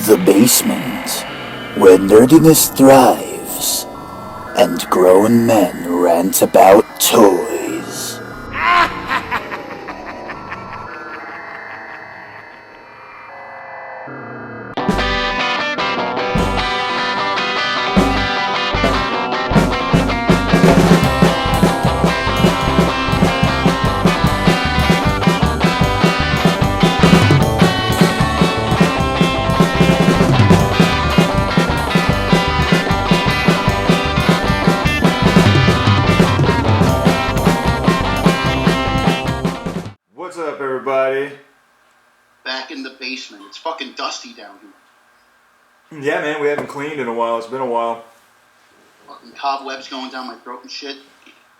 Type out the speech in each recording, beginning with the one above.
The basement, where nerdiness thrives, and grown men rant about toys. What's up, everybody? Back in the basement. It's fucking dusty down here. Yeah, man, we haven't cleaned in a while. It's been a while. Fucking cobwebs going down my throat and shit.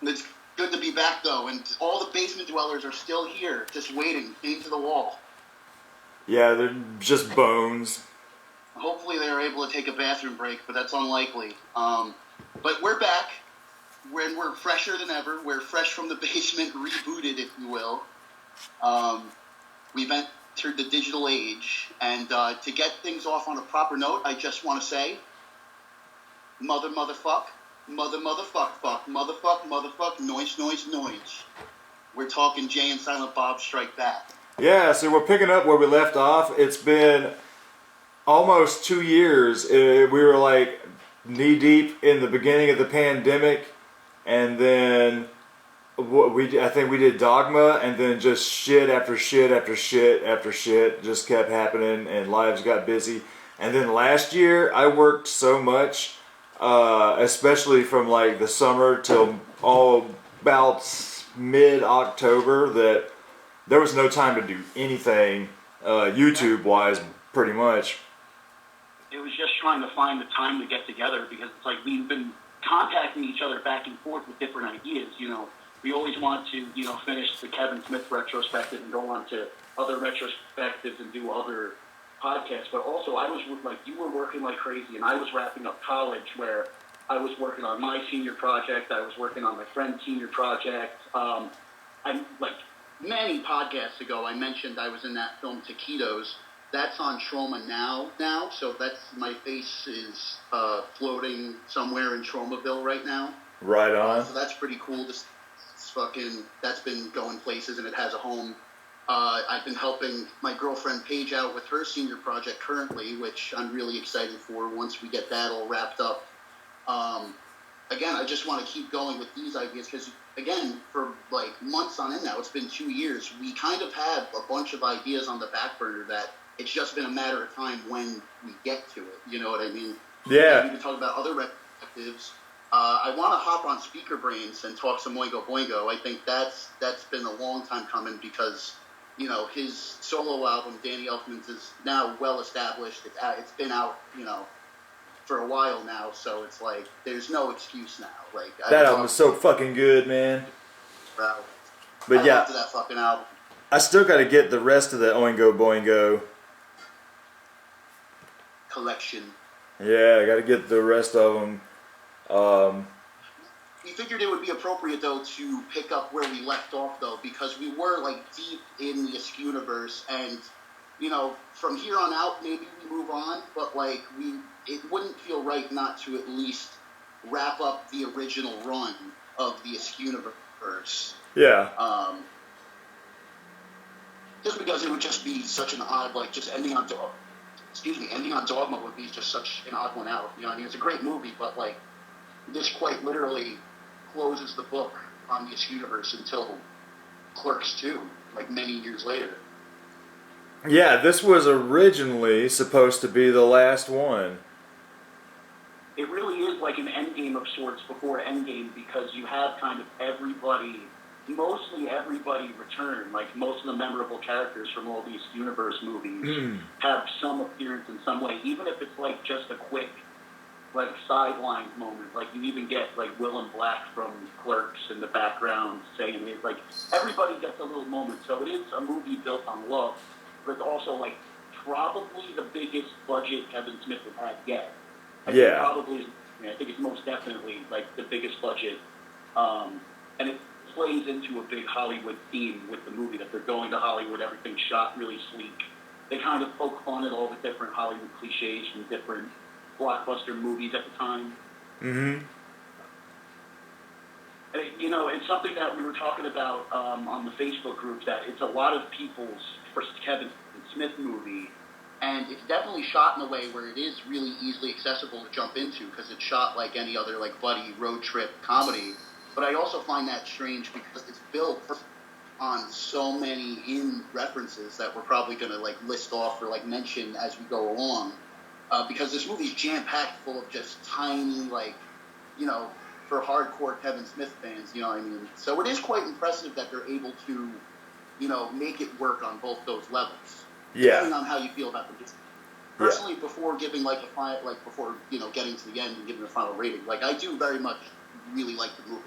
It's good to be back, though, and all the basement dwellers are still here, just waiting, into the wall. Yeah, they're just bones. Hopefully they're able to take a bathroom break, but that's unlikely. But we're back. We're fresher than ever. We're fresh from the basement, rebooted, if you will. We've entered the digital age, and to get things off on a proper note, I just want to say, motherfuck, noise. We're talking Jay and Silent Bob Strike Back. Yeah, so we're picking up where we left off. It's been almost 2 years. We were like knee deep in the beginning of the pandemic, and then I think we did Dogma, and then just shit after shit after shit after shit just kept happening, and lives got busy. And then last year, I worked so much, especially from like the summer till all about mid-October, that there was no time to do anything YouTube-wise, pretty much. It was just trying to find the time to get together, because it's like we've been contacting each other back and forth with different ideas, you know. We always want to, finish the Kevin Smith Retrospective and go on to other retrospectives and do other podcasts. But also, you were working like crazy, and I was wrapping up college, where I was working on my senior project. I was working on my friend's senior project. Many podcasts ago, I mentioned I was in that film Taquitos. That's on Trauma now. So my face is floating somewhere in Traumaville right now. Right on. So that's pretty cool. That's been going places, and it has a home. I've been helping my girlfriend Paige out with her senior project currently, which I'm really excited for once we get that all wrapped up. Again, I just want to keep going with these ideas because, again, for like months on end now, it's been 2 years. We kind of have a bunch of ideas on the back burner that it's just been a matter of time when we get to it. You know what I mean? Yeah. We can talk about other retrospectives. I want to hop on Speaker Brains and talk some Oingo Boingo. I think that's been a long time coming because, his solo album, Danny Elfman's, is now well established. It's been out, for a while now, so it's like there's no excuse now. Like that album is so fucking good, man. Bro, but I loved that fucking album. I still got to get the rest of the Oingo Boingo collection. Yeah, I got to get the rest of them. We figured it would be appropriate, though, to pick up where we left off, though, because we were, like, deep in the Askew-universe, and, from here on out, maybe we move on, but, like, it wouldn't feel right not to at least wrap up the original run of the Askew-universe. Yeah. Just because it would just be such an odd, like, just ending on Dogma would be just such an odd one out. It's a great movie, but, like, this quite literally closes the book on this universe until Clerks 2, like many years later. Yeah, this was originally supposed to be the last one. It really is like an endgame of sorts before Endgame, because you have kind of mostly everybody return. Like most of the memorable characters from all these universe movies have some appearance in some way, even if it's like just a quick like sideline moment. Like you even get like Willem Black from Clerks in the background saying it. Like everybody gets a little moment. So it is a movie built on love, but it's also like probably the biggest budget Kevin Smith has had yet. I think it's most definitely like the biggest budget, and it plays into a big Hollywood theme with the movie that they're going to Hollywood. Everything's shot really sleek. they kind of poke fun at all the different Hollywood cliches from different blockbuster movies at the time. Mm-hmm. You know, it's something that we were talking about on the Facebook group, that it's a lot of people's first Kevin Smith movie. And it's definitely shot in a way where it is really easily accessible to jump into, because it's shot like any other like buddy road trip comedy. But I also find that strange because it's built on so many in references that we're probably going to like list off or like mention as we go along. Because this movie's jam-packed full of just tiny, like, you know, for hardcore Kevin Smith fans, you know what I mean? So it is quite impressive that they're able to, you know, make it work on both those levels. Yeah. Depending on how you feel about the movie. Personally, before giving like a final, like before, you know, getting to the end and giving a final rating, like I do very much really like the movie.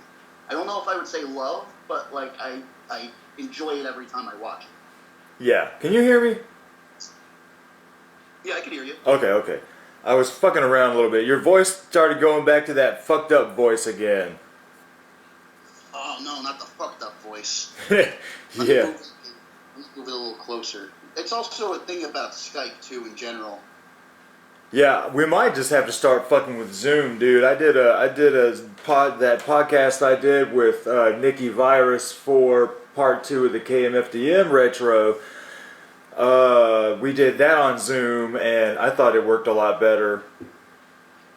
I don't know if I would say love, but like I enjoy it every time I watch it. Yeah. Can you hear me? Yeah, I can hear you. Okay. I was fucking around a little bit. Your voice started going back to that fucked up voice again. Oh no, not the fucked up voice. Yeah. Let me move it a little closer. It's also a thing about Skype too in general. Yeah, we might just have to start fucking with Zoom, dude. I did that podcast I did with Nikki Virus for part 2 of the KMFDM retro. We did that on Zoom, and I thought it worked a lot better.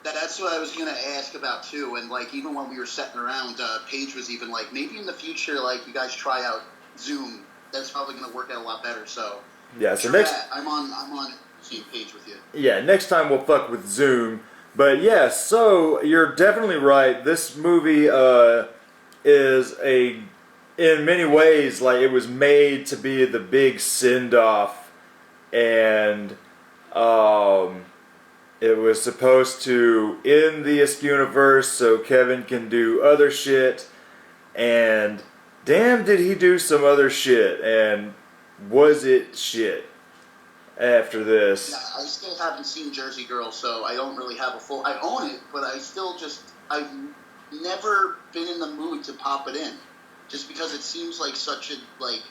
That's what I was gonna ask about too. And like even when we were sitting around, Paige was even like, maybe in the future, like you guys try out Zoom. That's probably gonna work out a lot better. So yeah, so sure, next I'm on the same page with you. Yeah, next time we'll fuck with Zoom. But yeah, so you're definitely right. This movie is in many ways, like it was made to be the big send-off, and it was supposed to end the Isk universe so Kevin can do other shit, and damn did he do some other shit, and was it shit after this. Yeah, I still haven't seen Jersey Girl, so I don't really have a full... I own it, but I've never been in the mood to pop it in. Just because it seems like such a, like,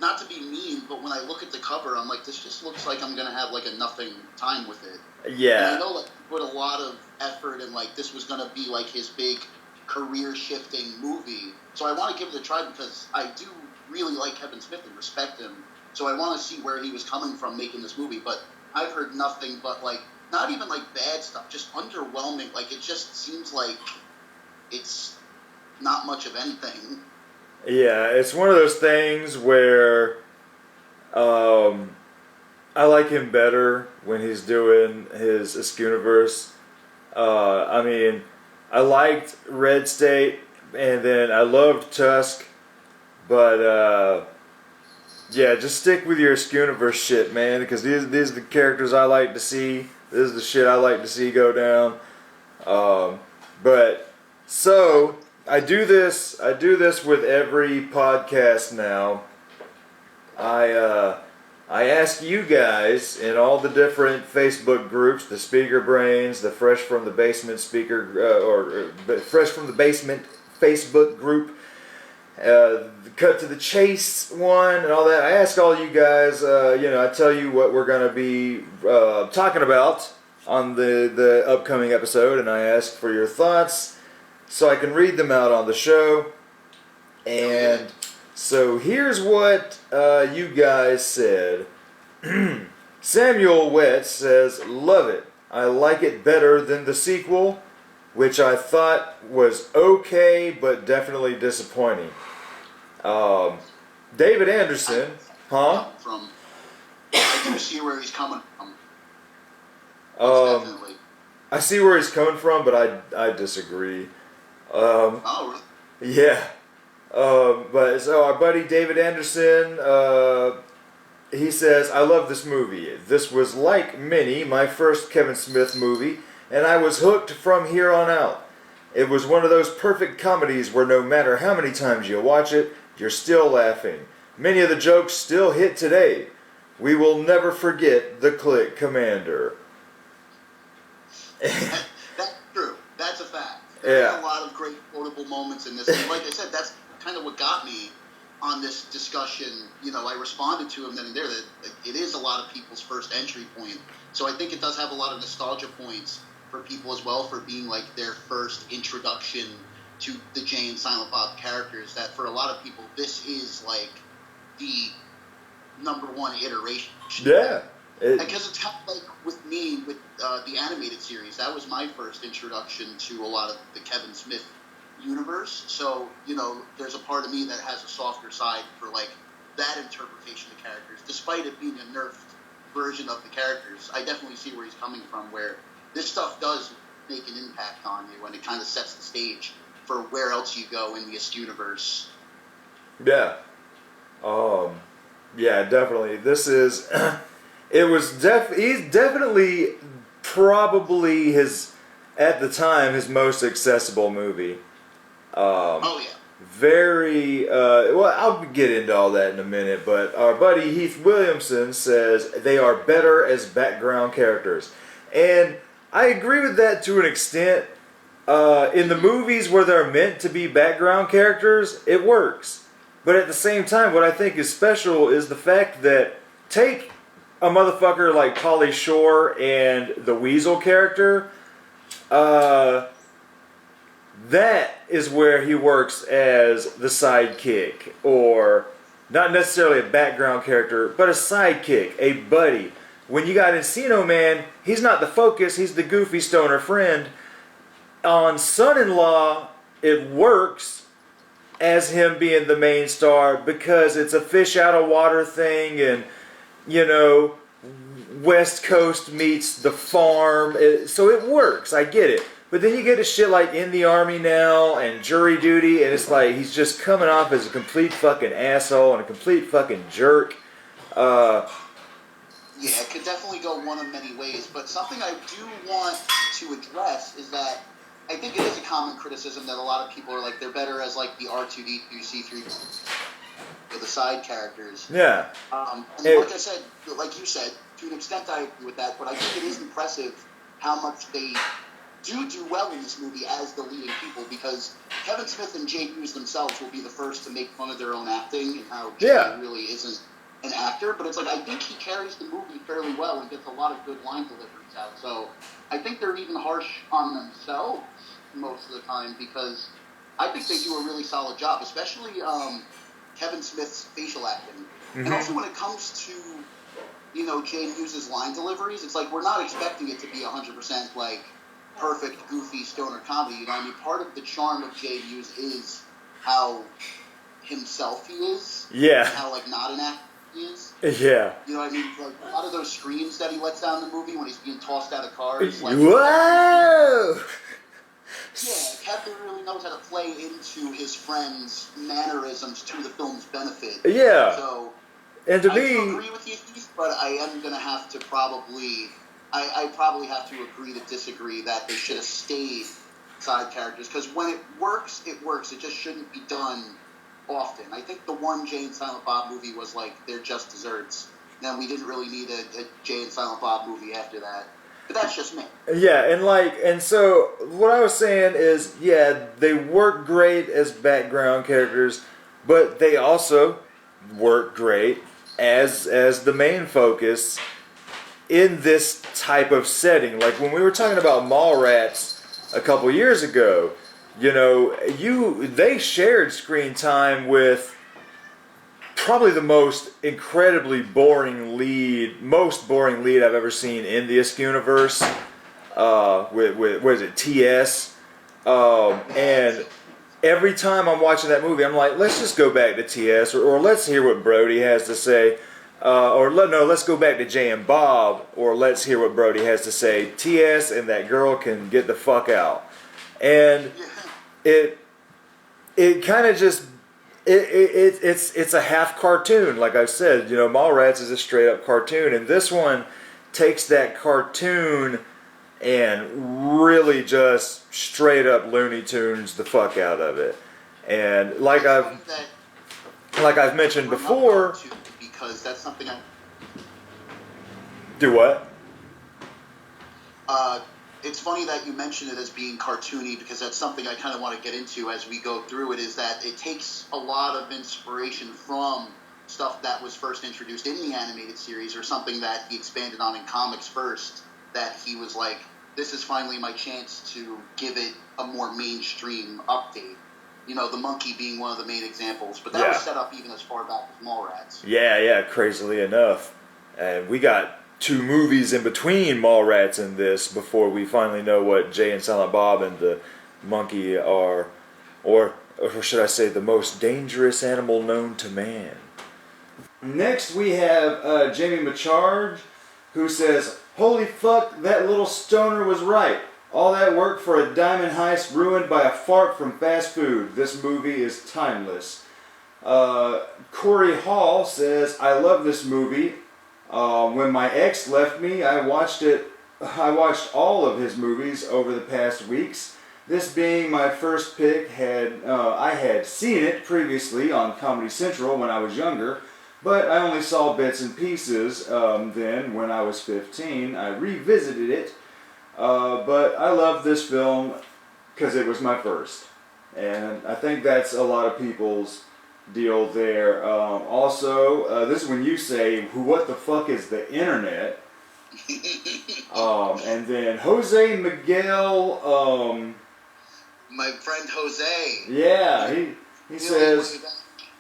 not to be mean, but when I look at the cover, I'm like, this just looks like I'm going to have, like, a nothing time with it. Yeah. And I know, like, he put a lot of effort and, like, this was going to be, like, his big career-shifting movie. So I want to give it a try because I do really like Kevin Smith and respect him. So I want to see where he was coming from making this movie. But I've heard nothing but, like, not even, like, bad stuff, just underwhelming. Like, it just seems like it's not much of anything. Yeah, it's one of those things where I like him better when he's doing his Isk universe. I mean, I liked Red State, and then I loved Tusk, but yeah, just stick with your Isk universe shit, man, because these are the characters I like to see. This is the shit I like to see go down. But so I do this with every podcast now. I ask you guys in all the different Facebook groups, the Speaker Brains, the Fresh from the Basement Fresh from the Basement Facebook group, the Cut to the Chase one, and all that. I ask all you guys, I tell you what we're going to be talking about on the upcoming episode, and I ask for your thoughts so I can read them out on the show. And so here's what you guys said. Samuel Wetz says, love it. I like it better than the sequel, which I thought was okay, but definitely disappointing. David Anderson, huh? I do see where he's coming from. Definitely. I see where he's coming from, but I disagree. Oh, really? Yeah. But so our buddy David Anderson, he says, I love this movie. This was like Minnie, my first Kevin Smith movie, and I was hooked from here on out. It was one of those perfect comedies where no matter how many times you watch it, you're still laughing. Many of the jokes still hit today. We will never forget the Click Commander. That's true. That's a fact. Yeah. There's a lot of great quotable moments in this. And like I said, that's kind of what got me on this discussion, I responded to him then and there that it is a lot of people's first entry point. So I think it does have a lot of nostalgia points for people as well, for being like their first introduction to the Jay and Silent Bob characters, that for a lot of people this is like the number one iteration. Yeah. Because it's kind of like with me, with the animated series, that was my first introduction to a lot of the Kevin Smith universe. So, there's a part of me that has a softer side for like that interpretation of characters, despite it being a nerfed version of the characters. I definitely see where he's coming from, where this stuff does make an impact on you, and it kind of sets the stage for where else you go in this universe. Yeah. Yeah, definitely. This is, he's definitely probably at the time, his most accessible movie. Oh, yeah. Very, well, I'll get into all that in a minute, but our buddy Heath Williamson says they are better as background characters. And I agree with that to an extent. In the movies where they're meant to be background characters, it works. But at the same time, what I think is special is the fact that take a motherfucker like Pauly Shore and the Weasel character, that is where he works as the sidekick, or not necessarily a background character, but a sidekick, a buddy. When you got Encino Man, he's not the focus, he's the goofy stoner friend. On Son-in-Law, it works as him being the main star because it's a fish out of water thing, and West Coast meets the farm, so it works. I get it. But then you get to shit like In the Army Now and Jury Duty, and it's like he's just coming off as a complete fucking asshole and a complete fucking jerk. Yeah, it could definitely go one of many ways, but something I do want to address is that I think it is a common criticism that a lot of people are like, they're better as like the R2D2, C3, the side characters. Yeah. Like I said, like you said, to an extent I agree with that, but I think it is impressive how much they do well in this movie as the leading people, because Kevin Smith and Jay Hughes themselves will be the first to make fun of their own acting and how Jay really isn't an actor, but it's like I think he carries the movie fairly well and gets a lot of good line deliveries out. So I think they're even harsh on themselves most of the time, because I think they do a really solid job, especially Kevin Smith's facial acting. Mm-hmm. And also when it comes to, Jay Hughes' line deliveries, it's like we're not expecting it to be 100% like perfect, goofy stoner comedy. I mean, part of the charm of Jay Hughes is how himself he is. Yeah. And how like not an actor he is. Yeah. You know what I mean? Like a lot of those screams that he lets down in the movie when he's being tossed out of cars. Like, whoa! Yeah, Kevin really knows how to play into his friends' mannerisms to the film's benefit. Yeah. So, and to I me, do agree with you, but I am going to have to probably... I probably have to agree to disagree that they should have stayed side characters, because when it works, it works. It just shouldn't be done often. I think the one Jay and Silent Bob movie was like, they're just desserts. Then we didn't really need a Jay and Silent Bob movie after that. But that's just me. Yeah, and so what I was saying is, yeah, they work great as background characters, but they also work great as the main focus in this type of setting. Like when we were talking about Mallrats a couple years ago, they shared screen time with probably the most incredibly most boring lead I've ever seen in the Isk universe. With what is it, TS? And every time I'm watching that movie, I'm like, let's just go back to TS, or let's hear what Brody has to say. Let's go back to Jay and Bob, or let's hear what Brody has to say. TS and that girl can get the fuck out. And it kind of just, it's a half cartoon, like I said. Mallrats is a straight up cartoon, and this one takes that cartoon and really just straight up Looney Tunes the fuck out of it. And like I've mentioned before, because that's something I do what? it's funny that you mentioned it as being cartoony, because that's something I kind of want to get into as we go through it, is that it takes a lot of inspiration from stuff that was first introduced in the animated series, or something that he expanded on in comics first, that he was like, this is finally my chance to give it a more mainstream update. You know, the monkey being one of the main examples, but that was set up even as far back as Mallrats. Yeah, crazily enough. And we got 2 movies in between Mallrats and this before we finally know what Jay and Silent Bob and the monkey are, or should I say, the most dangerous animal known to man. Next we have Jamie Macharge, who says, "Holy fuck, that little stoner was right. All that work for a diamond heist ruined by a fart from fast food. This movie is timeless." Corey Hall says, "I love this movie. When my ex left me, I watched all of his movies over the past weeks. This being my first pick, I had seen it previously on Comedy Central when I was younger, but I only saw bits and pieces. Then, when I was 15, I revisited it. But I love this film because it was my first." And I think that's a lot of people's deal there. Also, this is when you say, "What the fuck is the internet?" And then Jose Miguel, my friend Jose. Yeah, he says,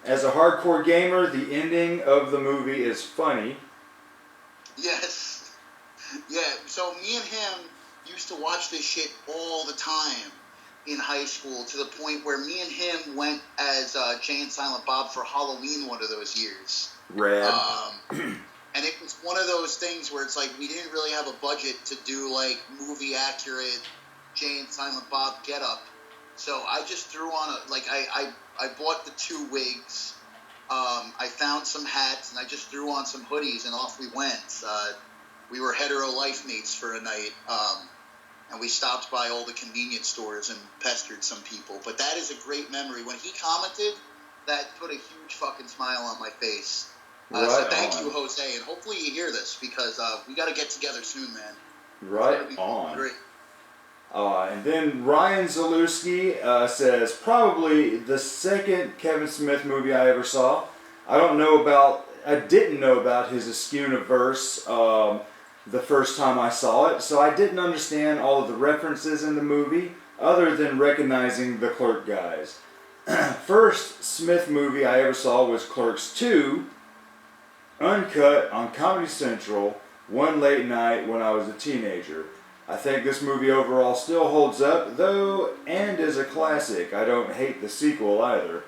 "As a hardcore gamer, the ending of the movie is funny." Yes. Yeah, so me and him used to watch this shit all the time in high school, to the point where me and him went as Jay and Silent Bob for Halloween one of those years. Rad. And it was one of those things where it's like, we didn't really have a budget to do like movie accurate Jay and Silent Bob get up. So I just threw on I bought the 2 wigs. I found some hats, and I just threw on some hoodies, and off we went. We were hetero life mates for a night. And we stopped by all the convenience stores and pestered some people. But that is a great memory. When he commented, that put a huge fucking smile on my face. So thank you, Jose. And hopefully you hear this, because we got to get together soon, man. Right on. Great. And then Ryan Zalewski says, "Probably the second Kevin Smith movie I ever saw. I didn't know about his Askewniverse the first time I saw it, so I didn't understand all of the references in the movie, other than recognizing the Clerk guys. First Smith movie I ever saw was Clerks 2, uncut on Comedy Central, one late night when I was a teenager. I think this movie overall still holds up, though, and is a classic. I don't hate the sequel either.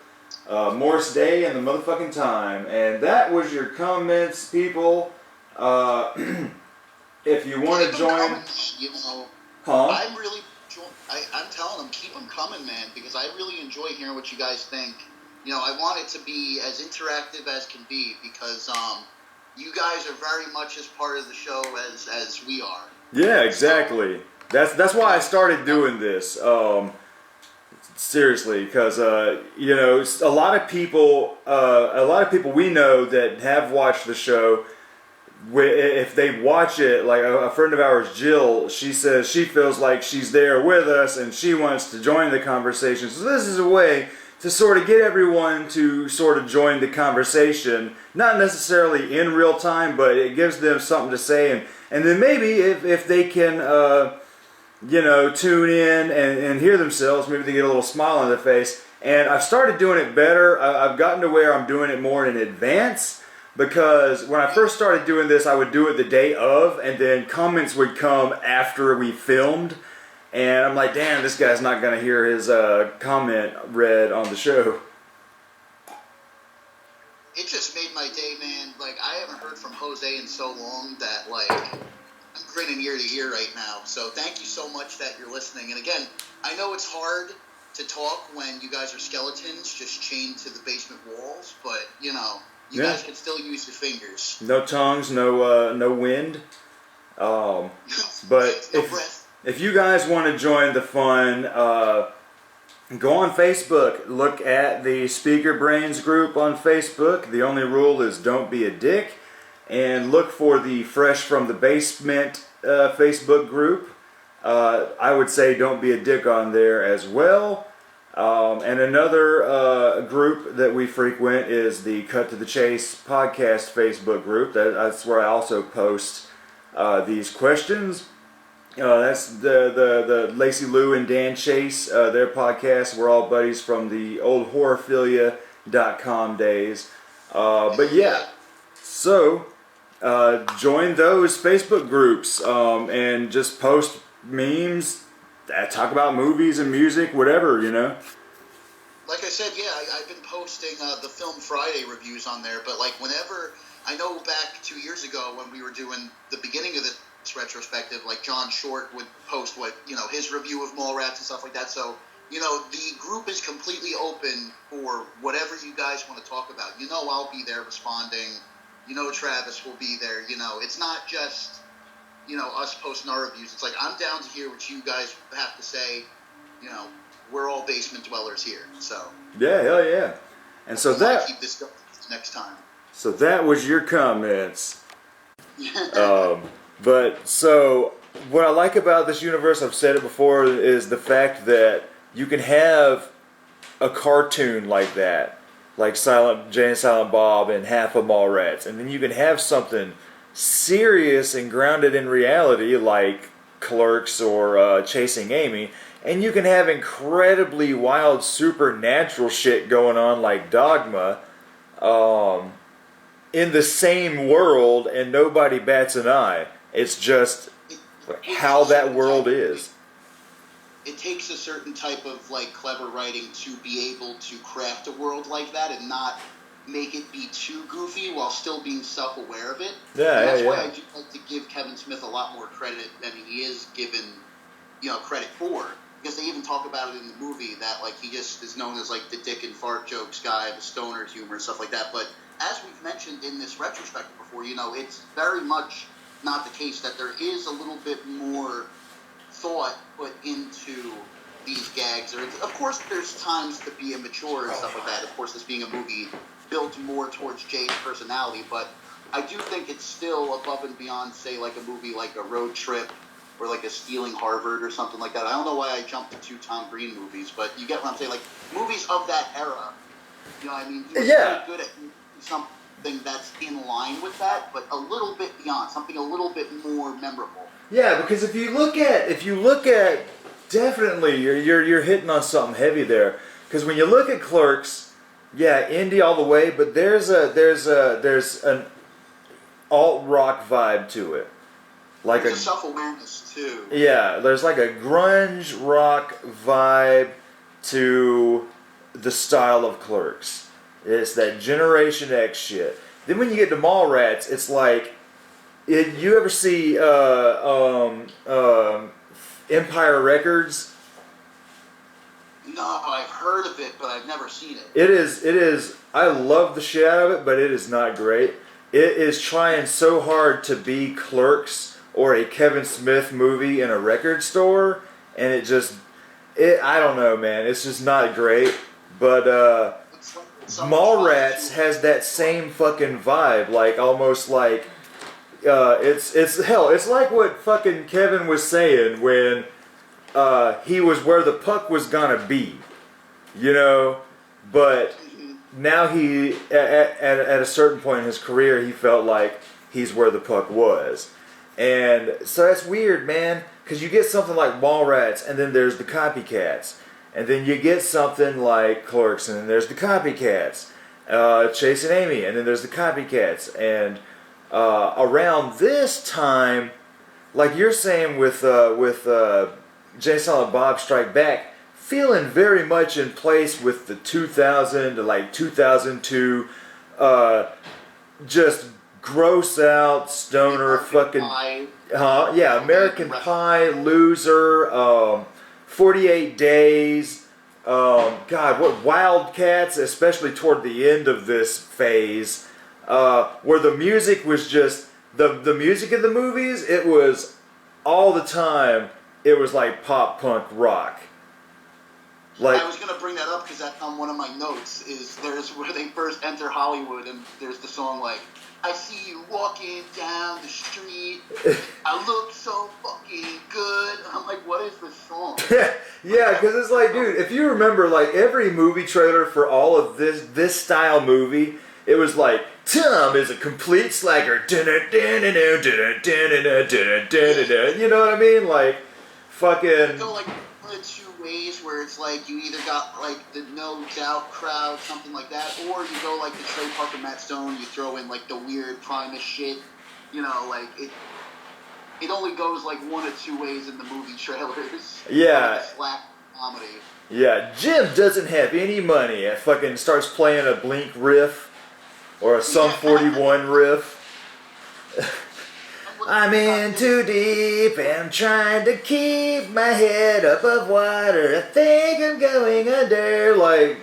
Morris Day and the motherfucking time." And that was your comments, people. If you want to join, I'm telling them, keep them coming, man, because I really enjoy hearing what you guys think. You know, I want it to be as interactive as can be, because you guys are very much as part of the show as we are. Yeah, exactly. That's why I started doing this. Seriously, because you know, a lot of people we know that have watched the show, if they watch it, like a friend of ours, Jill, she says she feels like she's there with us and she wants to join the conversation. So this is a way to sort of get everyone to sort of join the conversation, not necessarily in real time, but it gives them something to say, and then maybe if they can you know, tune in and hear themselves, maybe they get a little smile on their face. And I've started doing it better. I've gotten to where I'm doing it more in advance, because when I first started doing this, I would do it the day of, and then comments would come after we filmed. And I'm like, damn, this guy's not going to hear his comment read on the show. It just made my day, man. Like, I haven't heard from Jose in so long that, like, I'm grinning ear to ear right now. So thank you so much that you're listening. And again, I know it's hard to talk when you guys are skeletons just chained to the basement walls, but, you know, you guys can still use your fingers. No tongues, no wind. But if you guys want to join the fun, go on Facebook. Look at the Speaker Brains group on Facebook. The only rule is don't be a dick. And look for the Fresh from the Basement Facebook group. I would say don't be a dick on there as well. And another group that we frequent is the Cut to the Chase podcast Facebook group. That's where I also post these questions. That's the Lacey Lou and Dan Chase, their podcast. We're all buddies from the old horrorphilia.com days. But yeah, so join those Facebook groups and just post memes that talk about movies and music, whatever, you know. Like I said, yeah, I've been posting the Film Friday reviews on there, but like whenever, I know back 2 years ago when we were doing the beginning of this retrospective, like John Short would post his review of Mallrats and stuff like that. So, the group is completely open for whatever you guys want to talk about. I'll be there responding. Travis will be there. It's not just, us posting our reviews. It's like, I'm down to hear what you guys have to say. We're all basement dwellers here. So. Yeah, hell yeah. And so that. Keep this going next time. So that was your comments. But so what I like about this universe, I've said it before, is the fact that you can have a cartoon like that, like Jay and Silent Bob and half of Mallrats, and then you can have something serious and grounded in reality like Clerks or Chasing Amy, and you can have incredibly wild supernatural shit going on like Dogma in the same world, and nobody bats an eye. It's just how that world is. It takes a certain type of clever writing to be able to craft a world like that and not make it be too goofy while still being self-aware of it. Yeah, and that's yeah, why yeah. I do like to give Kevin Smith a lot more credit than he is given, credit for. Because they even talk about it in the movie that he just is known as the dick and fart jokes guy, the stoner humor, stuff like that. But as we've mentioned in this retrospective before, it's very much not the case that there is a little bit more thought put into these gags. Of course, there's times to be immature and stuff like that. Of course, this being a movie built more towards Jay's personality, but I do think it's still above and beyond, say, a movie like A Road Trip or a Stealing Harvard or something like that. I don't know why I jumped to two Tom Green movies, but you get what I'm saying. Movies of that era, he was very good at something that's in line with that, but a little bit beyond, something a little bit more memorable. Yeah, because if you look at, definitely you're hitting on something heavy there. Because when you look at Clerks, yeah, indie all the way, but there's an alt rock vibe to it, There's a self-awareness too. Yeah, there's a grunge rock vibe to the style of Clerks. It's that Generation X shit. Then when you get to Mallrats, it's you ever see Empire Records? No, I've heard of it, but I've never seen it. It is, I love the shit out of it, but it is not great. It is trying so hard to be Clerks or a Kevin Smith movie in a record store, and I don't know, man. It's just not great. But Mallrats has that same fucking vibe, almost it's like what fucking Kevin was saying when he was where the puck was gonna be, but now he at a certain point in his career he felt like he's where the puck was, and so that's weird, man, because you get something like Mallrats and then there's the copycats. And then you get something like Clerks, and then there's the copycats. Chasing Amy, and then there's the copycats. And around this time, like you're saying with Jay Silent Bob Strike Back, feeling very much in place with the 2000 to 2002, just gross out stoner fucking, American Pie, Loser. 48 Days, God, what Wildcats, especially toward the end of this phase, where the music was just, the music of the movies, it was all the time, it was like pop punk rock. Like, I was gonna bring that up because that's on one of my notes. Is there's where they first enter Hollywood, and there's the song like, "I see you walking down the street, I look so fucking good." I'm like, what is this song? yeah, because it's like, dude, if you remember, like every movie trailer for all of this style movie, it was like, Tom is a complete slacker. You know what I mean? Like, fucking. You go like one of two ways where it's like you either got like the No Doubt crowd, something like that, or you go like the Trey Parker, Matt Stone. You throw in like the weird Primus shit. You know, like it only goes like one or two ways in the movie trailers. Yeah. Like a slack comedy. Yeah, Jim doesn't have any money. It fucking starts playing a Blink riff or a Sum 41 riff. I'm in too deep and trying to keep my head above water. I think I'm going under. Like,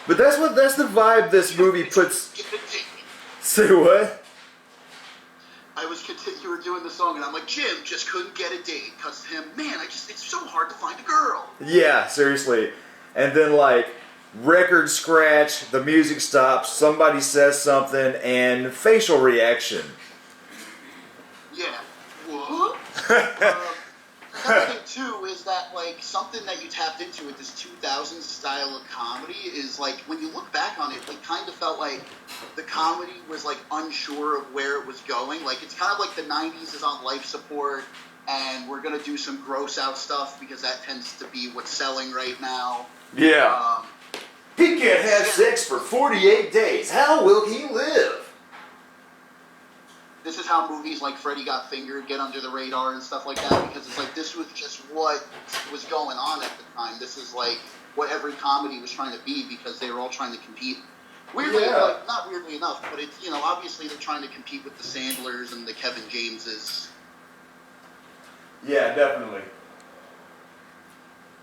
but that's the vibe this movie puts. Say what? You were doing the song, and I'm like, Jim just couldn't get a date because him, man, it's so hard to find a girl. Yeah, seriously. And then like record scratch, the music stops, somebody says something, and facial reaction. Yeah. What? Another thing too is that like something that you tapped into with this 2000s style of comedy is like when you look back on it, it kind of felt like the comedy was like unsure of where it was going. Like it's kind of like the 90s is on life support and we're gonna do some gross out stuff because that tends to be what's selling right now. Yeah. He can't have sex for 48 days. How will he live? This is how movies like Freddy Got Fingered get under the radar and stuff like that, because it's like this was just what was going on at the time. This is like what every comedy was trying to be because they were all trying to compete. Weirdly, like not weirdly enough, but it's, you know, obviously they're trying to compete with the Sandlers and the Kevin Jameses. Yeah, definitely.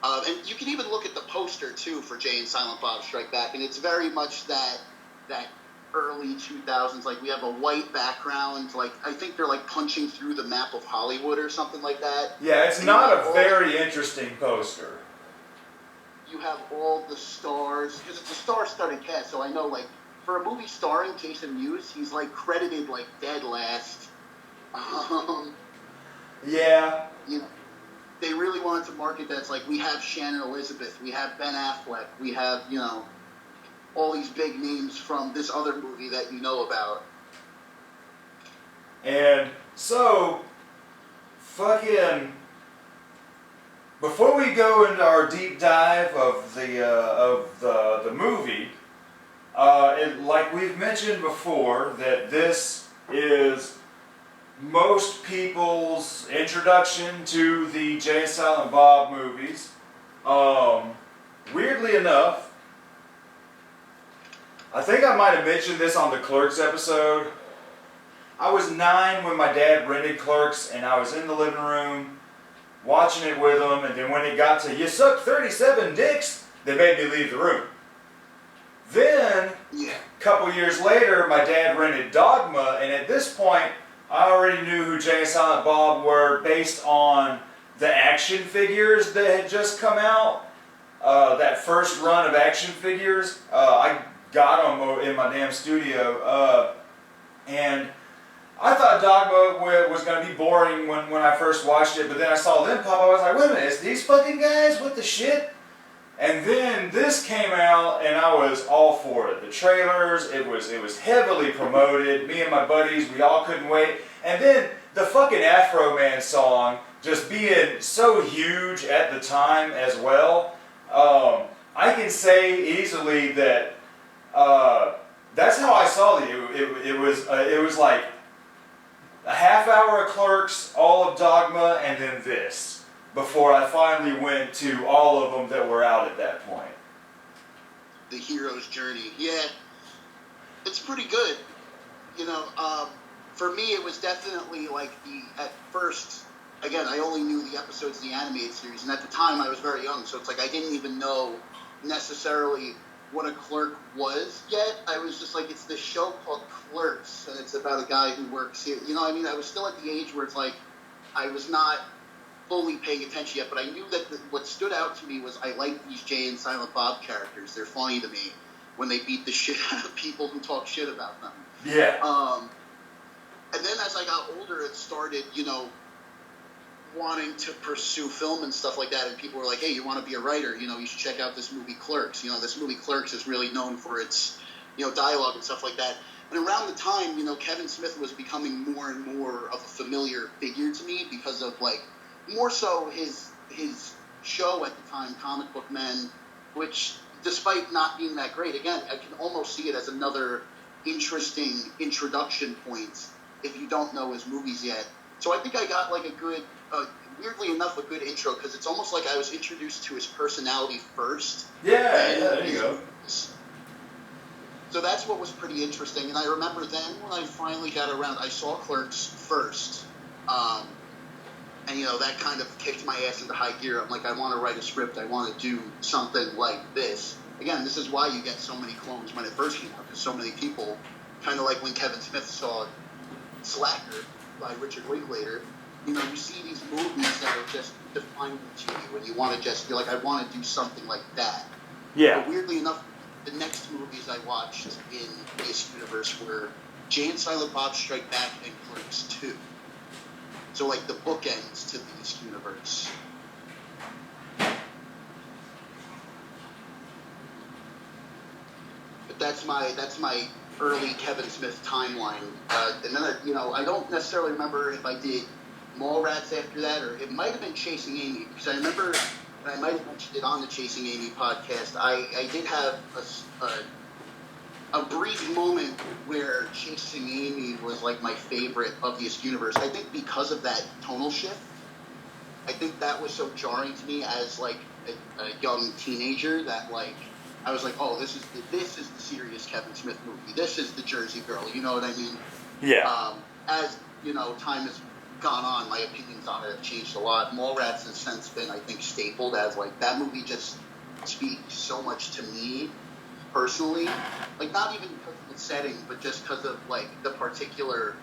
And you can even look at the poster too for Jay and Silent Bob Strike Back, and it's very much that early 2000s, like we have a white background, like I think they're like punching through the map of Hollywood or something like that. Yeah, it's not a very interesting poster. You have all the stars, because it's a star-studded cast, so I know like for a movie starring Jason Mewes, he's like credited like dead last. Yeah. You know, they really wanted to market that. It's like we have Shannon Elizabeth, we have Ben Affleck, we have, you know, all these big names from this other movie that you know about. And so, fucking, before we go into our deep dive of the movie, like we've mentioned before, that this is most people's introduction to the Jay and Silent Bob movies. Weirdly enough, I think I might have mentioned this on the Clerks episode. I was 9 when my dad rented Clerks, and I was in the living room watching it with him, and then when it got to, "You sucked 37 dicks," they made me leave the room. Then, a couple years later, my dad rented Dogma, and at this point, I already knew who Jay and Silent Bob were based on the action figures that had just come out. That first run of action figures. I got them in my damn studio, and I thought Dogma was going to be boring when I first watched it, but then I saw them pop up. I was like, wait a minute, it's these fucking guys? What the shit? And then this came out, and I was all for it. The trailers, it was heavily promoted. Me and my buddies, we all couldn't wait. And then the fucking Afro Man song, just being so huge at the time as well. I can say easily that that's how I saw it. It was like a half hour of Clerks, all of Dogma, and then this, before I finally went to all of them that were out at that point. The hero's journey. Yeah, it's pretty good. You know, for me it was definitely like at first, again, I only knew the episodes of the animated series, and at the time I was very young, so it's like I didn't even know necessarily what a clerk was yet. I was just like, it's this show called Clerks, and it's about a guy who works here. You know what I mean? I was still at the age where it's like, I was not fully paying attention yet, but I knew that what stood out to me was I liked these Jay and Silent Bob characters. They're funny to me when they beat the shit out of people who talk shit about them. Yeah. And then as I got older, it started, wanting to pursue film and stuff like that, and people were like, hey, you want to be a writer, you should check out this movie Clerks. This movie Clerks is really known for its, dialogue and stuff like that. And around the time, Kevin Smith was becoming more and more of a familiar figure to me because of, more so his show at the time, Comic Book Men, which, despite not being that great, again, I can almost see it as another interesting introduction point if you don't know his movies yet. So I think I got, a good, weirdly enough, a good intro, because it's almost like I was introduced to his personality first. Yeah, there you go. So that's what was pretty interesting. And I remember then when I finally got around, I saw Clerks first. And, that kind of kicked my ass into high gear. I'm like, I want to write a script. I want to do something like this. Again, this is why you get so many clones when it first came out, because so many people, kind of like when Kevin Smith saw Slacker by Richard Linklater, you see these movies that are just defining to you, and you want to just be like, I want to do something like that. Yeah. But weirdly enough, the next movies I watched in this universe were Jay and Silent Bob Strike Back and Clerks 2. So, the bookends to this universe. But that's my early Kevin Smith timeline. And then, I don't necessarily remember if I did Mallrats after that, or it might have been Chasing Amy, because I remember, and I might have mentioned it on the Chasing Amy podcast, I did have a brief moment where Chasing Amy was my favorite of this universe. I think because of that tonal shift. I think that was so jarring to me as a young teenager that I was like, oh, this is the serious Kevin Smith movie. This is the Jersey Girl. You know what I mean? Yeah. As time has gone on, my opinions on it have changed a lot. Mallrats has since been, I think, stapled as that movie just speaks so much to me personally. Not even because of the setting, but just because of the particular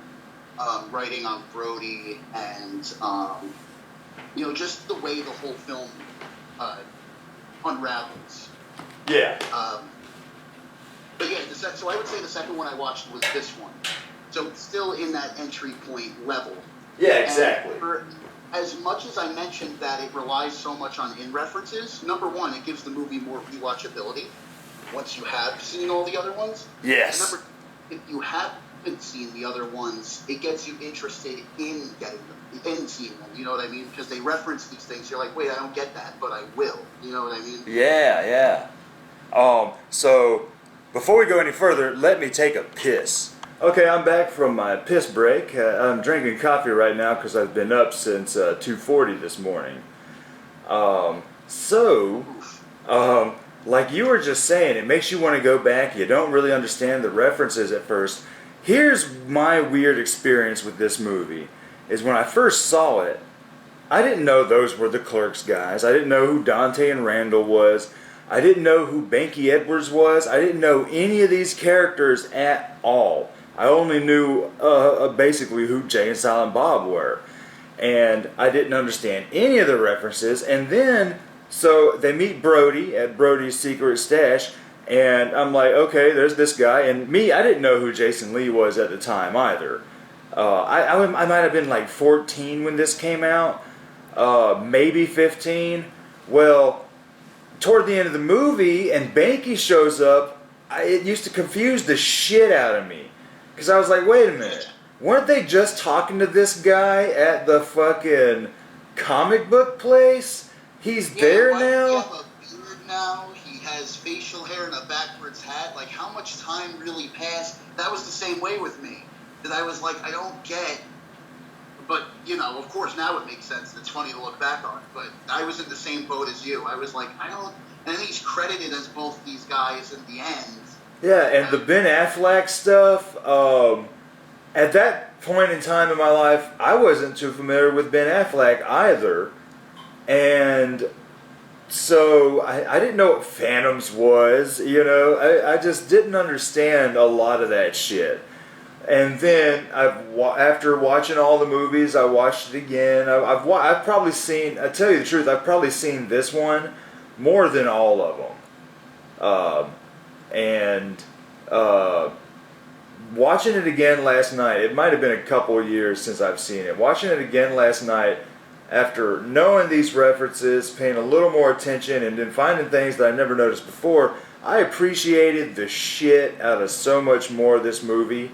writing on Brody and just the way the whole film unravels. Yeah. But yeah, so I would say the second one I watched was this one. So it's still in that entry point level. Yeah, exactly. As much as I mentioned that it relies so much on in-references, number one, it gives the movie more rewatchability once you have seen all the other ones. Yes. And number two, if you haven't seen the other ones, it gets you interested in getting them, in seeing them, you know what I mean? Because they reference these things, you're like, wait, I don't get that, but I will, you know what I mean? Yeah. So, before we go any further, let me take a piss. Okay, I'm back from my piss break. I'm drinking coffee right now because I've been up since 2:40 this morning. Like you were just saying, it makes you want to go back. You don't really understand the references at first. Here's my weird experience with this movie, is when I first saw it, I didn't know those were the Clerks guys. I didn't know who Dante and Randall was. I didn't know who Banky Edwards was. I didn't know any of these characters at all. I only knew basically who Jay and Silent Bob were. And I didn't understand any of the references. And then, so they meet Brody at Brody's secret stash. And I'm like, okay, there's this guy. And me, I didn't know who Jason Lee was at the time either. I might have been 14 when this came out. Maybe 15. Well, toward the end of the movie, and Banky shows up, it used to confuse the shit out of me. Because I was like, wait a minute. Weren't they just talking to this guy at the fucking comic book place? He's there now? He has a beard now. He has facial hair and a backwards hat. How much time really passed? That was the same way with me. That I was like, I don't get. But, of course, now it makes sense. It's funny to look back on. But I was in the same boat as you. I was like, I don't. And then he's credited as both these guys in the end. Yeah, and the Ben Affleck stuff, at that point in time in my life, I wasn't too familiar with Ben Affleck either. And so I didn't know what Phantoms was, I just didn't understand a lot of that shit. And then after watching all the movies, I watched it again. I've probably seen. I tell you the truth, I've probably seen this one more than all of them. And watching it again last night, it might have been a couple of years since I've seen it. Watching it again last night, after knowing these references, paying a little more attention, and then finding things that I never noticed before, I appreciated the shit out of so much more of this movie.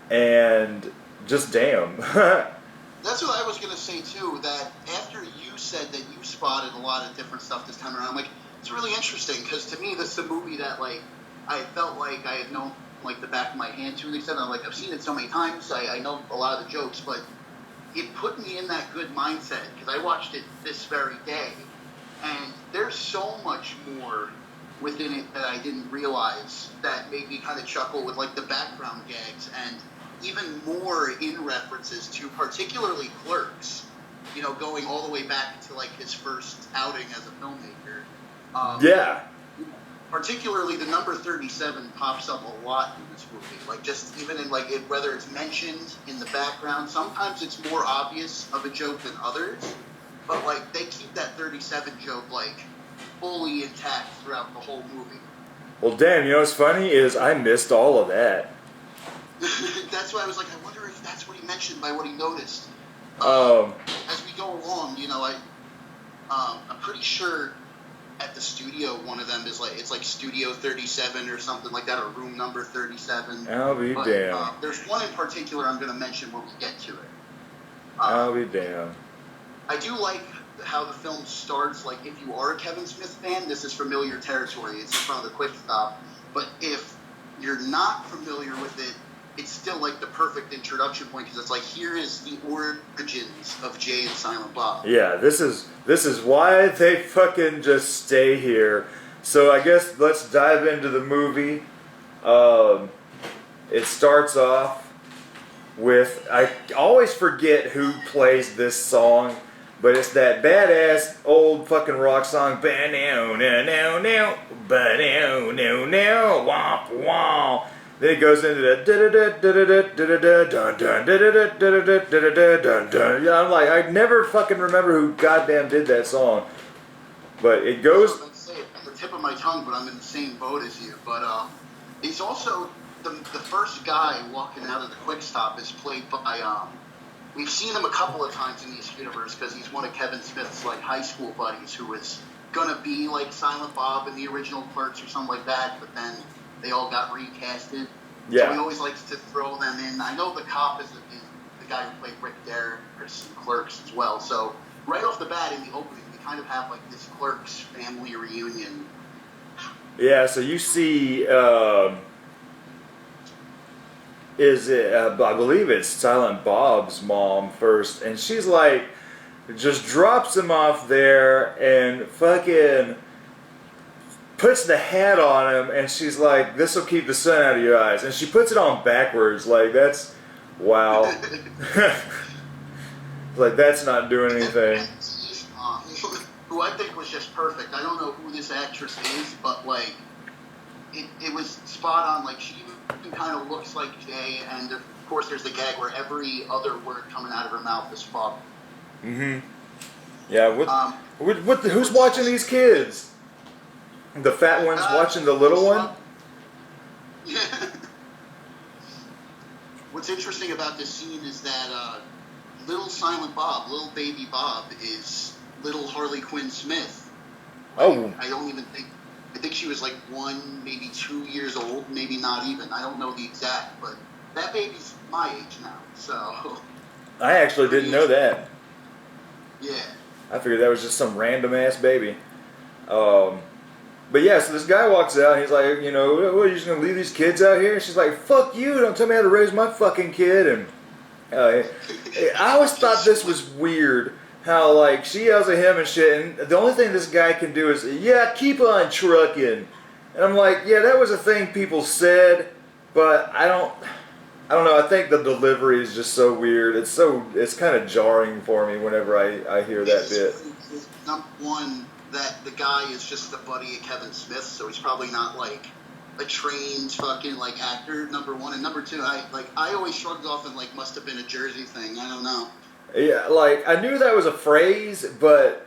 And just damn. That's what I was going to say too, that after you said that you spotted a lot of different stuff this time around, I'm like, it's really interesting, because to me, this is a movie that, like, I felt like I had known, like, the back of my hand to an extent. I'm like, I've seen it so many times, I know a lot of the jokes, but it put me in that good mindset, because I watched it this very day, and there's so much more within it that I didn't realize that made me kind of chuckle with, like, the background gags, and even more in references to particularly Clerks, you know, going all the way back to, like, his first outing as a filmmaker. Yeah. Particularly the number 37 pops up a lot in this movie. Like, just even in, like, whether it's mentioned in the background, sometimes it's more obvious of a joke than others, but, like, they keep that 37 joke, like, fully intact throughout the whole movie. Well, damn, you know what's funny is I missed all of that. That's why I was like, I wonder if that's what he mentioned by what he noticed. As we go along, you know, I'm pretty sure at the studio, one of them is like, it's like Studio 37 or something like that, or room number 37. I'll be damned. There's one in particular I'm going to mention when we get to it. I'll be damned. I do like how the film starts. Like, if you are a Kevin Smith fan, this is familiar territory. It's in front of the quick stop. But if you're not familiar with it, it's still like the perfect introduction point, because it's like, here is the origins of Jay and Silent Bob. Yeah, this is why they fucking just stay here. So I guess let's dive into the movie. It starts off with, I always forget who plays this song, but it's that badass old fucking rock song. Ba-now-now-now-now, ba-now-now-now, womp-womp. Then it goes into the yeah, I'm like, I never fucking remember who goddamn did that song. But it goes. I was say it on the tip of my tongue, but I'm in the same boat as you. But he's also the first guy walking out of the quick stop is played by we've seen him a couple of times in this universe, because he's one of Kevin Smith's, like, high school buddies who was gonna be like Silent Bob in the original Clerks or something like that, but then they all got recasted. Yeah. So he always likes to throw them in. I know the cop is the guy who played Rick Derrick's in Clerks as well. So right off the bat in the opening, we kind of have, like, this Clerks family reunion. Yeah, so you see, I believe it's Silent Bob's mom first, and she's like, just drops him off there and fucking puts the hat on him, and she's like, this will keep the sun out of your eyes. And she puts it on backwards, like, that's, wow. Like, that's not doing anything. Who I think was just perfect. I don't know who this actress is, but, like, it was spot on. Like, she kind of looks like Jay, and of course there's the gag where every other word coming out of her mouth is Bob. Mm-hmm. Yeah, who's watching these kids? The fat one's watching the little one? Yeah. What's interesting about this scene is that little Silent Bob, little baby Bob, is little Harley Quinn Smith. Oh. I don't even think... I think she was like 1, maybe 2 years old, maybe not even. I don't know the exact, but that baby's my age now, so... I actually didn't know that. Yeah. I figured that was just some random-ass baby. But yeah, so this guy walks out, and he's like, you know, what, are you just going to leave these kids out here? And she's like, fuck you, don't tell me how to raise my fucking kid. And I always thought this was weird, how, like, she yells at him and shit, and the only thing this guy can do is, yeah, keep on trucking. And I'm like, yeah, that was a thing people said, but I don't know, I think the delivery is just so weird. It's kind of jarring for me whenever I hear that bit. Number one, that the guy is just the buddy of Kevin Smith, so he's probably not, like, a trained fucking like actor. Number one, and number two, I always shrugged off and like must have been a Jersey thing. I don't know. Yeah, like I knew that was a phrase, but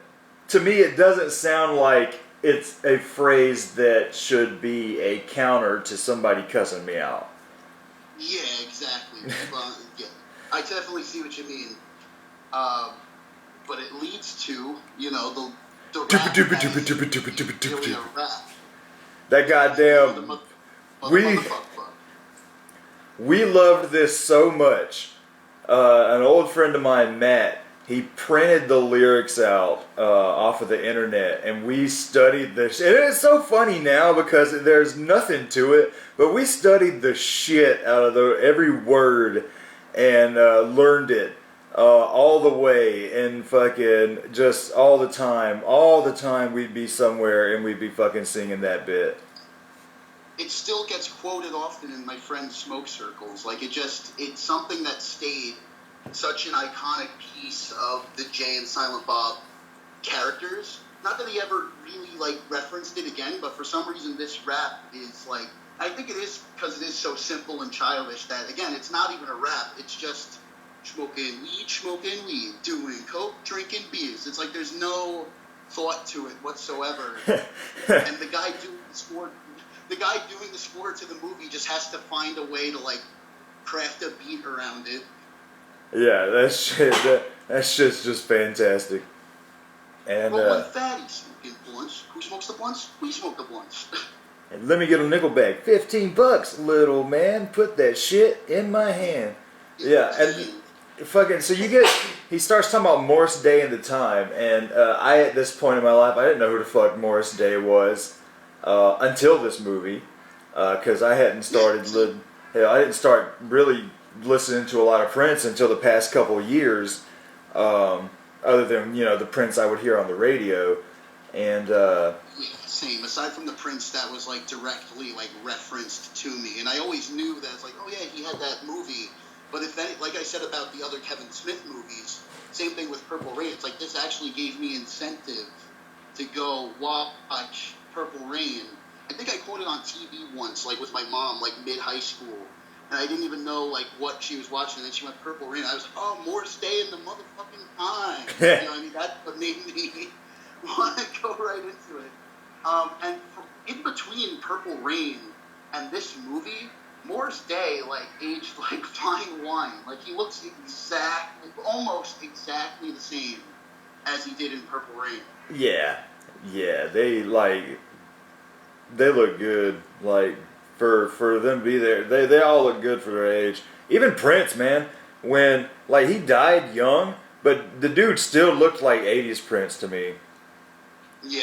to me it doesn't sound like it's a phrase that should be a counter to somebody cussing me out. Yeah, exactly. Well, yeah, I definitely see what you mean. But it leads to, you know, the rap that is really a rap. That goddamn we loved this so much. An old friend of mine, Matt, he printed the lyrics out off of the internet, and we studied this. And it's so funny now because there's nothing to it, but we studied the shit out of every word and learned it all the way, and fucking just all the time. All the time we'd be somewhere and we'd be fucking singing that bit. It still gets quoted often in my friends' smoke circles. Like it's something that stayed such an iconic piece of the Jay and Silent Bob characters. Not that he ever really like referenced it again, but for some reason this rap is like, I think it is because it is so simple and childish that again it's not even a rap. It's just smoking weed, doing coke, drinking beers. It's like there's no thought to it whatsoever. And the guy doing the score to the movie just has to find a way to like craft a beat around it. Yeah, that shit's just fantastic. And well, when fatties smoking blunts, who smokes the blunts? We smoke the blunts. And let me get a nickel bag. $15, little man. Put that shit in my hand. Yeah, and fucking, so he starts talking about Morris Day and the Time, and I, at this point in my life, I didn't know who the fuck Morris Day was until this movie, because I hadn't started, I didn't start really listening to a lot of Prince until the past couple of years, other than, the Prince I would hear on the radio, and... Same. Aside from the Prince that was like directly like referenced to me, and I always knew that it's like, oh yeah, he had that movie. But if any, like I said about the other Kevin Smith movies, same thing with Purple Rain. It's like this actually gave me incentive to go watch Purple Rain. I think I quoted on TV once, like with my mom, like mid high school, and I didn't even know like what she was watching. And then she went Purple Rain. I was like, oh, Morris Day in the motherfucking time. That's what made me want to go right into it. And in between Purple Rain and this movie, Morris Day, like, aged like fine wine. Like, he looks almost exactly the same as he did in Purple Rain. Yeah, they look good. Like, for them to be there, they all look good for their age. Even Prince, man, when, like, he died young, but the dude still looked like 80s Prince to me. Yeah.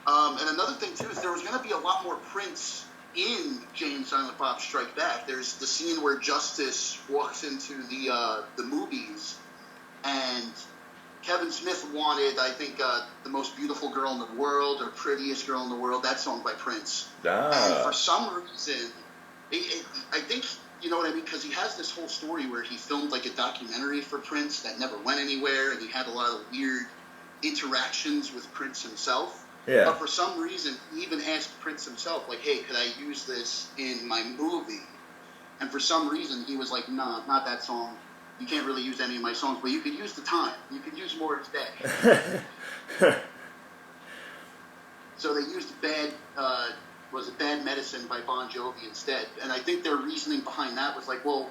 And another thing, too, is there was going to be a lot more Prince in Jay and Silent Bob Strike Back. There's the scene where Justice walks into the movies, and Kevin Smith wanted, I think, The Most Beautiful Girl in the World or Prettiest Girl in the World, that song by Prince. And for some reason, I think, you know what I mean, because he has this whole story where he filmed like a documentary for Prince that never went anywhere, and he had a lot of weird interactions with Prince himself. Yeah. But for some reason, he even asked Prince himself, like, hey, could I use this in my movie? And for some reason, he was like, no, not that song. You can't really use any of my songs, but you could use The Time. You could use Morris Day. So they used Bad Medicine by Bon Jovi instead. And I think their reasoning behind that was like, well,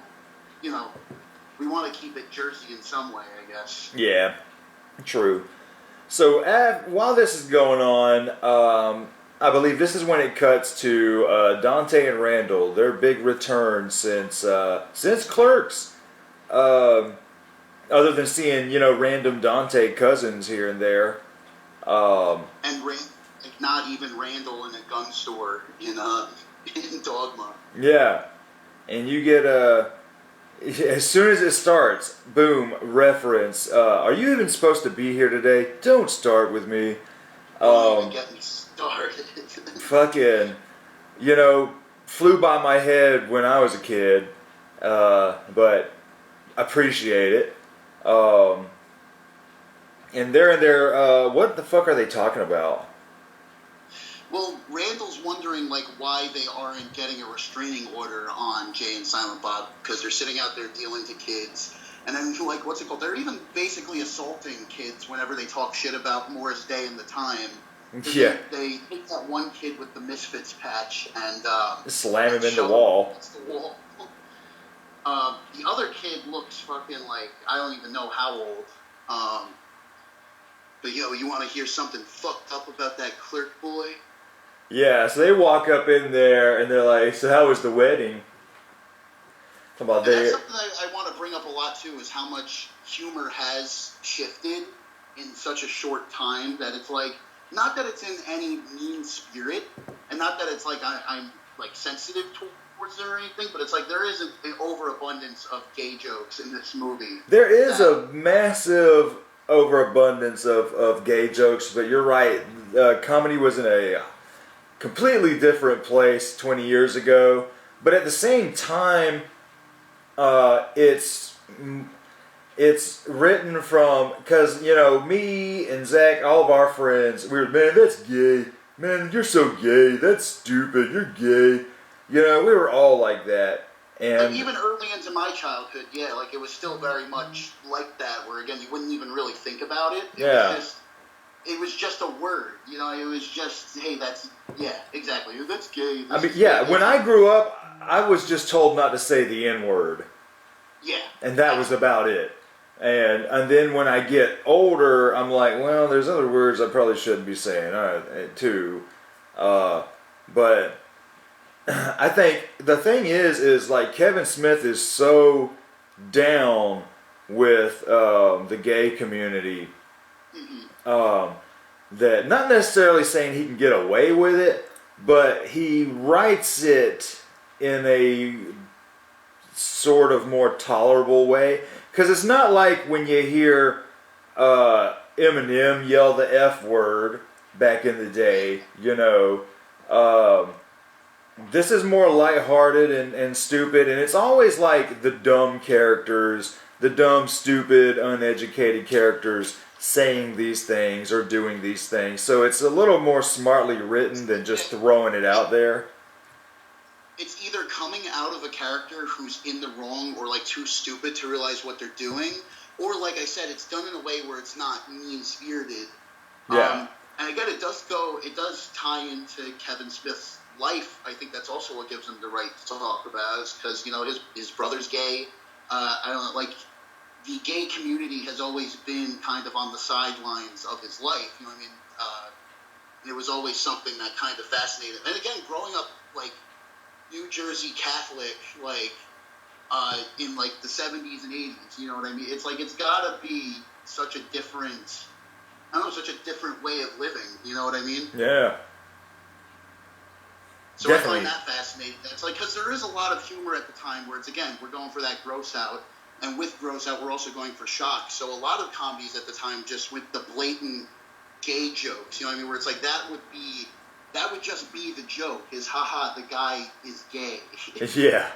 we want to keep it Jersey in some way, I guess. Yeah, true. So while this is going on, I believe this is when it cuts to Dante and Randall, their big return since Clerks. Other than seeing, random Dante cousins here and there. And not even Randall in a gun store in Dogma. Yeah, and you get as soon as it starts, boom, reference. Are you even supposed to be here today? Don't start with me. Don't even get me started. Fucking, flew by my head when I was a kid, but appreciate it. And they're in there. What the fuck are they talking about? Well, Randall's wondering, like, why they aren't getting a restraining order on Jay and Silent Bob, because they're sitting out there dealing to kids. And then, like, what's it called? They're even basically assaulting kids whenever they talk shit about Morris Day and the time. Yeah. They take that one kid with the Misfits patch and slam him in the wall. Against the wall. The other kid looks fucking like, I don't even know how old. But, you want to hear something fucked up about that clerk boy? Yeah, so they walk up in there and they're like, so how was the wedding? That's something I want to bring up a lot too, is how much humor has shifted in such a short time, that it's like, not that it's in any mean spirit, and not that it's like I'm like sensitive towards it or anything, but it's like there is an overabundance of gay jokes in this movie. There is a massive overabundance of gay jokes, but you're right, comedy was in a completely different place 20 years ago, but at the same time, it's written from, because, me and Zach, all of our friends, we were, man, that's gay. Man, you're so gay. That's stupid. You're gay. We were all like that. And like even early into my childhood, yeah, like it was still very much like that, where again, you wouldn't even really think about it. It was just a word, it was just, hey, exactly. That's gay. When I grew up, I was just told not to say the N-word. Yeah. And that was about it. And then when I get older, I'm like, well, there's other words I probably shouldn't be saying too. But I think the thing is like Kevin Smith is so down with the gay community that, not necessarily saying he can get away with it, but he writes it in a sort of more tolerable way. Because it's not like when you hear Eminem yell the F word back in the day, this is more lighthearted and stupid, and it's always like the dumb characters, the dumb, stupid, uneducated characters saying these things or doing these things. So it's a little more smartly written than just throwing it out there. It's either coming out of a character who's in the wrong or like too stupid to realize what they're doing, or like I said, it's done in a way where it's not mean-spirited. Yeah. And again, it does tie into Kevin Smith's life. I think that's also what gives him the right to talk about it, because his brother's gay. I don't know, like the gay community has always been kind of on the sidelines of his life. You know what I mean? And it was always something that kind of fascinated him. And again, growing up like New Jersey Catholic, like in like the 70s and 80s, you know what I mean? It's like it's gotta be such a different way of living, you know what I mean? Yeah. So definitely. I find that fascinating. It's like, because there is a lot of humor at the time where it's, again, we're going for that gross out, and with gross out, we're also going for shock. So a lot of comedies at the time just with the blatant gay jokes, you know what I mean? Where it's like that would just be the joke, is haha, the guy is gay. Yeah.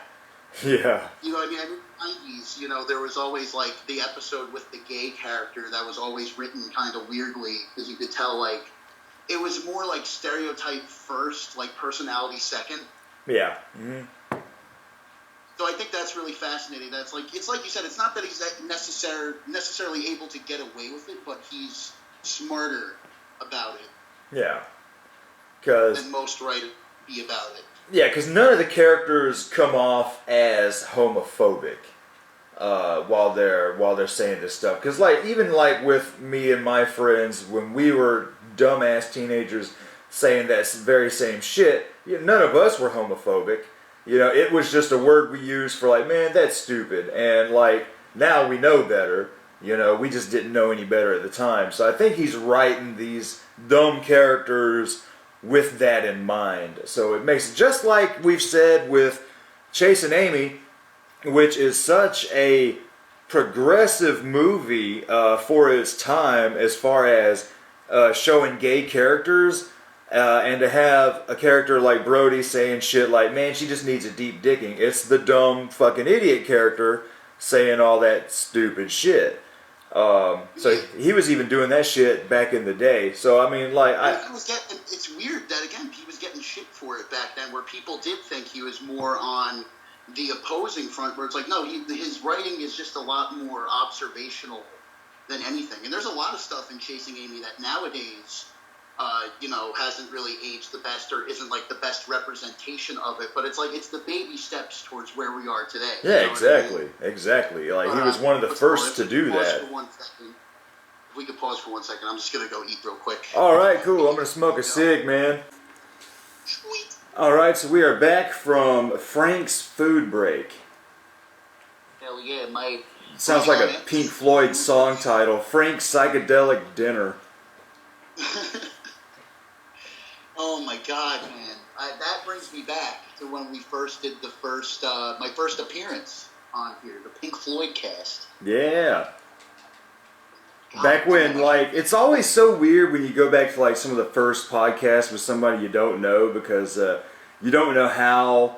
Yeah. You know what I mean? In the 90s, there was always like the episode with the gay character that was always written kind of weirdly, because you could tell like it was more like stereotype first, like personality second. Yeah. Mm-hmm. So I think that's really fascinating. It's like you said, it's not that he's necessarily able to get away with it, but he's smarter about it. Yeah. Than most writers be about it. Yeah, because none of the characters come off as homophobic while they're saying this stuff. Because even with me and my friends, when we were dumbass teenagers saying that very same shit, none of us were homophobic. It was just a word we used for like, man, that's stupid. And now we know better. We just didn't know any better at the time. So I think he's writing these dumb characters with that in mind. So it makes, just like we've said with Chase and Amy, which is such a progressive movie for its time as far as showing gay characters, and to have a character like Brody saying shit like, man, she just needs a deep dicking. It's the dumb fucking idiot character saying all that stupid shit. So he was even doing that shit back in the day. So I mean, like, it's weird that again he was getting shit for it back then, where people did think he was more on the opposing front, where it's like, no, his writing is just a lot more observational than anything. And there's a lot of stuff in Chasing Amy that nowadays, hasn't really aged the best or isn't like the best representation of it. But it's like it's the baby steps towards where we are today. Yeah, you know exactly, what I mean? exactly. Like he was one of the first to do that. If we could pause for 1 second, I'm just gonna go eat real quick. All right, cool. I'm gonna smoke a cig, man. Sweet. All right, so we are back from Frank's food break. Hell yeah, Sounds like a Pink Floyd song title. Frank's Psychedelic Dinner. Oh my god, man! That brings me back to when we first did my first appearance on here, the Pink Floyd cast. Yeah. God, Back when, like, it's always so weird when you go back to, like, some of the first podcasts with somebody you don't know, because you don't know how,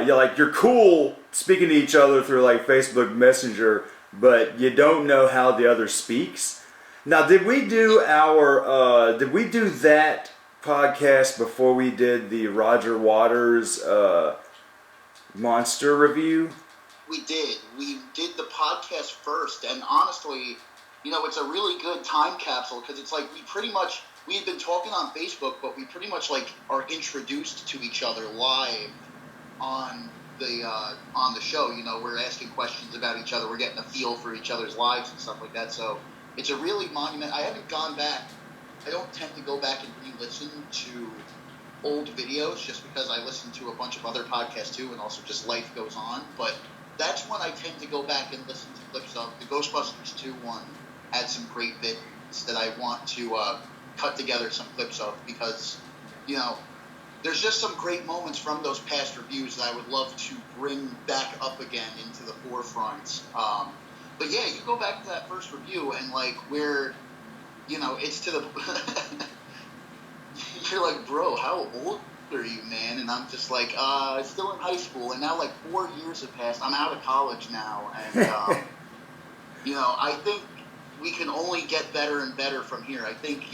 you're cool speaking to each other through, like, Facebook Messenger, but you don't know how the other speaks. Now, did we do that podcast before we did the Roger Waters monster review? We did. We did the podcast first, and honestly, it's a really good time capsule, because it's like we had been talking on Facebook, but we pretty much like are introduced to each other live on the show. We're asking questions about each other, we're getting a feel for each other's lives and stuff like that. So it's a really monument. I haven't gone back. I don't tend to go back and re-listen to old videos, just because I listen to a bunch of other podcasts too, and also just life goes on. But that's when I tend to go back and listen to clips of. The Ghostbusters 2 one had some great bits that I want to cut together some clips of, because, there's just some great moments from those past reviews that I would love to bring back up again into the forefront. But yeah, you go back to that first review, and like where, it's to the... You're like, bro, how old are you, man? And I'm just like, still in high school, and now like 4 years have passed. I'm out of college now, and I think we can only get better and better from here. I think,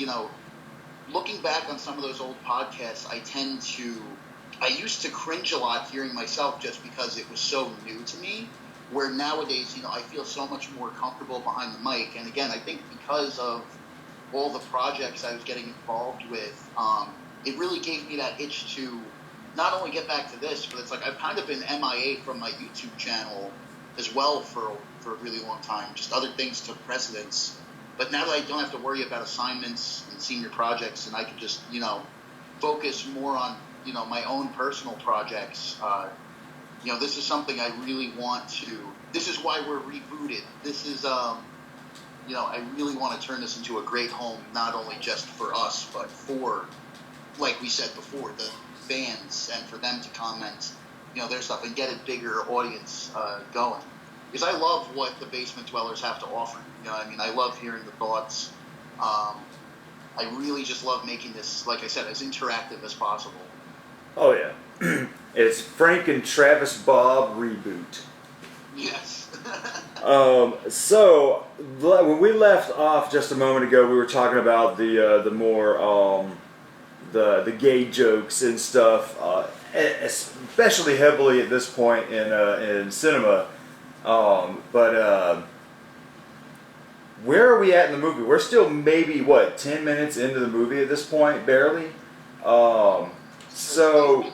looking back on some of those old podcasts, I used to cringe a lot hearing myself, just because it was so new to me, where nowadays, I feel so much more comfortable behind the mic. And again, I think because of all the projects I was getting involved with, it really gave me that itch to not only get back to this, but it's like I've kind of been MIA from my YouTube channel as well for a really long time. Just other things took precedence. But now that I don't have to worry about assignments and senior projects, and I can just, focus more on, my own personal projects, this is something I really want to... This is why we're rebooted. This is... I really want to turn this into a great home, not only just for us, but for, like we said before, the fans, and for them to comment, their stuff, and get a bigger audience going. Because I love what the Basement Dwellers have to offer. I love hearing the thoughts. I really just love making this, like I said, as interactive as possible. Oh, yeah. It's Frank and Travis Bob reboot. Yes. So when we left off just a moment ago, we were talking about the more the gay jokes and stuff, especially heavily at this point in cinema. But where are we at in the movie? We're still maybe 10 minutes into the movie at this point, barely. So.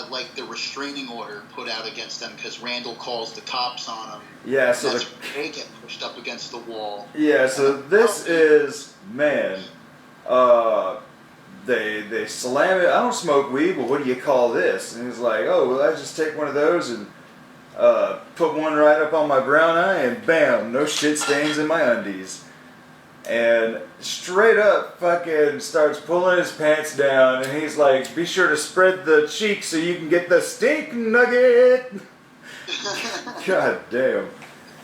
Like the restraining order put out against them because Randall calls the cops on them. Yeah, so they get pushed up against the wall. Yeah, so this is, man, they slam it. I don't smoke weed, but what do you call this? And he's like, oh, well, I just take one of those and put one right up on my brown eye, and bam, no shit stains in my undies. And straight up fucking starts pulling his pants down, and he's like, be sure to spread the cheeks so you can get the steak nugget. God damn.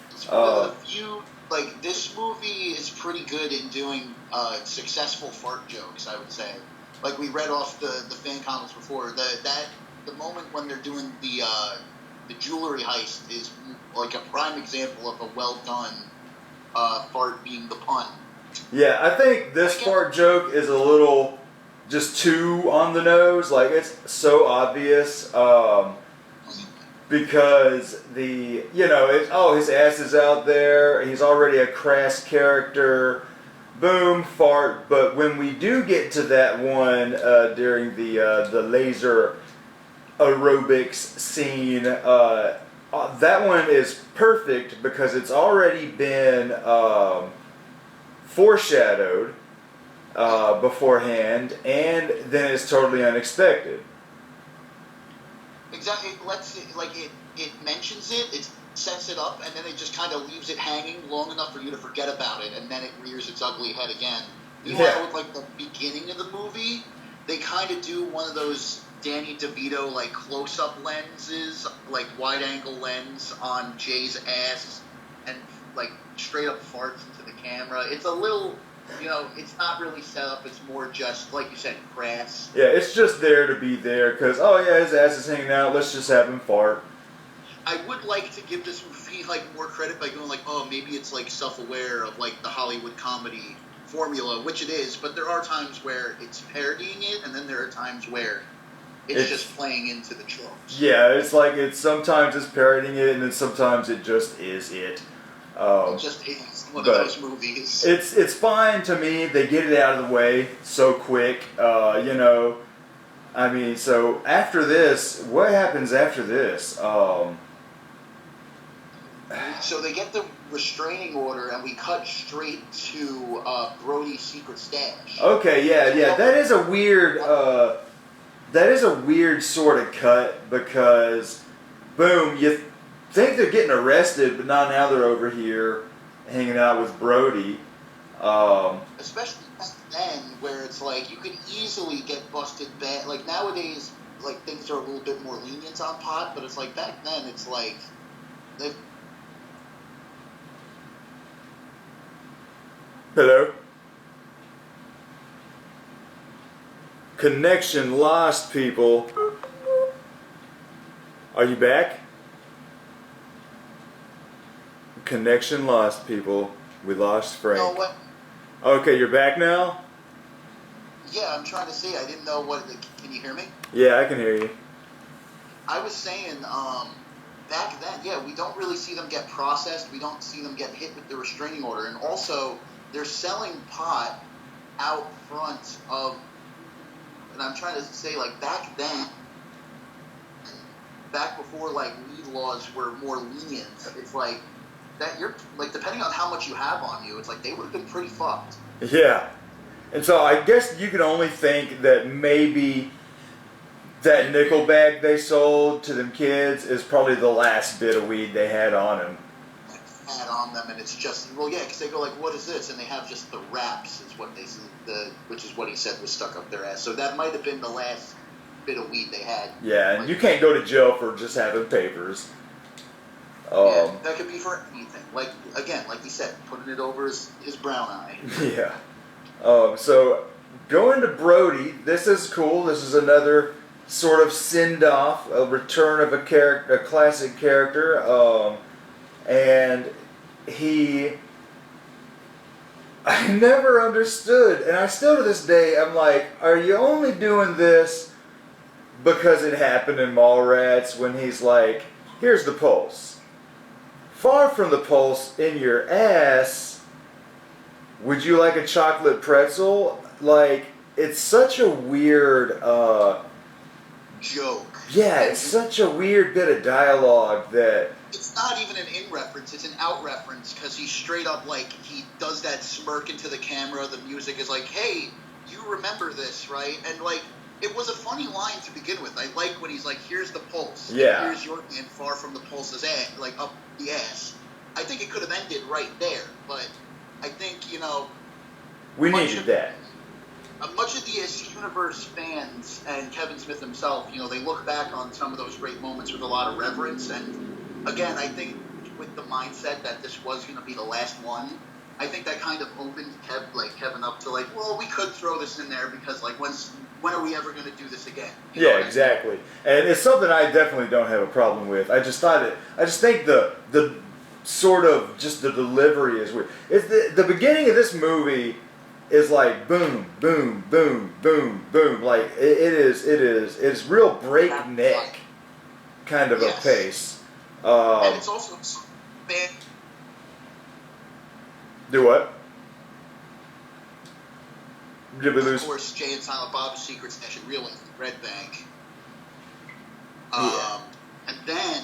It's one of the few, like, this movie is pretty good in doing successful fart jokes, I would say. Like, we read off the fan comments before, the moment when they're doing the jewelry heist is like a prime example of a well done fart being the pun. Yeah, I think this fart joke is a little just too on the nose. Like, it's so obvious. Because his ass is out there. He's already a crass character. Boom, fart. But when we do get to that one during the laser aerobics scene, that one is perfect because it's already been foreshadowed beforehand, and then it's totally unexpected. Exactly. It mentions it, it sets it up, and then it just kind of leaves it hanging long enough for you to forget about it, and then it rears its ugly head again. Meanwhile, with the beginning of the movie, they kind of do one of those Danny DeVito close-up lenses, wide-angle lens on Jay's ass, and straight up farts into the camera. It's a little. It's not really set up. It's more just, like you said, crass. Yeah, it's just there to be there because, his ass is hanging out. Let's just have him fart. I would like to give this movie, more credit by going, maybe it's, self-aware of, the Hollywood comedy formula, which it is, but there are times where it's parodying it, and then there are times where it's just playing into the tropes. Yeah, it's sometimes it's parodying it, and then sometimes it just is it. It just is one of those movies. It's fine to me. They get it out of the way so quick. So after this, what happens after this? So they get the restraining order, and we cut straight to Brody's secret stash. Okay, yeah. That is a weird sort of cut because, boom, you think they're getting arrested, but now they're over here hanging out with Brody. Especially back then, where it's you could easily get busted bad. Nowadays, things are a little bit more lenient on pot, but it's back then, it's they. Hello? Connection lost, people. Are you back? Connection lost, people. We lost Frank. No, what? Okay, you're back now? Yeah, I'm trying to see. I didn't know what. Can you hear me? Yeah, I can hear you. I was saying, back then, yeah, we don't really see them get processed. We don't see them get hit with the restraining order. And also, they're selling pot out front of, and I'm trying to say, back then, back before, weed laws were more lenient, it's that you're, depending on how much you have on you, it's they would have been pretty fucked. Yeah. And so I guess you can only think that maybe that nickel bag they sold to them kids is probably the last bit of weed they had on them. Had on them, and it's just, because they go what is this? And they have just the wraps, is what they which is what he said was stuck up their ass. So that might have been the last bit of weed they had. Yeah, and you can't go to jail for just having papers. Yeah, that could be for anything. Again, like you said, putting it over his brown eye. Yeah. So going to Brody, this is cool. This is another sort of send-off, a return of a classic character. And I never understood, and I still to this day, I'm are you only doing this because it happened in Mallrats when he's here's the pulse. Far from the pulse in your ass, would you like a chocolate pretzel? It's such a weird joke. Yeah, it's such a weird bit of dialogue that... It's not even an in reference, it's an out reference, because he's straight up he does that smirk into the camera, the music is hey, you remember this, right? And it was a funny line to begin with. I like when he's here's the pulse. Yeah. Here's your hand far from the pulse's ass, up the ass. I think it could have ended right there, but I think, we needed that. Much of the Universe fans and Kevin Smith himself, they look back on some of those great moments with a lot of reverence. And again, I think with the mindset that this was going to be the last one, I think that kind of opened Kevin up to well, we could throw this in there because when are we ever going to do this again? Yeah, exactly. And it's something I definitely don't have a problem with. I just think the sort of just the delivery is weird. It's the beginning of this movie is like boom, boom, boom, boom, boom. Like it's real breakneck kind of a pace. And it's also bad. Do what? Did we lose? Of course, Jay and Silent Bob's Secret Stash and Real Life, Red Bank. And then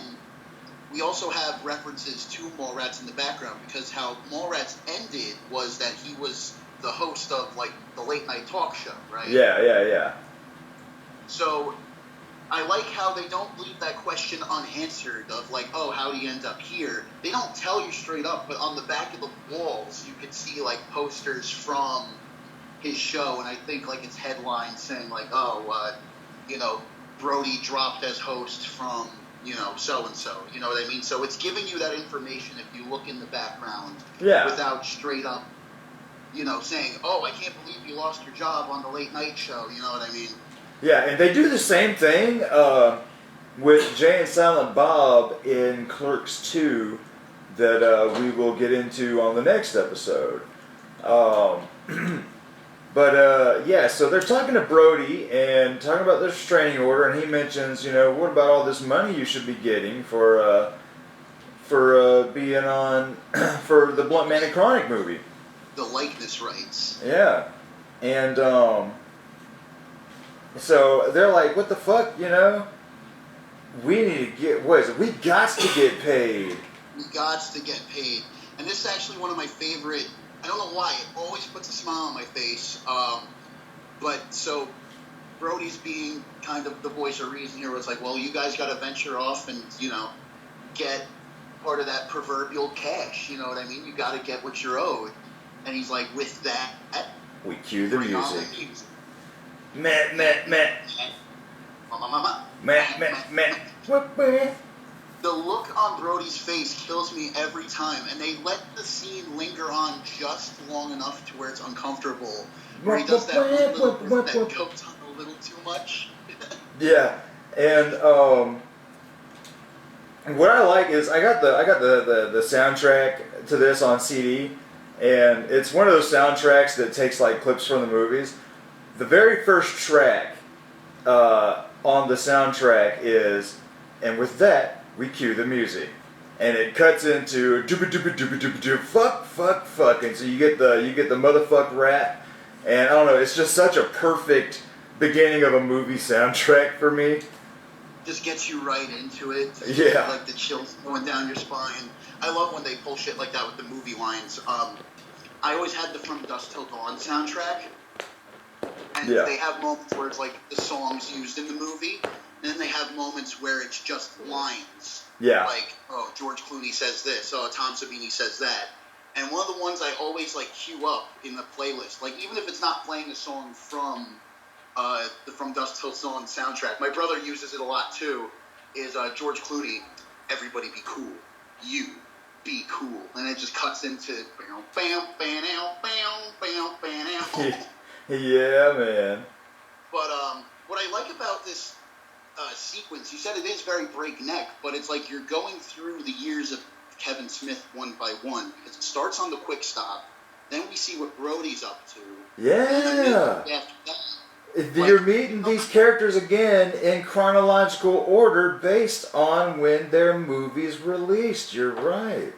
we also have references to Mallrats in the background, because how Mallrats ended was that he was the host of like the late night talk show, right? Yeah. So I like how they don't leave that question unanswered of like, oh, how do you end up here? They don't tell you straight up, but on the back of the walls you could see like posters from his show, and I think like it's headlines saying like, oh, Brody dropped as host from, so and so. You know what I mean? So it's giving you that information if you look in the background, without straight up, saying, oh, I can't believe you lost your job on the late night show. You know what I mean? Yeah, and they do the same thing with Jay and Silent Bob in Clerks 2 that we will get into on the next episode. So they're talking to Brody and talking about their restraining order, and he mentions, what about all this money you should be getting for being on for the Blunt Man and Chronic movie? The likeness rights. Yeah, and so they're like, what the fuck, we need to get, what is it? We got to get paid. We got to get paid, and this is actually one of my favorite. I don't know why, it always puts a smile on my face. But so Brody's being kind of the voice of reason here. Was like, well, you guys got to venture off and get part of that proverbial cash. You know what I mean? You got to get what you're owed. And he's like, with that, we cue the music. Meh. The look on Brody's face kills me every time, and they let the scene linger on just long enough to where it's uncomfortable. Where he does that that goes on a little too much. Yeah, and what I like is I got the soundtrack to this on CD, and it's one of those soundtracks that takes like clips from the movies. The very first track on the soundtrack is, and with that, we cue the music, and it cuts into fuck, and so you get the motherfuck rap, and I don't know, it's just such a perfect beginning of a movie soundtrack for me. Just gets you right into it. Yeah, like the chills going down your spine. I love when they pull shit like that with the movie lines. I always had the From Dusk Till Dawn soundtrack, and they have moments where it's like the songs used in the movie. And then they have moments where it's just lines. Yeah. Like, oh, George Clooney says this. Oh, Tom Savini says that. And one of the ones I always, queue up in the playlist, even if it's not playing a song from the From Dusk Till Dawn soundtrack, my brother uses it a lot, too, is George Clooney, everybody be cool. You be cool. And it just cuts into, yeah, man. But what I like about this sequence, you said it is very breakneck, but it's like you're going through the years of Kevin Smith one by one, because it starts on the quick stop, then we see what Brody's up to. Yeah. You're meeting these characters again in chronological order based on when their movie's released. You're right.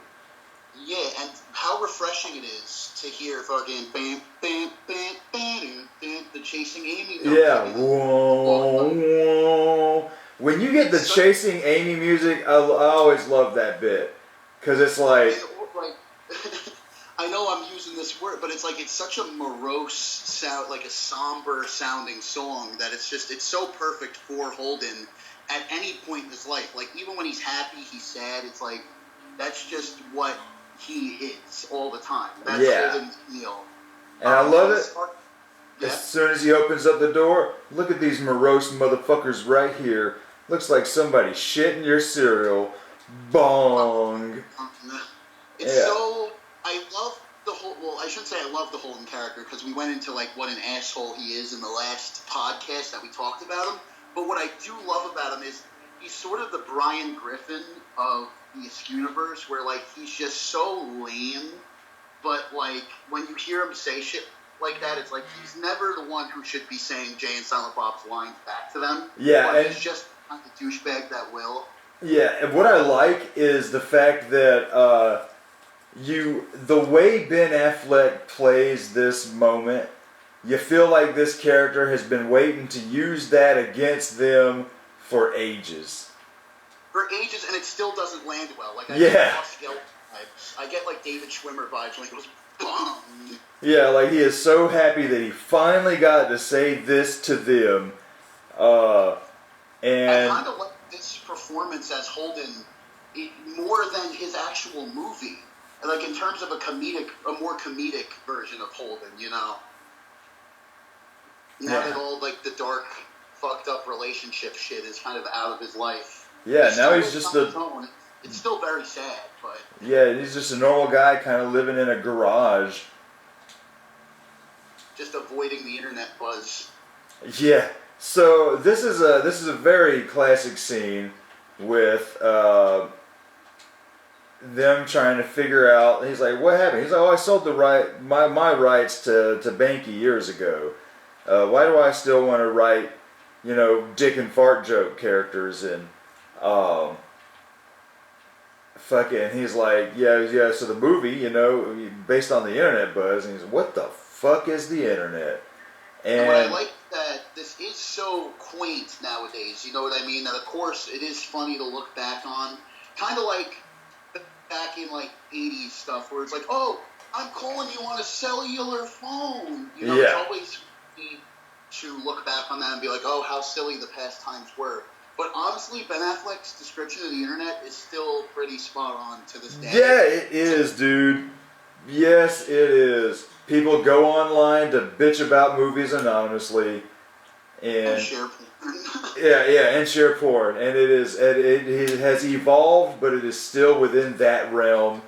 Yeah, and how refreshing it is to hear fucking bam, bam, bam, bam, bam, the Chasing Amy notes. Yeah. Whoa. When you get the Chasing Amy music, I always love that bit. Because it's like... I know I'm using this word, but it's like it's such a morose sound, like a somber sounding song that it's so perfect for Holden at any point in his life. Like even when he's happy, he's sad. It's like that's just what he is all the time. That's Holden's deal. And I love it. As soon as he opens up the door, look at these morose motherfuckers right here. Looks like somebody shit in your cereal. Bong. It's so... I love the whole... Well, I shouldn't say I love the Holden character, because we went into, what an asshole he is in the last podcast that we talked about him. But what I do love about him is he's sort of the Brian Griffin of the Askew universe, where like he's just so lame, but like when you hear him say shit like that, it's like he's never the one who should be saying Jay and Silent Bob's lines back to them. Yeah, but and he's just not the douchebag that will. yeah, and what I like is the fact that the way Ben Affleck plays this moment, you feel like this character has been waiting to use that against them for ages. For ages, and it still doesn't land well. Like, I Yeah. get Lost Skeleton vibes. I get, like, David Schwimmer vibes when he goes, BOOM! Yeah, like he is so happy that he finally got to say this to them. I And kind of like this performance as Holden more than his actual movie. Like, in terms of a more comedic version of Holden, you know? Now that all, like, the dark, fucked up relationship shit is kind of out of his life. yeah, now he's still just on his own. It's still very sad, but he's just a normal guy kind of living in a garage. just avoiding the internet buzz. Yeah. So this is a very classic scene with them trying to figure out. He's like, "What happened?" He's like, "Oh, I sold my rights to Banky years ago. Why do I still want to write, dick and fart joke characters?" And fucking, he's like, yeah. So the movie, based on the internet buzz. And he's like, "What the fuck is the internet?" And what I like that this is so quaint nowadays, you know what I mean? That of course it is funny to look back on. Kind of like back in like 80s stuff where it's like, oh, I'm calling you on a cellular phone. You know, Yeah. It's always funny to look back on that and be like, oh, how silly the past times were. But honestly, Ben Affleck's description of the internet is still pretty spot on to this day. Yeah, it is, dude. Yes, it is. People go online to bitch about movies anonymously, and share porn. and share porn, and it has evolved, but it is still within that realm.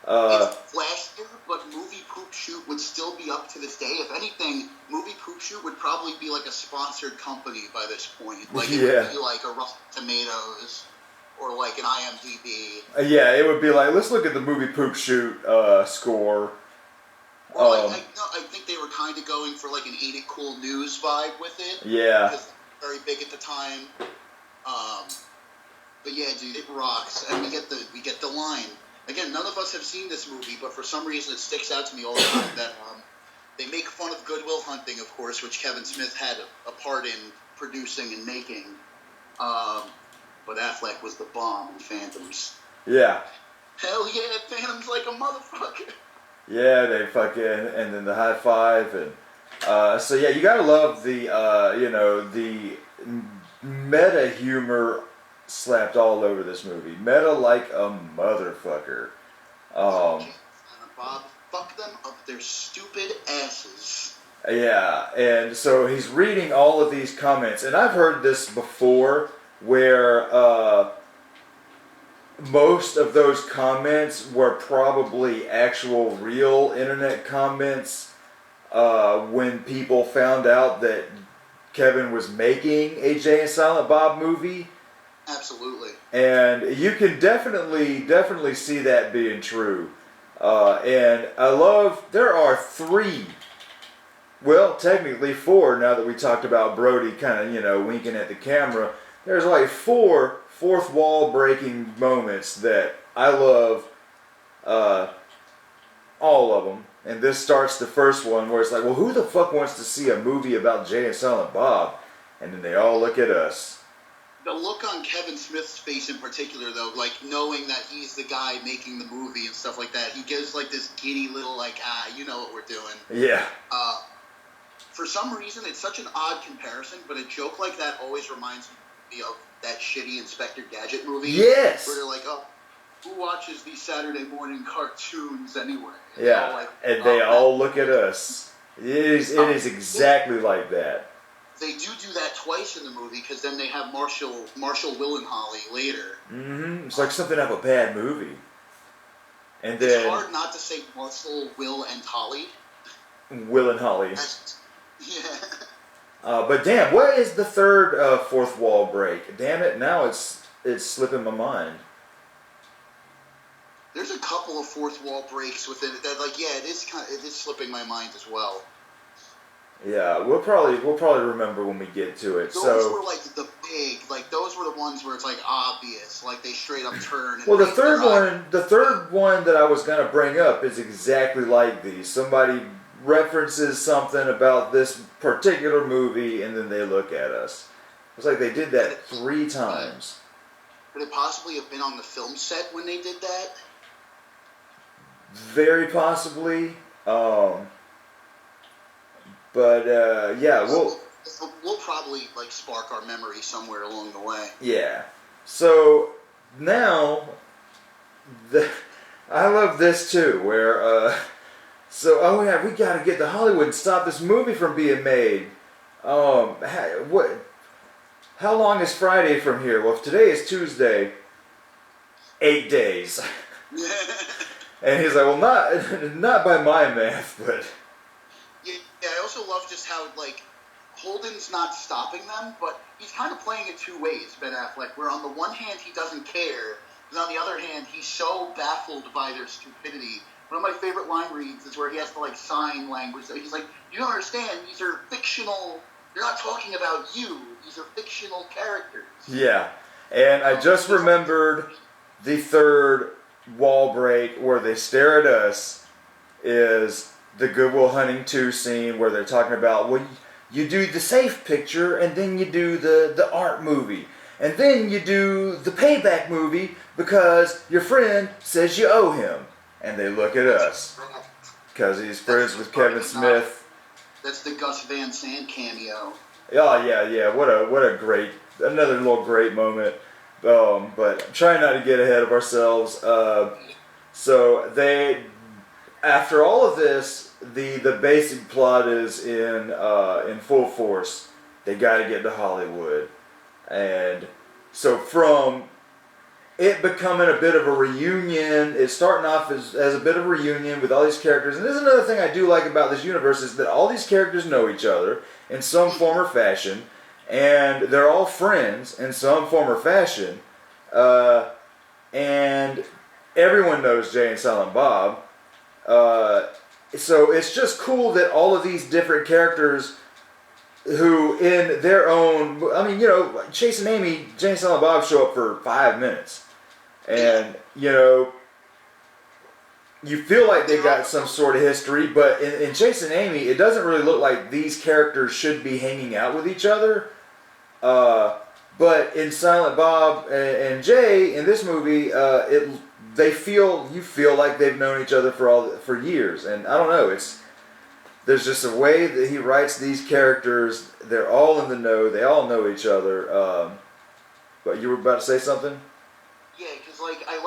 It's flashier, but Movie Poop Shoot would still be up to this day. If anything, Movie Poop Shoot would probably be like a sponsored company by this point. Like it would be like a Rotten Tomatoes or like an IMDb. Yeah, it would be like, let's look at the Movie Poop Shoot score. Well, I think they were kind of going for like an Ain't It Cool News vibe with it. Yeah. Because they were very big at the time. But yeah, dude, it rocks. And we get the line. Again, none of us have seen this movie, but for some reason it sticks out to me all the time that they make fun of Good Will Hunting, of course, which Kevin Smith had a part in producing and making. But Affleck was the bomb in Phantoms. Yeah. Hell yeah, Phantoms like a motherfucker. Yeah, they fucking, and then the high five, and so yeah, you gotta love the the meta humor slapped all over this movie. Meta like a motherfucker. Bob, fuck them up their stupid asses. Yeah, and so he's reading all of these comments, and I've heard this before, where most of those comments were probably actual real internet comments when people found out that Kevin was making a Jay and Silent Bob movie. Absolutely. And you can definitely see that being true. And I love, there are technically four, now that we talked about Brody kind of, winking at the camera. There's like four fourth wall breaking moments that I love, all of them. And this starts the first one where it's like, well, who the fuck wants to see a movie about Jay and Silent Bob? And then they all look at us. The look on Kevin Smith's face in particular, though, like knowing that he's the guy making the movie and stuff like that, he gives like this giddy little like, you know what we're doing. Yeah. For some reason, it's such an odd comparison, but a joke like that always reminds me of that shitty Inspector Gadget movie. Yes. Where they're like, oh, who watches these Saturday morning cartoons anyway? And yeah. And they all look at us. It is exactly like that. They do that twice in the movie because then they have Marshall Willenholly later. Mm-hmm. It's like something out of a bad movie. And then it's hard not to say Marshall, Will, and Holly. Will and Holly. Yeah. But damn, what is the third fourth wall break? Damn it! Now it's it's slipping my mind. There's a couple of fourth wall breaks within it that, like, yeah, it is slipping my mind as well. Yeah, we'll probably remember when we get to it. Those were like the big, like those were the ones where it's like obvious, like they straight up turn. And well, the third one that I was gonna bring up is exactly like these. Somebody references something about this particular movie, and then they look at us. It's like they did that 3 times. Could it possibly have been on the film set when they did that? Very possibly. But yeah, we'll probably like spark our memory somewhere along the way. Yeah. So now, I love this too. Where oh yeah, we gotta get to Hollywood and stop this movie from being made. How long is Friday from here? Well, if today is Tuesday, 8 days. And he's like, well, not by my math, but. Yeah, I also love just how, like, Holden's not stopping them, but he's kind of playing it 2 ways, Ben Affleck, where on the one hand he doesn't care, and on the other hand he's so baffled by their stupidity. One of my favorite line reads is where he has to, like, sign language. He's like, you don't understand, these are fictional, they're not talking about you, these are fictional characters. Yeah, and I just remembered the third wall break where they stare at us is the Good Will Hunting 2 scene where they're talking about, well, you do the safe picture, and then you do the art movie, and then you do the payback movie because your friend says you owe him. And they look at us because he's friends with Kevin Smith. That's the Gus Van Sant cameo. Oh yeah, what a great, another little great moment. But I'm trying not to get ahead of ourselves. So they, after all of this, the basic plot is in full force. They got to get to Hollywood, and so from it becoming a bit of a reunion, it's starting off as a bit of a reunion with all these characters. And this is another thing I do like about this universe is that all these characters know each other in some form or fashion, and they're all friends in some form or fashion, and everyone knows Jay and Silent Bob. So it's just cool that all of these different characters who in their own, I mean, you know, Chase and Amy, Jay and Silent Bob show up for 5 minutes. And, you know, you feel like they got some sort of history, but in Chase and Amy, it doesn't really look like these characters should be hanging out with each other. But in Silent Bob and Jay, in this movie, you feel like they've known each other for years. And I don't know, there's just a way that he writes these characters. They're all in the know. They all know each other. But you were about to say something? Yeah, because like I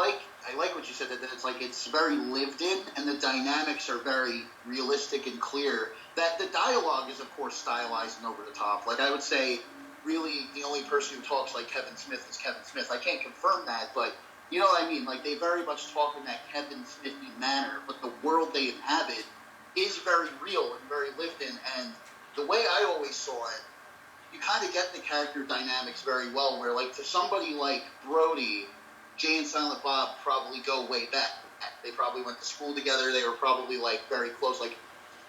like what you said, that it's like it's very lived in, and the dynamics are very realistic and clear. That the dialogue is of course stylized and over the top. Like I would say, really the only person who talks like Kevin Smith is Kevin Smith. I can't confirm that, but you know what I mean. Like they very much talk in that Kevin Smithy manner, but the world they inhabit is very real and very lived in. And the way I always saw it, you kind of get the character dynamics very well. Where like to somebody like Brody, Jay and Silent Bob probably go way back. They probably went to school together. They were probably like very close, like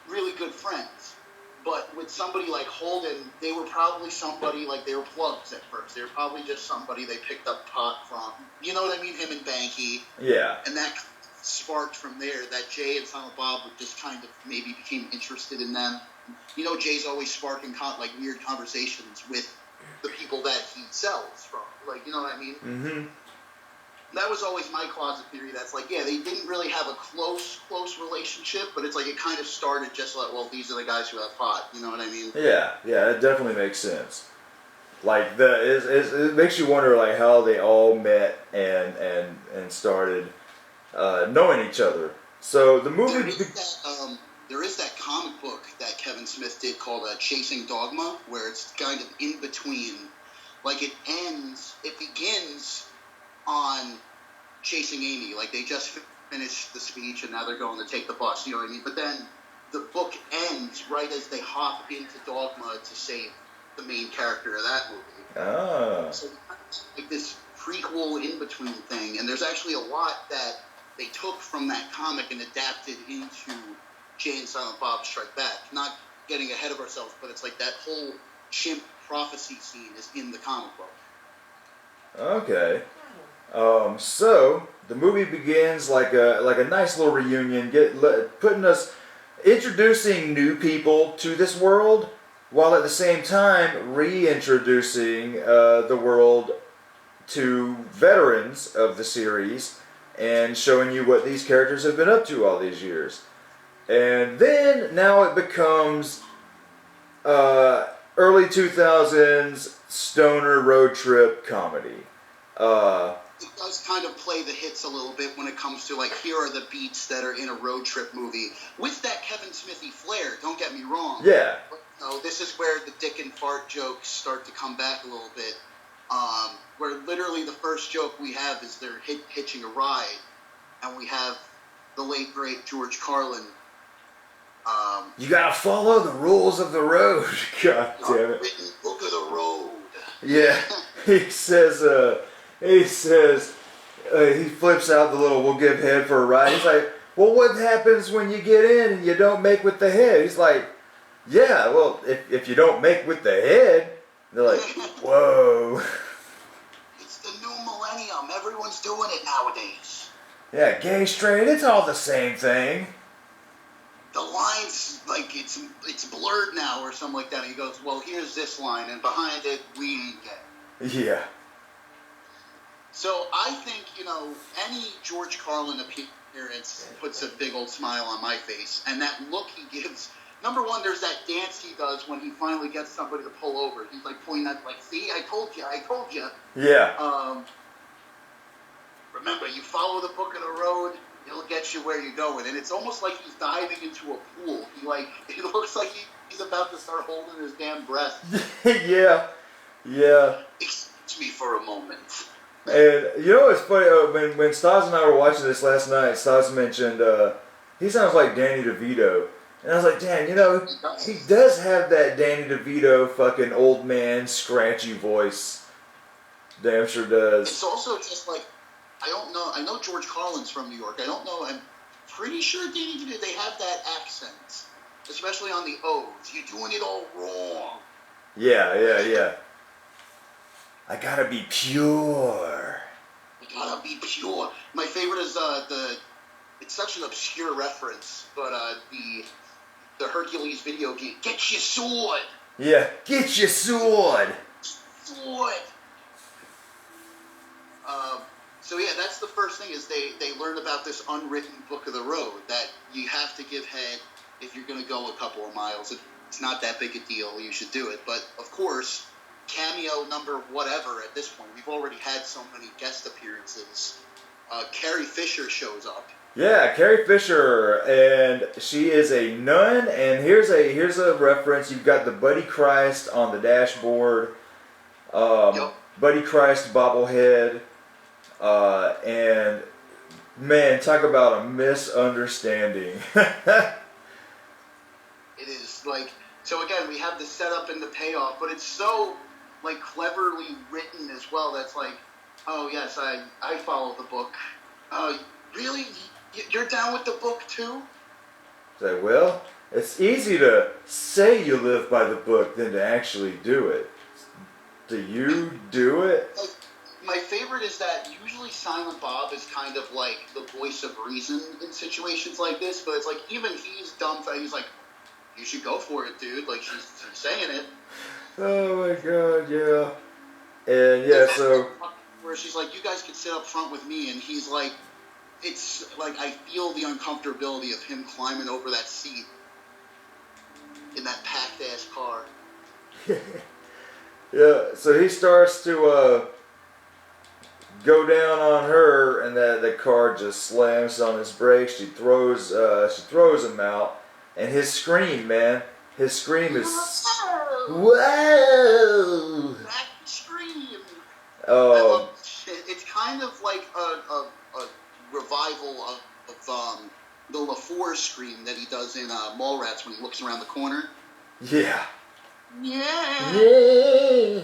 really good friends. But with somebody like Holden, they were probably somebody like they were plugs at first. They were probably just somebody they picked up pot from. You know what I mean? Him and Banky. Yeah. And that sparked from there. That Jay and Silent Bob would just kind of maybe became interested in them. You know, Jay's always sparking like weird conversations with the people that he sells from. Like, you know what I mean? Mm-hmm. That was always my closet theory. That's like, yeah, they didn't really have a close relationship, but it's like it kind of started just like, well, these are the guys who have pot. You know what I mean? Yeah, it definitely makes sense. Like it makes you wonder like how they all met and started knowing each other. So the movie. There is that comic book that Kevin Smith did called Chasing Dogma, where it's kind of in between. Like it begins on Chasing Amy. Like they just finished the speech and now they're going to take the bus. You know what I mean? But then the book ends right as they hop into Dogma to save the main character of that movie. Oh. So like this prequel in-between thing, and there's actually a lot that they took from that comic and adapted into Jay and Silent Bob Strike Back. Not getting ahead of ourselves, but it's like that whole chimp prophecy scene is in the comic book. Okay. So the movie begins like a nice little reunion, introducing new people to this world, while at the same time reintroducing the world to veterans of the series and showing you what these characters have been up to all these years. And then now it becomes early 2000s stoner road trip comedy. It does kind of play the hits a little bit when it comes to, like, here are the beats that are in a road trip movie. With that Kevin Smithy flair, don't get me wrong. Yeah. But, this is where the dick and fart jokes start to come back a little bit. Where literally the first joke we have is they're hitching a ride, and we have the late, great George Carlin. You gotta follow the rules of the road. God damn it. Written book of the road. Yeah. He flips out the little "we'll give head for a ride." He's like, well, what happens when you get in and you don't make with the head? He's like, yeah, well, if you don't make with the head, they're like, whoa. It's the new millennium. Everyone's doing it nowadays. Yeah, gay, straight, it's all the same thing. The line's like it's blurred now or something like that. And he goes, well, here's this line, and behind it, we ain't gay. Yeah. So I think, any George Carlin appearance puts a big old smile on my face. And that look he gives, number one, there's that dance he does when he finally gets somebody to pull over. He's like pointing at, like, see, I told you. Yeah. Remember, you follow the book of the road, it'll get you where you're going. And it's almost like he's diving into a pool. It looks like he's about to start holding his damn breath. Yeah. Excuse me for a moment. And it's funny, when Stas and I were watching this last night, Stas mentioned he sounds like Danny DeVito. And I was like, damn, he does have that Danny DeVito fucking old man scratchy voice. Damn sure does. It's also just like, I don't know, I know George Carlin's from New York. I don't know, I'm pretty sure Danny DeVito, they have that accent. Especially on the O's. You're doing it all wrong. Yeah. I gotta be pure. My favorite is it's such an obscure reference, but the Hercules video game. Get your sword. Yeah, get your sword. So yeah, that's the first thing is they learn about this unwritten book of the road that you have to give head if you're going to go a couple of miles. It's not that big a deal. You should do it. But of course, cameo number whatever at this point. We've already had so many guest appearances. Carrie Fisher shows up. Yeah, Carrie Fisher, and she is a nun. And here's a reference. You've got the Buddy Christ on the dashboard. Yep. Buddy Christ bobblehead. And man, talk about a misunderstanding. It is like, so again, we have the setup and the payoff, but it's so like cleverly written as well. That's like, oh yes, I follow the book. Really? You're down with the book too? Say, well, it's easy to say you live by the book than to actually do it. Do you do it? My favorite is that usually Silent Bob is kind of like the voice of reason in situations like this, but it's like even he's dumbfounded. He's like, you should go for it, dude. Like, she's saying it. Oh my god, yeah. And yeah, so... Where she's like, you guys could sit up front with me, and he's like, it's like, I feel the uncomfortability of him climbing over that seat in that packed-ass car. Yeah, so he starts to go down on her, and the car just slams on his brakes. She throws him out, and his scream, man, his scream is whoa. That scream. Oh, it's kind of like a revival of the LaFour scream that he does in Mallrats when he looks around the corner. yeah. Yeah. Yeah.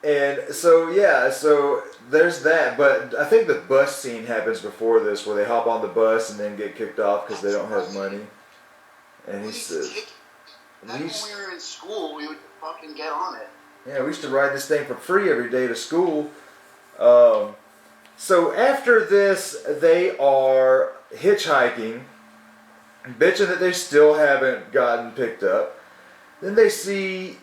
And so yeah, so there's that. But I think the bus scene happens before this, where they hop on the bus and then get kicked off because they don't have money. And he says, "Back when we were in school, we would fucking get on it." Yeah, we used to ride this thing for free every day to school. So after this, they are hitchhiking, bitching that they still haven't gotten picked up. Then they see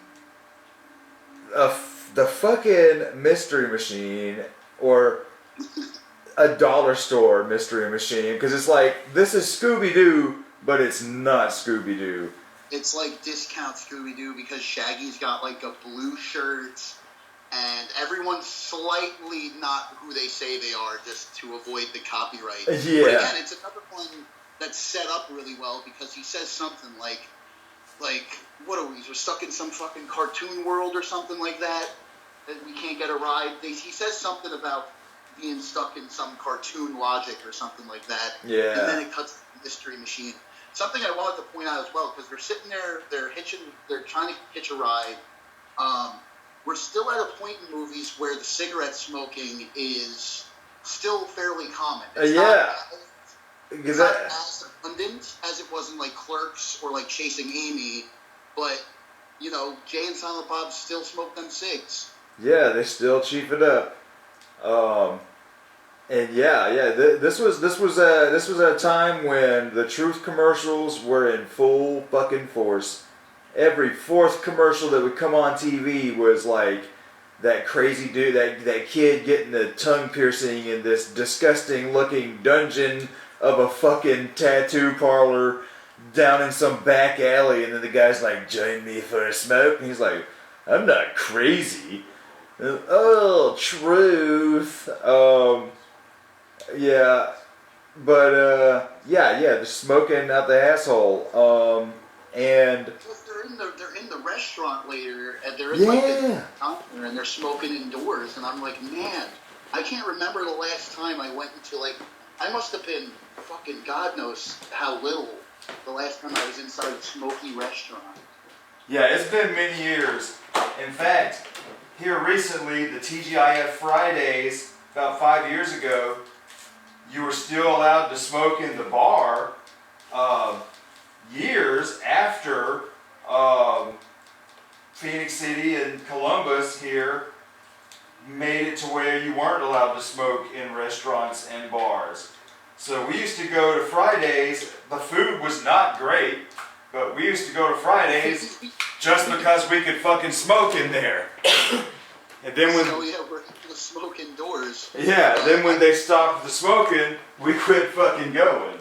the fucking mystery machine, or a dollar store mystery machine, because it's like, this is Scooby-Doo, but it's not Scooby-Doo. It's like discount Scooby-Doo because Shaggy's got like a blue shirt and everyone's slightly not who they say they are just to avoid the copyright. Yeah. But again, it's another one that's set up really well because he says something like, what are we, we're stuck in some fucking cartoon world or something like that we can't get a ride. He says something about being stuck in some cartoon logic or something like that. Yeah. And then it cuts to the mystery machine. Something I wanted to point out as well, because they're sitting there, they're trying to hitch a ride. We're still at a point in movies where the cigarette smoking is still fairly common. It's not as abundant as it was in like Clerks or like Chasing Amy, but you know, Jay and Silent Bob still smoke them cigs. Yeah, they still chief it up. And this was a time when the truth commercials were in full fucking force. Every fourth commercial that would come on TV was like that crazy dude, that kid getting the tongue piercing in this disgusting looking dungeon of a fucking tattoo parlor down in some back alley, and then the guy's like, "Join me for a smoke," and he's like, "I'm not crazy." Oh, truth. Yeah, but they're smoking out the asshole. And they're in the restaurant later, and they're in like the counter, and they're smoking indoors, and I'm like, man, I can't remember the last time I went into like, I must have been fucking God knows how little the last time I was inside a smoky restaurant. Yeah, it's been many years. In fact, here recently, the TGIF Fridays, about 5 years ago, you were still allowed to smoke in the bar years after Phoenix City and Columbus here made it to where you weren't allowed to smoke in restaurants and bars. So we used to go to Fridays. The food was not great, but we used to go to Fridays just because we could fucking smoke in there. And then when we're able to smoke indoors. Yeah, then when they stopped the smoking, we quit fucking going.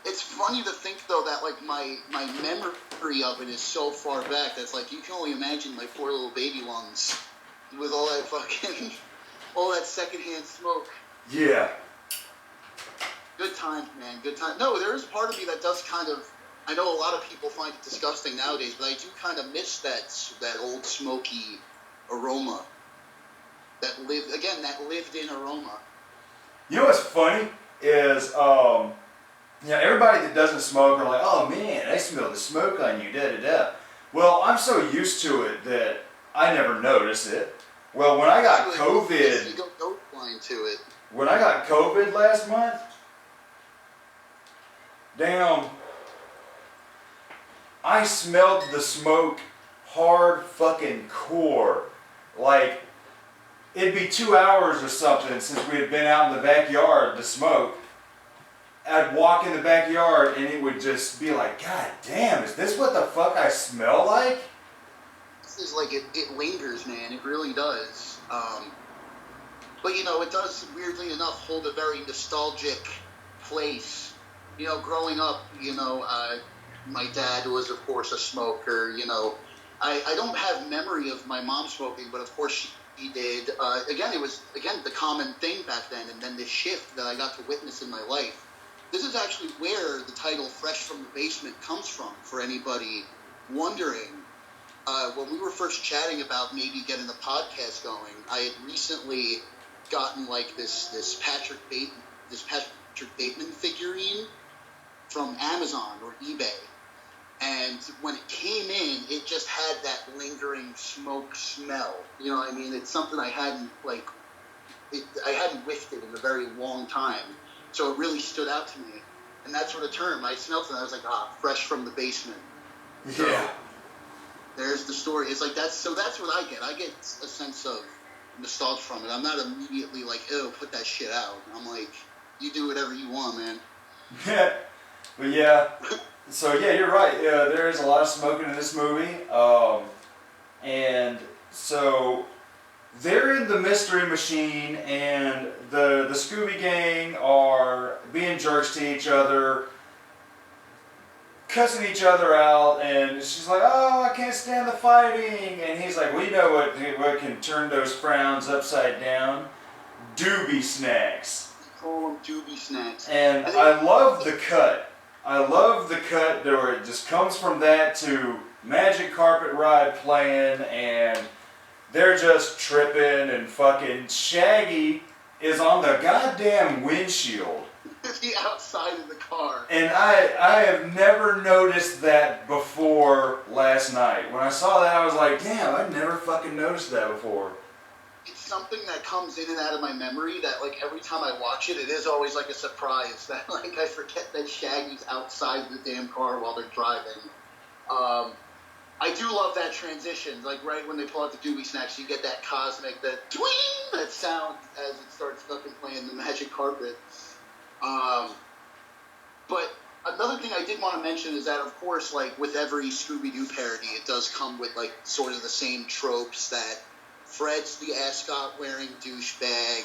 It's funny to think though that like my memory of it is so far back that's like you can only imagine my poor little baby lungs with all that fucking all that secondhand smoke. Yeah. Good times, man. Good time. No, there is part of me that does kind of. I know a lot of people find it disgusting nowadays, but I do kind of miss that old smoky aroma. That lived in aroma. You know what's funny is, everybody that doesn't smoke are like, "Oh man, I smell the smoke on you, da da da." Well, I'm so used to it that I never notice it. Well, when I got COVID, you go blind to it. When I got COVID last month, damn, I smelled the smoke hard fucking core. Like, it'd be 2 hours or something since we had been out in the backyard to smoke. I'd walk in the backyard and it would just be like, God damn, is this what the fuck I smell like? This is like, it lingers, man. It really does. But, you know, it does, weirdly enough, hold a very nostalgic place. You know, growing up, my dad was, of course, a smoker, you know. I don't have memory of my mom smoking, but of course she did. It was the common thing back then, and then this shift that I got to witness in my life. This is actually where the title Fresh from the Basement comes from, for anybody wondering. When we were first chatting about maybe getting a podcast going, I had recently gotten like this Patrick Bateman figurine from Amazon or eBay. And when it came in, it just had that lingering smoke smell. You know what I mean? It's something I hadn't I hadn't whiffed it in a very long time. So it really stood out to me. And that sort of term, I smelled it and I was like, fresh from the basement. So Yeah. there's the story. It's like that's what I get. I get a sense of nostalgia from it. I'm not immediately like, ew, put that shit out. I'm like, you do whatever you want, man. But yeah, so yeah, you're right. Yeah, there is a lot of smoking in this movie. And so they're in the mystery machine, and the Scooby Gang are being jerks to each other, cussing each other out, and she's like, "Oh, I can't stand the fighting," and he's like, "Well, you know what can turn those frowns upside down? Doobie snacks." Call them doobie snacks. And I love the cut. I love the cut where it just comes from that to Magic Carpet Ride playing, and they're just tripping, and fucking Shaggy is on the goddamn windshield. The outside of the car. And I have never noticed that before last night. When I saw that, I was like, damn, I never fucking noticed that before. It's something that comes in and out of my memory that, like, every time I watch it, it is always, like, a surprise that, like, I forget that Shaggy's outside the damn car while they're driving. I do love that transition. Like, right when they pull out the doobie snacks, you get that cosmic, that twing, that sound as it starts fucking playing the Magic Carpet. But another thing I did want to mention is that, of course, like, with every Scooby-Doo parody, it does come with, like, sort of the same tropes that Fred's the ascot-wearing douchebag,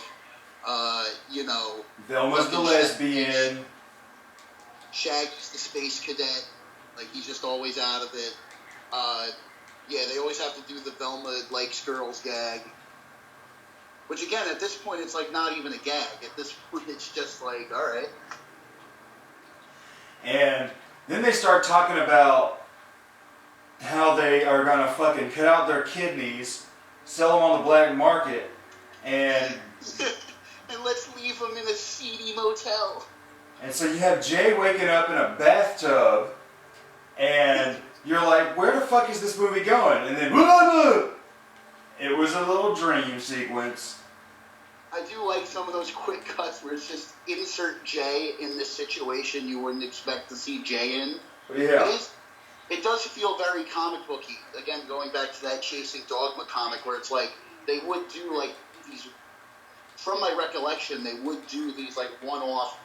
you know... Velma's the lesbian. Shaggy's the space cadet. Like, he's just always out of it. Yeah, they always have to do the Velma likes girls gag. Which, again, at this point, it's, like, not even a gag. At this point, it's just like, all right. And then they start talking about how they are going to fucking cut out their kidneys, sell them on the black market, and... and let's leave them in a seedy motel. And so you have Jay waking up in a bathtub, and you're like, where the fuck is this movie going? And then, it was a little dream sequence. I do like some of those quick cuts where it's just insert Jay in this situation you wouldn't expect to see Jay in. Yeah. It does feel very comic booky. Again, going back to that Chasing Dogma comic where it's like, they would do like these, from my recollection, they would do these like one-off,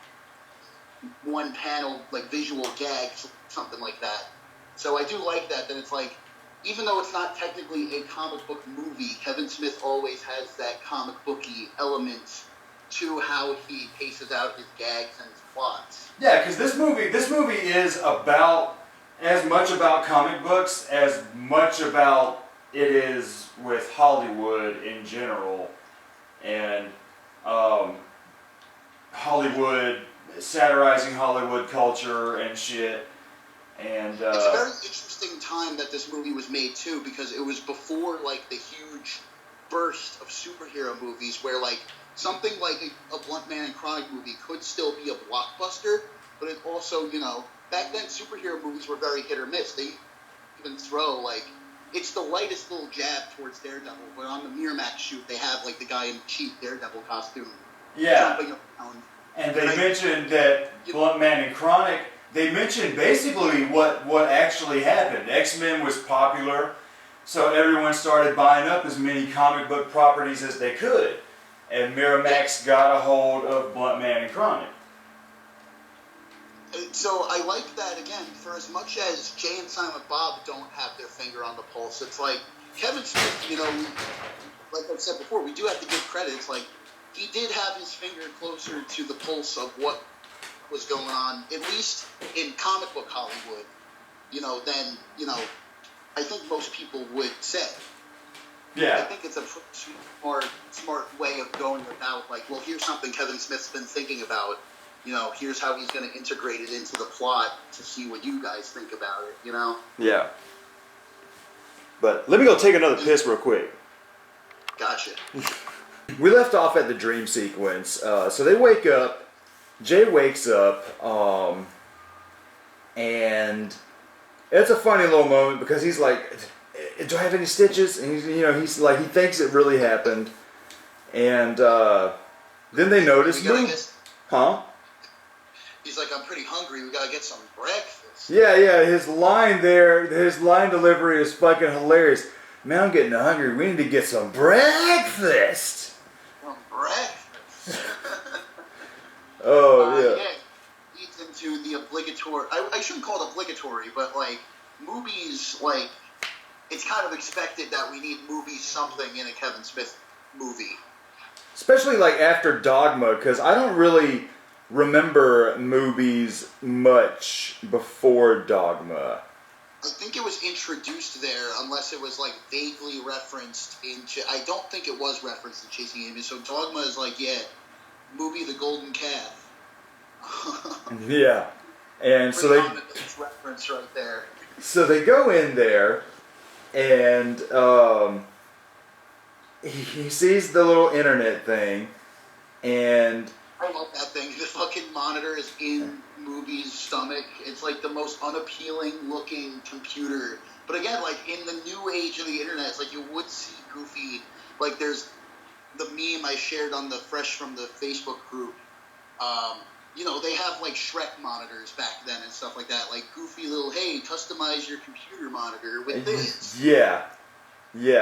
one-panel, like visual gags, something like that. So I do like that it's like, even though it's not technically a comic book movie, Kevin Smith always has that comic booky element to how he paces out his gags and his plots. Yeah, because this movie is about as much about comic books as much about it is with Hollywood in general, and Hollywood, satirizing Hollywood culture and shit. And it's a very interesting time that this movie was made too, because it was before like the huge burst of superhero movies where like something like a Blunt Man and Chronic movie could still be a blockbuster, but it also, you know, back then superhero movies were very hit or miss. They even throw like, it's the lightest little jab towards Daredevil, but on the Miramax shoot they have like the guy in the cheap Daredevil costume jumping around. And they mentioned that Blunt Man and Chronic, they mentioned basically what actually happened. X-Men was popular, so everyone started buying up as many comic book properties as they could. And Miramax got a hold of Blunt Man and Chronic. So I like that, again, for as much as Jay and Silent Bob don't have their finger on the pulse, it's like, Kevin Smith, you know, like I said before, we do have to give credit. It's like, he did have his finger closer to the pulse of what was going on, at least in comic book Hollywood, you know, than, you know, I think most people would say. Yeah. I think it's a smart way of going about, like, well, here's something Kevin Smith's been thinking about. You know, here's how he's going to integrate it into the plot to see what you guys think about it, you know? Yeah. But let me go take another piss real quick. Gotcha. We left off at the dream sequence. So they wake up. Jay wakes up, and it's a funny little moment because he's like, "Do I have any stitches?" And he's like, he thinks it really happened, and then they notice, huh? He's like, "I'm pretty hungry. We gotta get some breakfast." Yeah. His line delivery is fucking hilarious. Man, I'm getting hungry. We need to get some breakfast. Some breakfast. Oh yeah. Leads into the obligatory. I shouldn't call it obligatory, but like movies, like it's kind of expected that we need movies something in a Kevin Smith movie. Especially like after Dogma, because I don't really remember movies much before Dogma. I think it was introduced there, unless it was like vaguely referenced in. I don't think it was referenced in Chasing Amy. So Dogma is like, movie The Golden Calf. Yeah, and so they reference right there. So they go in there, and he sees the little internet thing, and I love that thing. The fucking monitor is in Movie's stomach. It's like the most unappealing looking computer. But again, like in the new age of the internet, it's like you would see Goofy. Like there's the meme I shared on the Fresh from the Facebook group. They have like Shrek monitors back then and stuff like that. Like Goofy little, hey, customize your computer monitor with this. Yeah,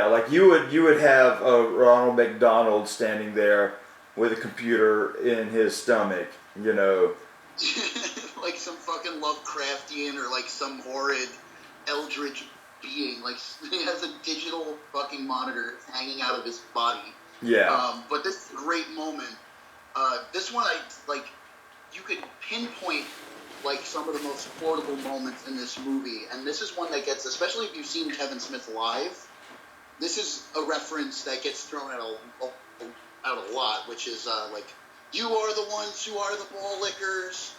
like you would have a Ronald McDonald standing there with a computer in his stomach, Like some fucking Lovecraftian or like some horrid eldritch being. Like he has a digital fucking monitor hanging out of his body. Yeah. But this is a great moment. This one, you could pinpoint like some of the most quotable moments in this movie, and this is one that gets, especially if you've seen Kevin Smith live, this is a reference that gets thrown out a lot, which is like, "You are the ones who are the ball lickers."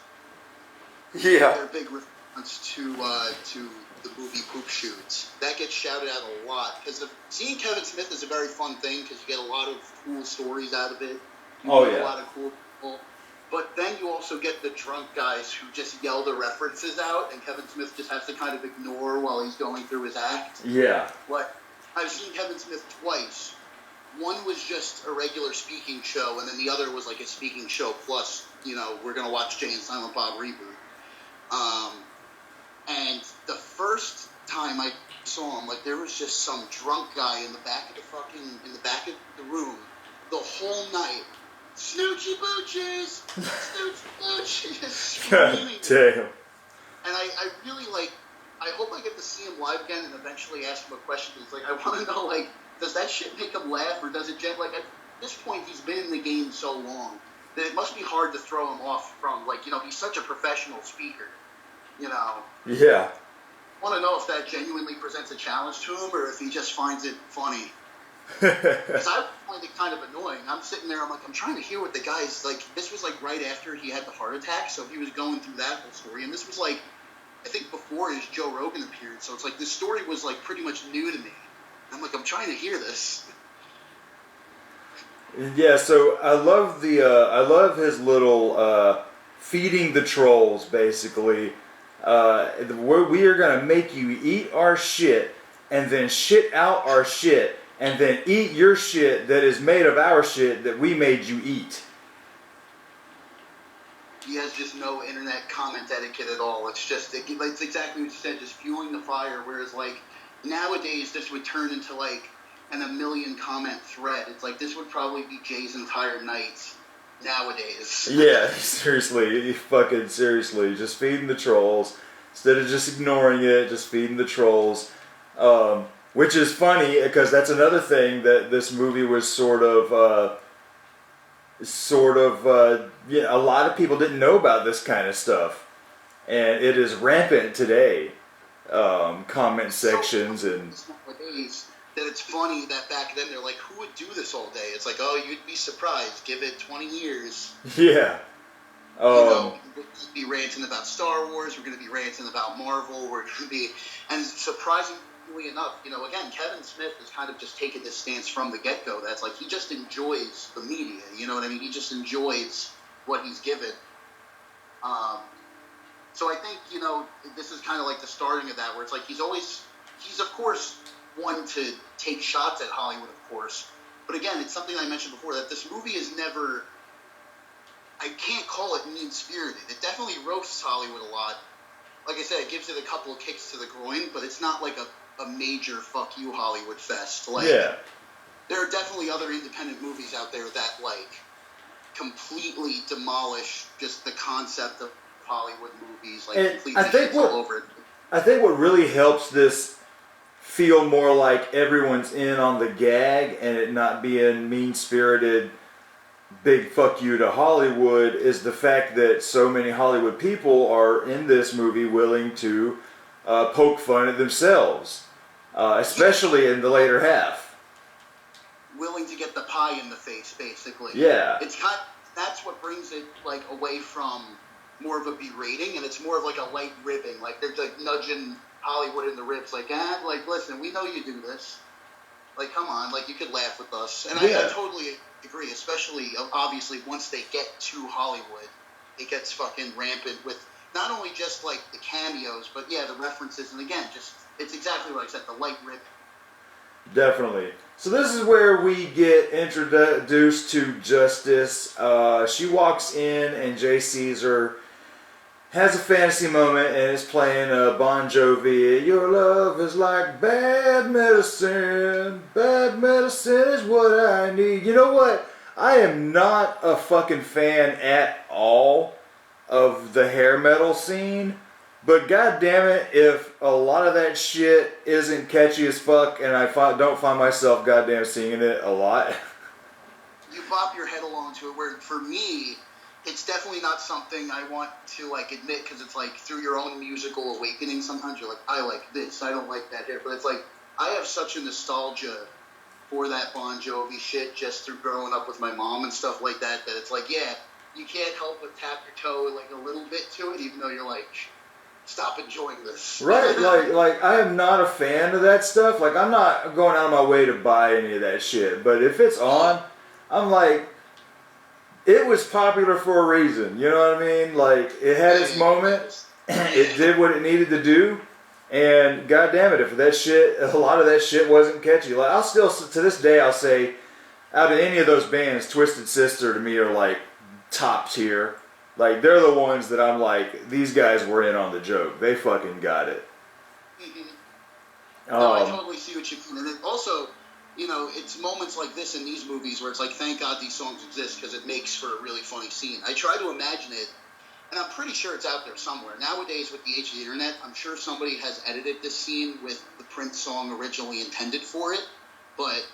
Yeah. They're a big reference to the movie Poop Shoots. That gets shouted out a lot because seeing Kevin Smith is a very fun thing because you get a lot of cool stories out of it. You meet a lot of cool people. But then you also get the drunk guys who just yell the references out, and Kevin Smith just has to kind of ignore while he's going through his act. Yeah. But I've seen Kevin Smith twice. One was just a regular speaking show, and then the other was like a speaking show plus, we're going to watch Jay and Silent Bob reboot. And the first time I saw him, like there was just some drunk guy in the back of the room the whole night. "Snoochie Boochies! Snoochie Boochies!" Screaming. Damn. And I really I hope I get to see him live again and eventually ask him a question. It's like, I want to know, does that shit make him laugh, or does it at this point he's been in the game so long that it must be hard to throw him off from, he's such a professional speaker, Yeah. I want to know if that genuinely presents a challenge to him or if he just finds it funny. Because I find it kind of annoying. I'm sitting there, I'm trying to hear what the guy's, this was, right after he had the heart attack, so he was going through that whole story, and this was, I think before his Joe Rogan appearance, so it's this story was, pretty much new to me. I'm trying to hear this. Yeah, so I love his little, feeding the trolls, basically. We are going to make you eat our shit, and then shit out our shit, and then eat your shit that is made of our shit that we made you eat. He has just no internet comment etiquette at all. It's just, it's exactly what you said, just fueling the fire, whereas, nowadays this would turn into, an 1 million comment thread. It's this would probably be Jay's entire night nowadays. Yeah, seriously, just feeding the trolls. Instead of just ignoring it, just feeding the trolls. Which is funny, because that's another thing that this movie was sort of, a lot of people didn't know about this kind of stuff. And it is rampant today. Comment sections and... Nowadays, that it's funny that back then they're like, who would do this all day? It's you'd be surprised. Give it 20 years. Yeah. We're going to be ranting about Star Wars. We're going to be ranting about Marvel. We're going to be... And surprisingly enough, again, Kevin Smith has kind of just taken this stance from the get-go. That's he just enjoys the media. You know what I mean? He just enjoys what he's given. So I think, this is kind of like the starting of that, where it's like he's of course one to take shots at Hollywood, of course. But again, it's something I mentioned before, that this movie is never, I can't call it mean-spirited. It definitely roasts Hollywood a lot. Like I said, it gives it a couple of kicks to the groin, but it's not like a major fuck you Hollywood fest. Like, yeah. There are definitely other independent movies out there that, like, completely demolish just the concept of Hollywood movies, like, And completely shits all over it. I think what really helps this feel more like everyone's in on the gag and it not being mean-spirited big fuck you to Hollywood is the fact that so many Hollywood people are in this movie willing to poke fun at themselves, especially in the later half. Willing to get the pie in the face, basically. Yeah. That's what brings it, like, away from more of a berating, and it's more of like a light ribbing. Like, they're like nudging Hollywood in the ribs, like, like, listen, we know you do this. Like, come on, like, you could laugh with us. And I totally agree, especially, obviously, once they get to Hollywood, it gets fucking rampant with not only just, like, the cameos, but, yeah, the references, and again, just, it's exactly what I said, the light ribbing. Definitely. So this is where we get introduced to Justice. She walks in and Jay Caesar has a fantasy moment and is playing Bon Jovi. Your love is like bad medicine. Bad medicine is what I need. You know what? I am not a fucking fan at all of the hair metal scene. But god damn it, if a lot of that shit isn't catchy as fuck and I don't find myself goddamn singing it a lot. You bop your head along to it, where for me, it's definitely not something I want to, like, admit, because it's like through your own musical awakening, sometimes you're like, I like this, I don't like that hair. But it's like, I have such a nostalgia for that Bon Jovi shit just through growing up with my mom and stuff like that, that it's like, yeah, you can't help but tap your toe like a little bit to it, even though you're like, stop enjoying this. Right, like I am not a fan of that stuff. Like, I'm not going out of my way to buy any of that shit. But if it's on, I'm like, it was popular for a reason. You know what I mean? Like, it had its moment. It did what it needed to do. And god damn it, if that shit, a lot of that shit wasn't catchy. Like, I'll still, to this day, I'll say, out of any of those bands, Twisted Sister to me are like top tier. Like, they're the ones that I'm like, these guys were in on the joke. They fucking got it. Mm-hmm. No, I totally see what you mean. And it also, it's moments like this in these movies where it's like, thank God these songs exist, because it makes for a really funny scene. I try to imagine it, and I'm pretty sure it's out there somewhere. Nowadays, with the age of the internet, I'm sure somebody has edited this scene with the Prince song originally intended for it. But,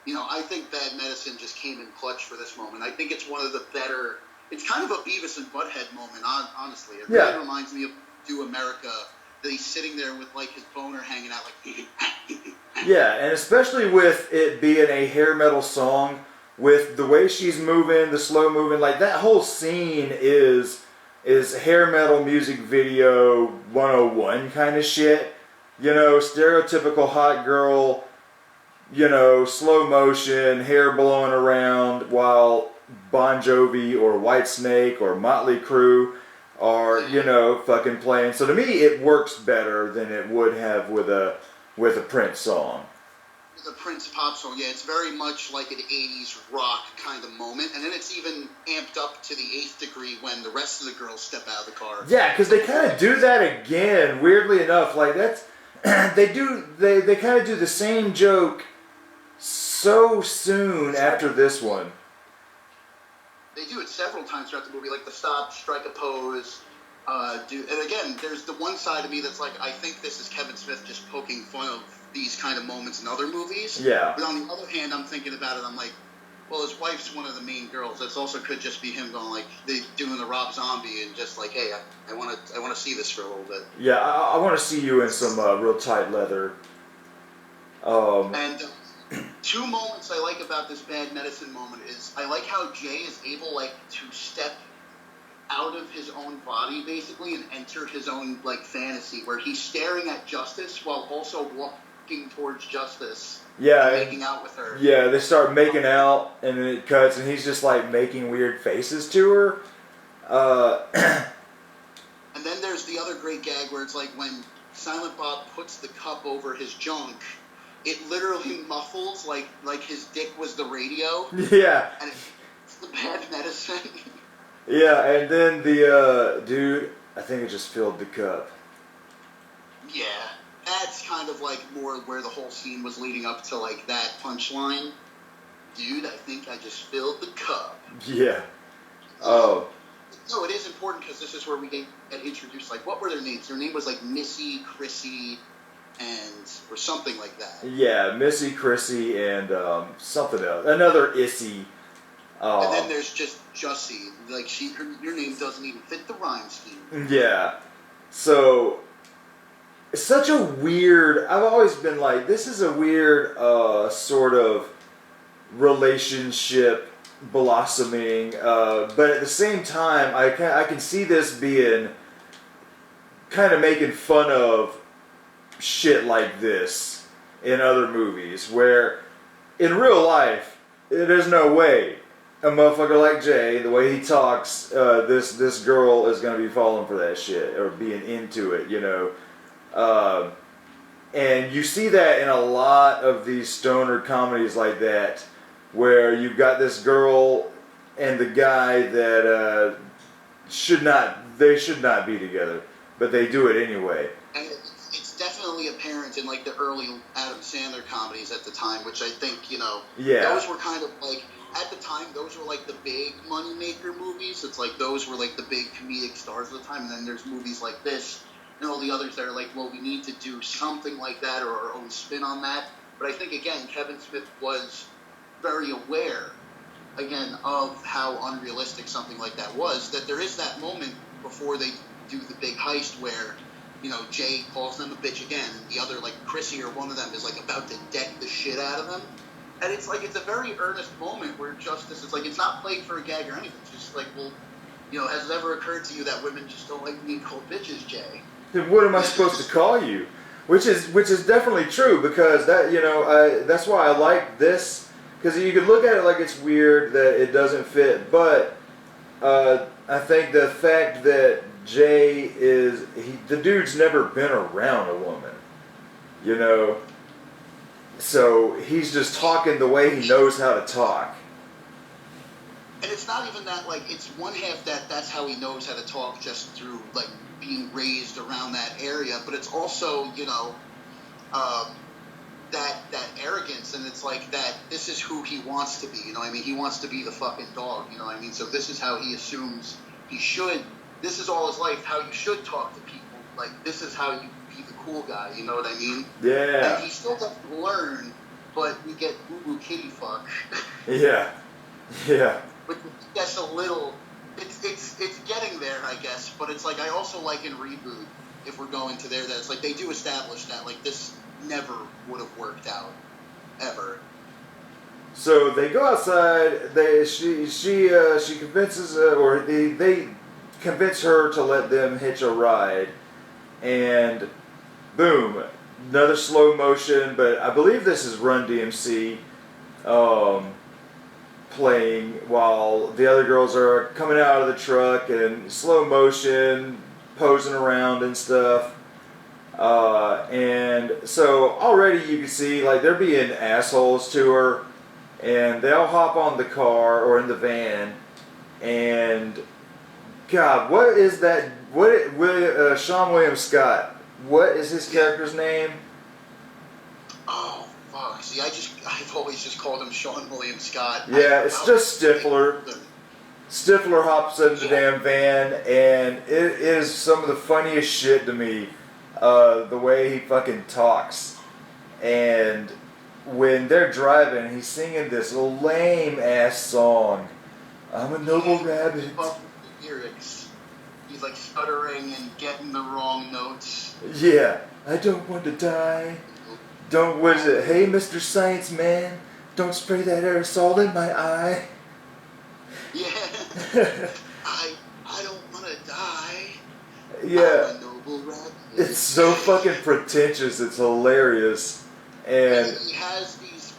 I think Bad Medicine just came in clutch for this moment. I think it's one of the better... It's kind of a Beavis and Butthead moment, honestly. It really reminds me of Do America, that he's sitting there with, like, his boner hanging out, like... Yeah, and especially with it being a hair metal song, with the way she's moving, the slow moving, like, that whole scene is hair metal music video 101 kind of shit. Stereotypical hot girl, slow motion, hair blowing around, while Bon Jovi or Whitesnake or Motley Crue are, fucking playing. So to me, it works better than it would have with a Prince song. The Prince pop song, yeah, it's very much like an 80s rock kind of moment, and then it's even amped up to the 8th degree when the rest of the girls step out of the car. Yeah, because they kind of do that again, weirdly enough. Like, that's... they kind of do the same joke so soon after this one. They do it several times throughout the movie, like the stop, strike a pose, and again, there's the one side of me that's like, I think this is Kevin Smith just poking fun of these kind of moments in other movies. Yeah. But on the other hand, I'm thinking about it, I'm like, well, his wife's one of the main girls. This also could just be him going, like, doing the Rob Zombie and just like, hey, I want to see this for a little bit. Yeah, I want to see you in some real tight leather. And two moments I like about this Bad Medicine moment is I like how Jay is able, like, to step out of his own body, basically, and enter his own, like, fantasy, where he's staring at Justice while also walking towards Justice. Yeah. And making out with her. Yeah, they start making out, and then it cuts, and he's just, like, making weird faces to her. And then there's the other great gag where it's like when Silent Bob puts the cup over his junk, it literally muffles like his dick was the radio. Yeah. And it's the bad medicine. Yeah, and then the dude, I think it just filled the cup. Yeah. That's kind of like more where the whole scene was leading up to, like, that punchline. Dude, I think I just filled the cup. Yeah. Oh. No, it is important because this is where we get introduced. Like, what were their names? Their name was like Missy, Chrissy, or something like that. Yeah, Missy, Chrissy, and something else. Another Issy. And then there's just Jussie. Like, your name doesn't even fit the rhyme scheme. Yeah. So, it's such a weird... I've always been like, this is a weird sort of relationship blossoming, but at the same time, I can see this being kind of making fun of shit like this in other movies, where in real life, there's no way a motherfucker like Jay, the way he talks, this girl is gonna be falling for that shit or being into it, you know. And you see that in a lot of these stoner comedies like that, where you've got this girl and the guy that should not be together, but they do it anyway. And it's definitely apparent in, like, the early Adam Sandler comedies at the time, which I think, you know, those were kind of like, at the time, those were like the big moneymaker movies. It's like those were like the big comedic stars of the time, and then there's movies like this and all the others that are like, well, we need to do something like that or our own spin on that. But I think, again, Kevin Smith was very aware, again, of how unrealistic something like that was, that there is that moment before they do the big heist where, you know, Jay calls them a bitch again, and the other, like, Chrissy or one of them is, like, about to deck the shit out of them. And it's like, it's a very earnest moment where justice, it's like, it's not played for a gag or anything. It's just like, well, you know, has it ever occurred to you that women just don't like being called bitches, Jay? Then what am I supposed to call you? Which is definitely true, because that, you know, that's why I like this. Because you could look at it like it's weird that it doesn't fit, but I think the fact that Jay the dude's never been around a woman, you know, so he's just talking the way he knows how to talk. And it's not even that, like, it's one half that's how he knows how to talk just through, like, being raised around that area, but it's also, you know, that arrogance, and it's like that this is who he wants to be, you know what I mean? He wants to be the fucking dog, you know what I mean? So this is how he assumes he should, this is all his life, how you should talk to people. Like, this is how you be the cool guy, you know what I mean? Yeah. And he still doesn't learn, but we get boo-boo kitty fuck. Yeah. Yeah. But that's a little, it's getting there, I guess, but it's like, I also like in Reboot, if we're going to there, that it's like, they do establish that, like, this never would have worked out, ever. So they go outside. She convinces, or they convince her to let them hitch a ride, and boom, another slow motion. But I believe this is Run DMC playing while the other girls are coming out of the truck and slow motion, posing around and stuff. And so already you can see, like, they're being assholes to her, and they all hop on the car or in the van, and God, what is that? Sean William Scott, what is his character's name? Oh, fuck. See, I've always just called him Sean William Scott. Yeah, it's just Stifler. Stifler hops in the damn van, and it is some of the funniest shit to me. The way he fucking talks, and when they're driving, he's singing this lame ass song. I'm a noble rabbit. Lyrics. He's like stuttering and getting the wrong notes. Yeah, I don't want to die. Don't, what is it? Hey, Mr. Science Man, don't spray that aerosol in my eye. Yeah. I don't want to die. Yeah. I'm a noble rabbit. It's so fucking pretentious. It's hilarious. And he has these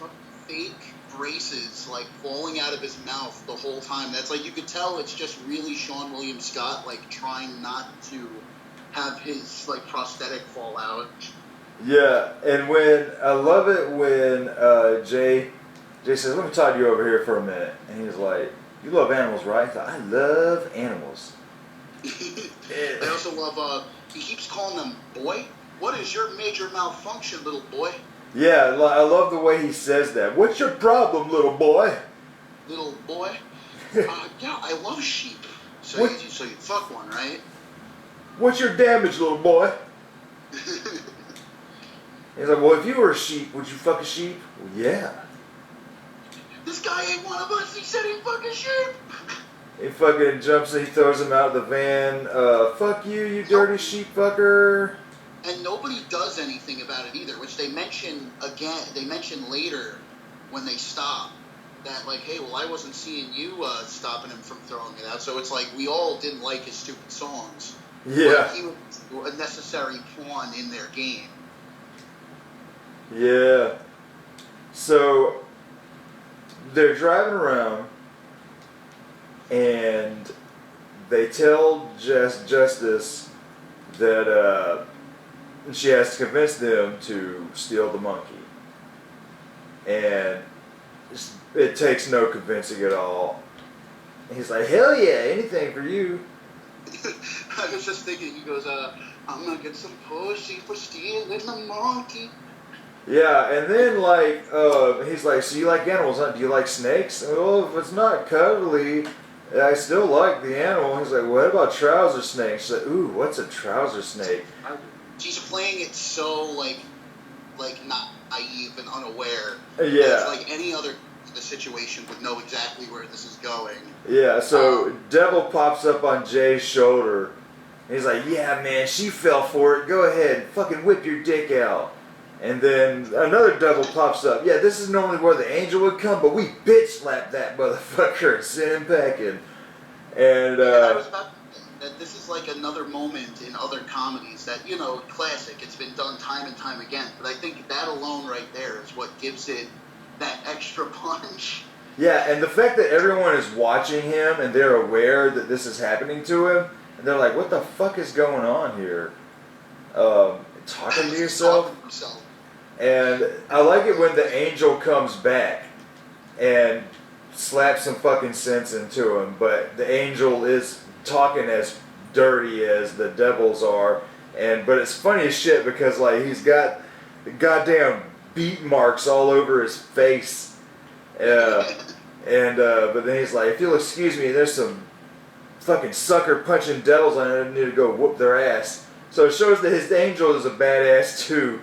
fake braces like falling out of his mouth the whole time. That's like, you could tell it's just really Sean William Scott like trying not to have his like prosthetic fall out. Yeah, and when I love it when Jay says, "Let me talk to you over here for a minute," and he's like, "You love animals, right?" He's like, "I love animals." I also love he keeps calling them boy. What is your major malfunction, little boy? Yeah, I love the way he says that. What's your problem, little boy? Little boy? Yeah, I love sheep. So you fuck one, right? What's your damage, little boy? He's like, well, if you were a sheep, would you fuck a sheep? Well, yeah. This guy ain't one of us. He said he'd fuck a sheep. He fucking jumps and he throws him out of the van. Fuck you, you dirty sheep fucker. And nobody does anything about it either, which they mention again. They mention later when they stop that, like, hey, well, I wasn't seeing you stopping him from throwing it out. So it's like we all didn't like his stupid songs. Yeah. But he was a necessary pawn in their game. Yeah. So they're driving around and they tell Justice that she has to convince them to steal the monkey. And it takes no convincing at all. And he's like, hell yeah, anything for you. I was just thinking, he goes, I'm gonna get some pussy for stealing the monkey. Yeah, and then like he's like, so you like animals, huh? Do you like snakes? Well, if it's not cuddly, I still like the animal. He's like, what about trouser snakes? She's like, ooh, what's a trouser snake? She's playing it so like not naive and unaware. Yeah. It's like any other the situation would know exactly where this is going. Yeah, so Devil pops up on Jay's shoulder. And he's like, yeah, man, she fell for it. Go ahead, fucking whip your dick out. And then another devil pops up. Yeah, this is normally where the angel would come, but we bitch slapped that motherfucker and sent him packing. And I was about to say that this is like another moment in other comedies that, you know, classic. It's been done time and time again. But I think that alone right there is what gives it that extra punch. yeah, and the fact that everyone is watching him and they're aware that this is happening to him, and they're like, what the fuck is going on here? Talking to yourself? And I like it when the angel comes back and slaps some fucking sense into him, but the angel is talking as dirty as the devils are, but it's funny as shit because like he's got the goddamn beat marks all over his face, but then he's like, if you'll excuse me, there's some fucking sucker punching devils on it, I need to go whoop their ass. So it shows that his angel is a badass too.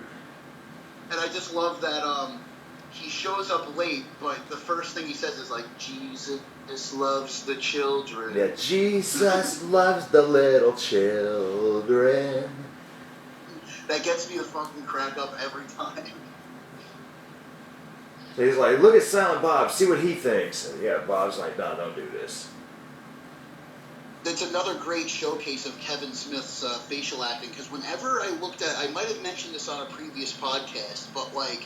And I just love that he shows up late, but the first thing he says is like, Jesus loves the children. Yeah, Jesus loves the little children. That gets me to fucking crack up every time. He's like, look at Silent Bob, see what he thinks. And yeah, Bob's like, no, don't do this. It's another great showcase of Kevin Smith's facial acting, because whenever I looked at, I might have mentioned this on a previous podcast, but like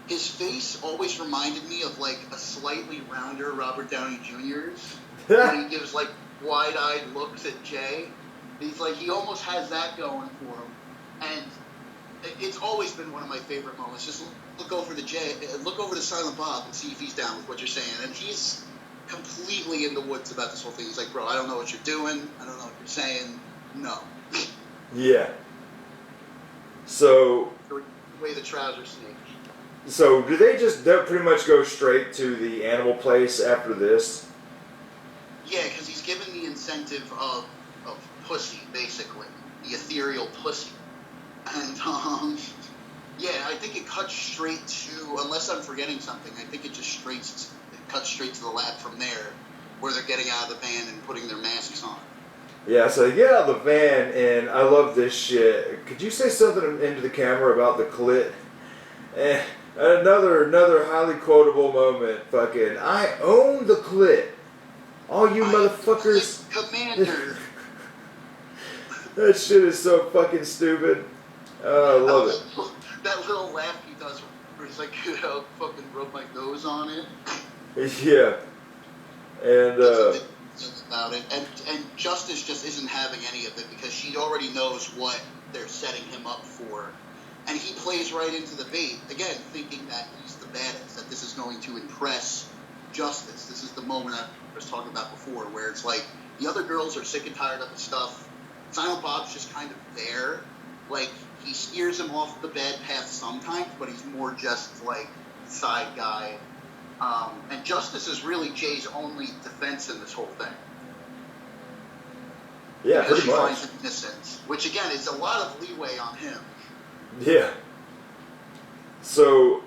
his face always reminded me of like a slightly rounder Robert Downey Jr.'s, when he gives like wide-eyed looks at Jay. He's like, he almost has that going for him, and it's always been one of my favorite moments. Just look over to Silent Bob and see if he's down with what you're saying, and he's completely in the woods about this whole thing. He's like, bro, I don't know what you're doing. I don't know what you're saying. No. Yeah. So The way the trouser snake. So do they'll pretty much go straight to the animal place after this? Yeah, because he's given the incentive of pussy, basically. The ethereal pussy. And, yeah, I think it cuts straight to, unless I'm forgetting something, I think it just cuts straight to the lab from there, where they're getting out of the van and putting their masks on. Yeah, so they get out of the van, and I love this shit. Could you say something into the camera about the clit? Another highly quotable moment. Fucking, I own the clit. All you motherfuckers. Commander. That shit is so fucking stupid. I love it. That little laugh he does where he's like, I'll fucking rub my nose on it. Yeah. And about it, and Justice just isn't having any of it because she already knows what they're setting him up for, and he plays right into the bait again, thinking that he's the baddest, that this is going to impress Justice. This is the moment I was talking about before, where it's like the other girls are sick and tired of the stuff. Silent Bob's just kind of there, like he steers him off the bad path sometimes, but he's more just like side guy. And Justice is really Jay's only defense in this whole thing. Yeah, because pretty she much. finds innocence, which again is a lot of leeway on him. Yeah. So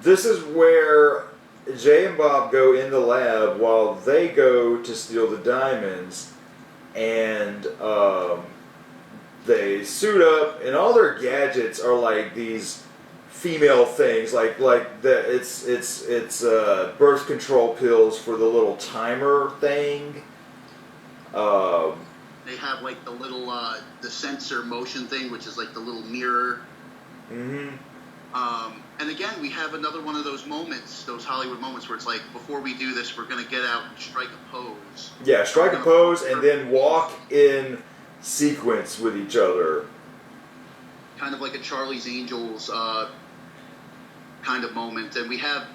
this is where Jay and Bob go in the lab while they go to steal the diamonds, and they suit up, and all their gadgets are like these female things, like it's birth control pills for the little timer thing. They have like the little the sensor motion thing, which is like the little mirror. Mm-hmm. And again, we have another one of those moments, those Hollywood moments, where it's like, before we do this, we're gonna get out and strike a pose. Yeah, strike a pose and then walk in sequence with each other. Kind of like a Charlie's Angels kind of moment, and we have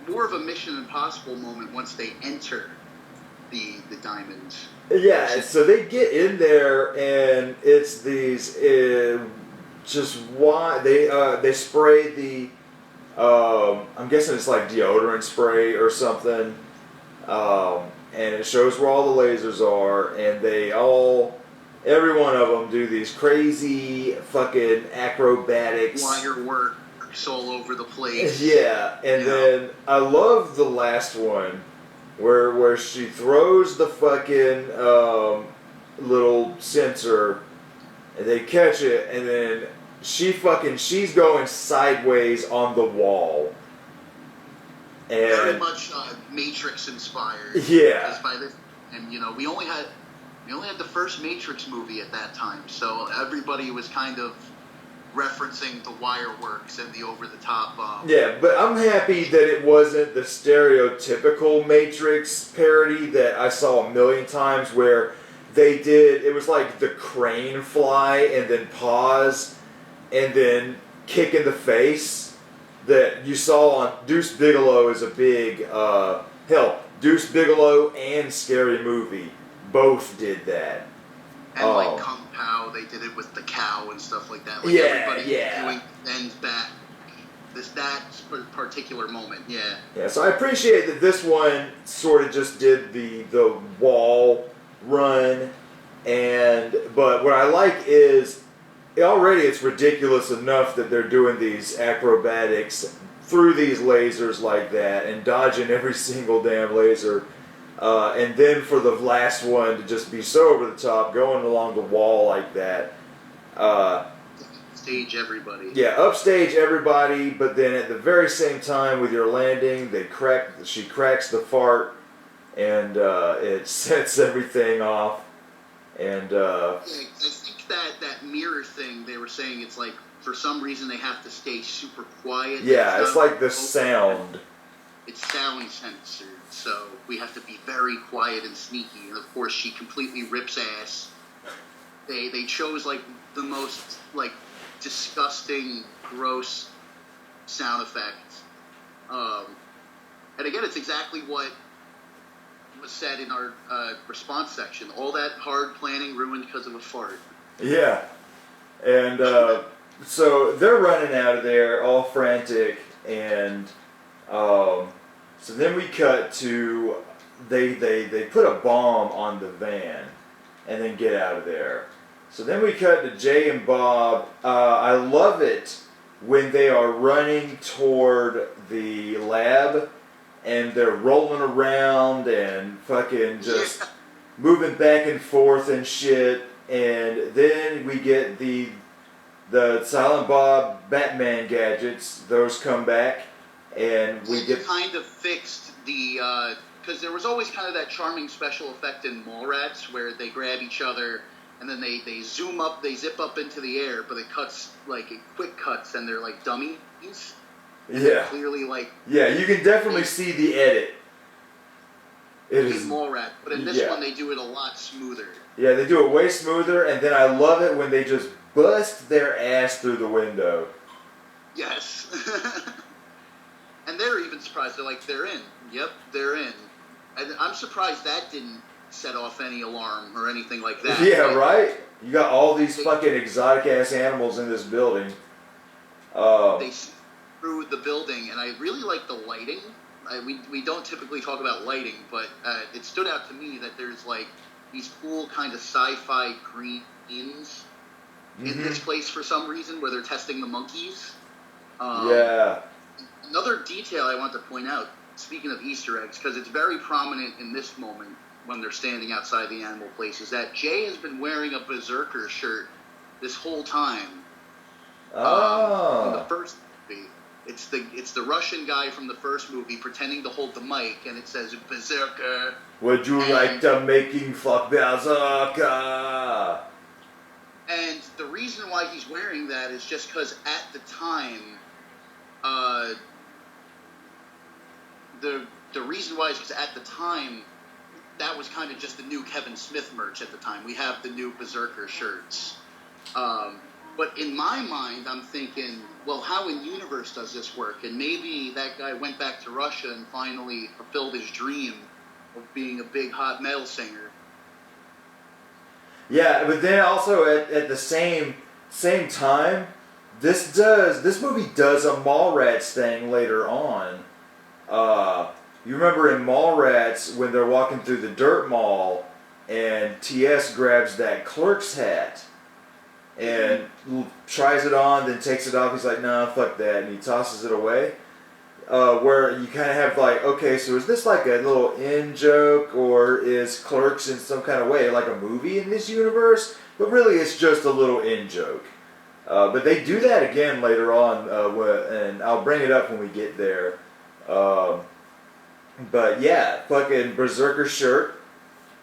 more of a Mission Impossible moment once they enter the diamonds. Yeah, so they get in there, and it's these just why they spray the I'm guessing it's like deodorant spray or something, and it shows where all the lasers are, and every one of them do these crazy fucking acrobatics. Wire work all over the place. Yeah, and then I love the last one where she throws the fucking little sensor, and they catch it, and then she's going sideways on the wall. And very much Matrix inspired. Yeah. And we only had the first Matrix movie at that time, so everybody was kind of referencing the wire works and the over-the-top. Yeah, but I'm happy that it wasn't the stereotypical Matrix parody that I saw a million times, where it was like the crane fly and then pause and then kick in the face that you saw on Deuce Bigelow is a big, Deuce Bigelow and Scary Movie both did that. And like Kung Pao, they did it with the cow and stuff like that. Like everybody doing ends back that particular moment. Yeah. Yeah. So I appreciate that this one sort of just did the wall run, but what I like is already it's ridiculous enough that they're doing these acrobatics through these lasers like that and dodging every single damn laser. And then for the last one to just be so over the top, going along the wall like that. Stage everybody. Yeah, upstage everybody, but then at the very same time with your landing, she cracks the fart, and it sets everything off. And I think that mirror thing, they were saying it's like, for some reason they have to stay super quiet. Yeah, it's like the sound. It's sound censored, so we have to be very quiet and sneaky. And of course, she completely rips ass. They chose like the most like disgusting, gross sound effects. And again, it's exactly what was said in our response section. All that hard planning ruined because of a fart. Yeah, and so they're running out of there, all frantic, and. So then we cut to they put a bomb on the van and then get out of there. So then we cut to Jay and Bob. I love it when they are running toward the lab and they're rolling around and fucking just moving back and forth and shit. And then we get the Silent Bob Batman gadgets. Those come back. And we get kind of fixed the because there was always kind of that charming special effect in Mallrats where they grab each other and then they zoom up, they zip up into the air, but it cuts, like, it quick cuts, and they're like dummies. And Yeah. clearly, like... Yeah, you can definitely see the edit. It is... in Mallrats, but in this one, they do it a lot smoother. Yeah, they do it way smoother, and then I love it when they just bust their ass through the window. Yes. And they're even surprised. They're like, they're in. Yep, they're in. And I'm surprised that didn't set off any alarm or anything like that. Yeah, right? You got all these fucking exotic-ass animals in this building. They see through the building, and I really like the lighting. We don't typically talk about lighting, but it stood out to me that there's, like, these cool kind of sci-fi greens in this place for some reason, where they're testing the monkeys. Yeah. Another detail I want to point out, speaking of Easter eggs, because it's very prominent in this moment when they're standing outside the animal place, is that Jay has been wearing a Berserker shirt this whole time. In the first movie. It's the Russian guy from the first movie pretending to hold the mic, and it says Berserker. Would you like to making fuck Berserker? And the reason why he's wearing that is just because at the time, the reason why is because at the time, that was kind of just the new Kevin Smith merch at the time. We have the new Berserker shirts. But in my mind, I'm thinking, well, how in universe does this work? And maybe that guy went back to Russia and finally fulfilled his dream of being a big hot metal singer. Yeah, but then also at the same time, this movie does a Mallrats thing later on. You remember in Mallrats when they're walking through the dirt mall and T.S. grabs that Clerks hat and tries it on, then takes it off. He's like, nah, fuck that, and he tosses it away. Where you kind of have like, okay, so is this like a little in-joke, or is Clerks in some kind of way like a movie in this universe? But really it's just a little in-joke. But they do that again later on, and I'll bring it up when we get there. But yeah, fucking Berserker shirt,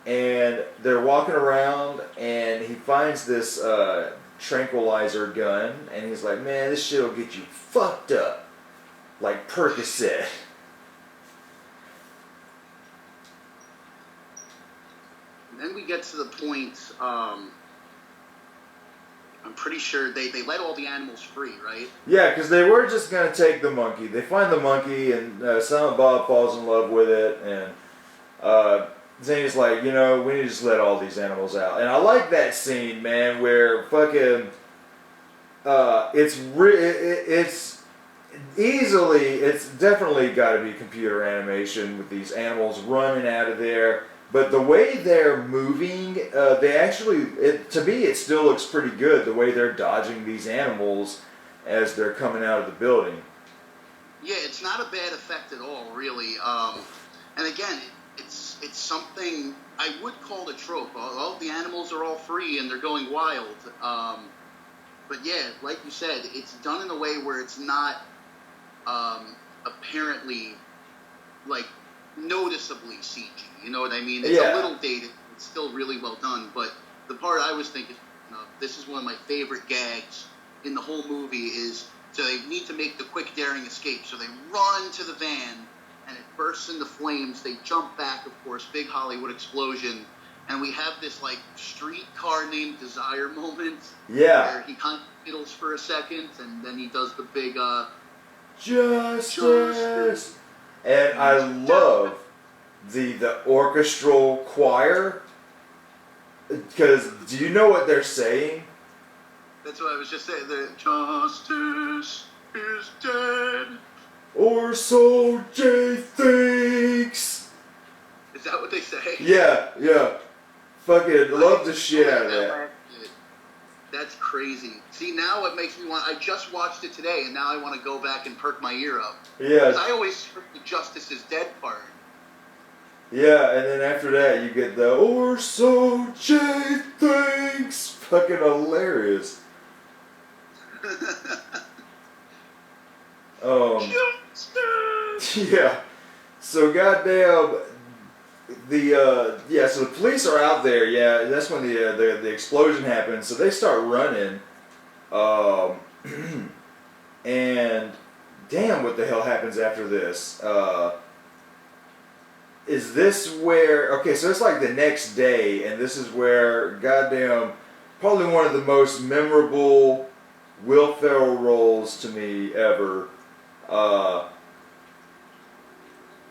and they're walking around, and he finds this tranquilizer gun, and he's like, man, this shit will get you fucked up. Like Percocet. Then we get to the point, I'm pretty sure they let all the animals free, right? Yeah, because they were just going to take the monkey. They find the monkey, and Silent Bob falls in love with it, and Zane's like, you know, we need to just let all these animals out. And I like that scene, man, where fucking, it's definitely got to be computer animation with these animals running out of there. But the way they're moving, they actually, to me, it still looks pretty good, the way they're dodging these animals as they're coming out of the building. Yeah, it's not a bad effect at all, really. And again, it's something I would call a trope. All the animals are all free and they're going wild. But yeah, like you said, it's done in a way where it's not apparently, like, noticeably CG. You know what I mean? It's a little dated. It's still really well done. But the part I was thinking, this is one of my favorite gags in the whole movie is, so they need to make the quick, daring escape. So they run to the van, and it bursts into flames. They jump back, of course, big Hollywood explosion. And we have this, like, streetcar named Desire moment. Yeah. Where he kind of fiddles for a second, and then he does the big, Justice! And I love the orchestral choir, because do you know what they're saying? That's what I was just saying. The justice is dead. Or so Jay thinks. Is that what they say? Yeah. Fucking love the shit out of that. That's crazy. See, now it makes me want... I just watched it today, and now I want to go back and perk my ear up. Yeah. Because I always heard the justice is dead part. Yeah, and then after that you get the or so Jay thinks. Fucking hilarious. Yeah. So goddamn, So the police are out there. Yeah, that's when the explosion happens. So they start running, and damn, what the hell happens after this? Is this where? Okay, so it's like the next day, and this is where goddamn, probably one of the most memorable Will Ferrell roles to me ever.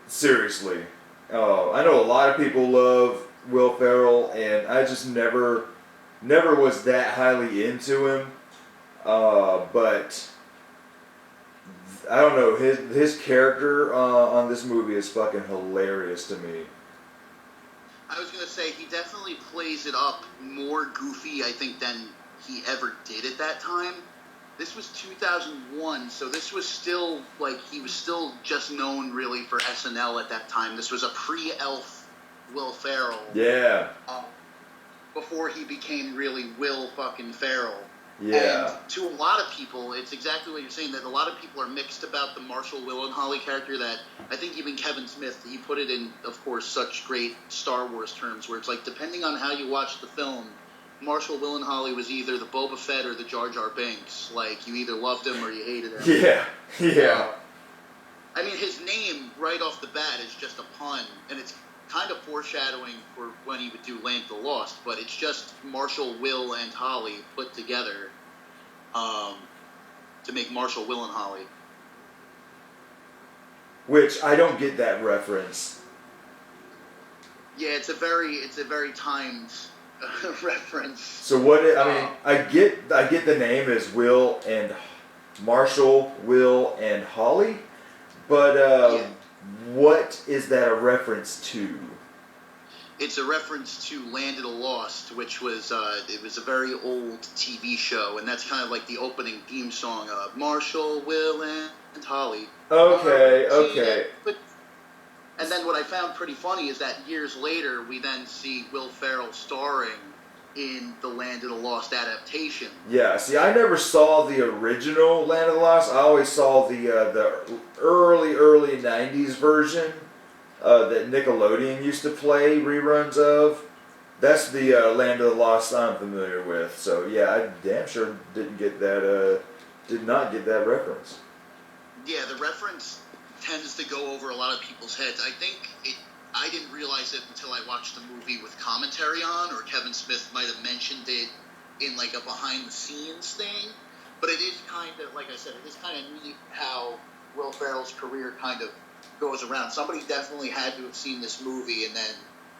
Seriously. I know a lot of people love Will Ferrell, and I just never was that highly into him. But I don't know, his character on this movie is fucking hilarious to me. I was gonna say he definitely plays it up more goofy, I think, than he ever did at that time. This was 2001, so this was still, like, he was still just known really for SNL at that time. This was a pre-Elf Will Ferrell. Yeah. Before he became really Will fucking Ferrell. Yeah. And to a lot of people, it's exactly what you're saying, that a lot of people are mixed about the Marshall Willenholly character. That I think even Kevin Smith, he put it in, of course, such great Star Wars terms, where it's like, depending on how you watch the film, Marshall Willenholly was either the Boba Fett or the Jar Jar Binks. Like, you either loved him or you hated him. Yeah. I mean, his name, right off the bat, is just a pun, and it's kind of foreshadowing for when he would do Land of the Lost, but it's just Marshall, Will, and Holly put together to make Marshall Willenholly. Which, I don't get that reference. Yeah, it's a very timed reference. So I get the name as Will and Marshall, Will and Holly, but Yeah. what is that a reference to? It's a reference to Land of the Lost, which was it was a very old TV show, and that's kind of like the opening theme song of Marshall, Will, and Holly. Okay. And then what I found pretty funny is that years later, we then see Will Ferrell starring in the Land of the Lost adaptation. Yeah, see, I never saw the original Land of the Lost. I always saw the early 90s version that Nickelodeon used to play reruns of. That's the Land of the Lost I'm familiar with. So yeah, I damn sure did not get that reference. Yeah, the reference tends to go over a lot of people's heads. I didn't realize it until I watched the movie with commentary on, or Kevin Smith might have mentioned it in like a behind-the-scenes thing. But it is kind of, like I said, it is kind of neat how Will Ferrell's career kind of goes around. Somebody definitely had to have seen this movie and then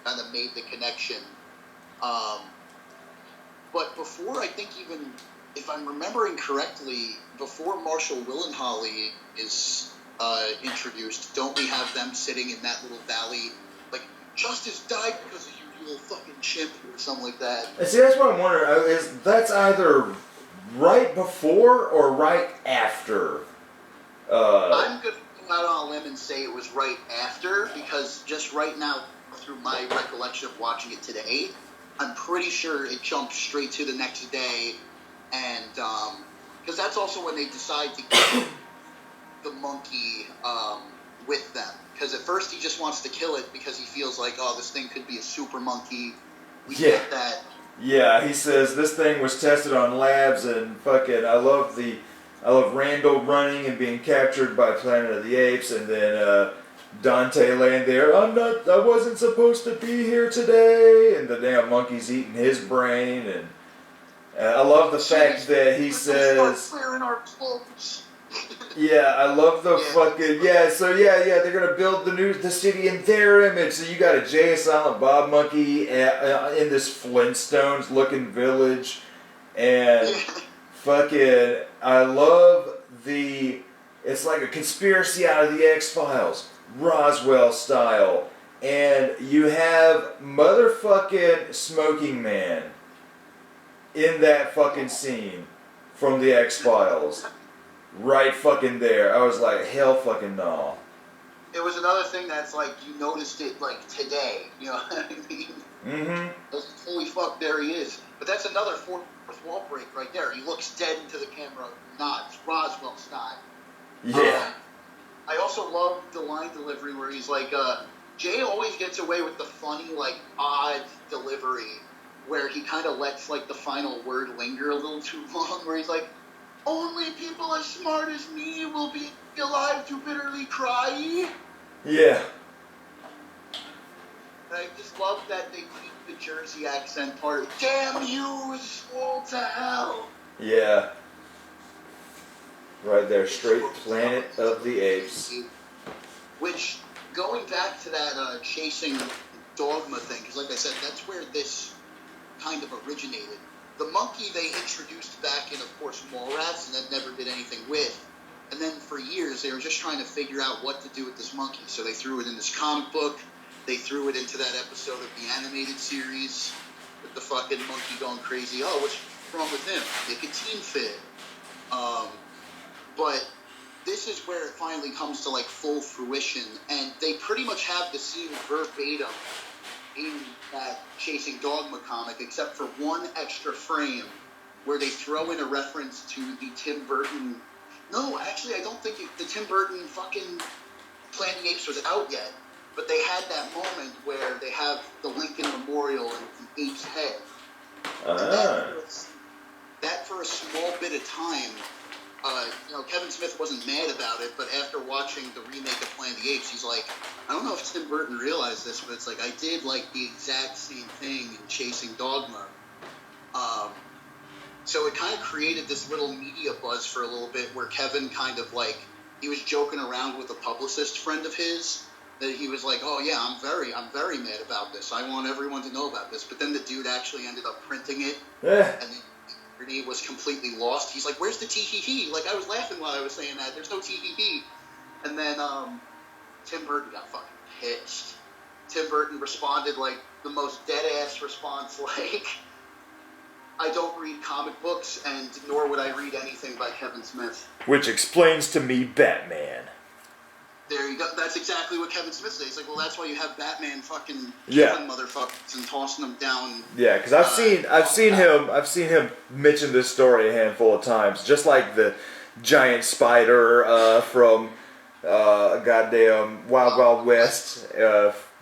kind of made the connection. But before, I think even, if I'm remembering correctly, before Marshall Willenholly is introduced, don't we have them sitting in that little valley, like, justice died because of you little fucking chimp, or something like that? And see, that's what I'm wondering. Is that's either right before or right after? I'm going to go out on a limb and say it was right after, because just right now, through my recollection of watching it today, I'm pretty sure it jumped straight to the next day, and because that's also when they decide to get the monkey with them. Because at first he just wants to kill it because he feels like, oh, this thing could be a super monkey. We get that. Yeah, he says this thing was tested on labs, and fucking I love Randall running and being captured by Planet of the Apes, and then Dante laying there, I wasn't supposed to be here today, and the damn monkey's eating his brain, and I love the fact that he says, "Start wearing our clothes." Yeah, I love the fucking So they're gonna build the city in their image. So you got a Jay and Silent Bob monkey in this Flintstones looking village, and fucking I love it's like a conspiracy out of the X-Files, Roswell style, and you have motherfucking Smoking Man in that fucking scene from the X-Files. Right fucking there. I was like, hell fucking no. It was another thing that's like, you noticed it like today. You know what I mean? Mm-hmm. Holy fuck, there he is. But that's another fourth wall break right there. He looks dead into the camera, nods, Roswell style. Yeah. I also love the line delivery where he's like, Jay always gets away with the funny, like, odd delivery where he kind of lets, like, the final word linger a little too long, where he's like, only people as smart as me will be alive to bitterly cry. Yeah. And I just love that they keep the Jersey accent part. Damn you, swole to hell. Yeah. Right there, straight Planet of the Apes. Which, going back to that chasing dogma thing, because like I said, that's where this kind of originated. The monkey they introduced back in, of course, Mallrats, and that never did anything with. And then for years, they were just trying to figure out what to do with this monkey. So they threw it in this comic book. They threw it into that episode of the animated series with the fucking monkey going crazy. Oh, what's wrong with him? Nicotine fit. But this is where it finally comes to, like, full fruition. And they pretty much have the scene verbatim in that Chasing Dogma comic, except for one extra frame where they throw in a reference to the Tim Burton... No, actually, I don't think the Tim Burton fucking Planet of the Apes was out yet. But they had that moment where they have the Lincoln Memorial and the ape's head. And that for a small bit of time, Kevin Smith wasn't mad about it, but after watching the remake of Planet of the Apes, he's like, I don't know if Tim Burton realized this, but it's like, I did like the exact same thing in Chasing Dogma. So it kind of created this little media buzz for a little bit where Kevin kind of like, he was joking around with a publicist friend of his, that he was like, oh yeah, I'm very mad about this. I want everyone to know about this. But then the dude actually ended up printing it, and he was completely lost. He's like, where's the tee-hee-hee? Like, I was laughing while I was saying that. There's no tee-hee-hee. And then Tim Burton got fucking pissed. Tim Burton responded like the most dead-ass response, like, I don't read comic books, and nor would I read anything by Kevin Smith. Which explains to me Batman. There you go. That's exactly what Kevin Smith says. He's like, well, that's why you have Batman fucking killing motherfuckers and tossing them down. Yeah, because I've seen him mention this story a handful of times, just like the giant spider from goddamn Wild Wild West,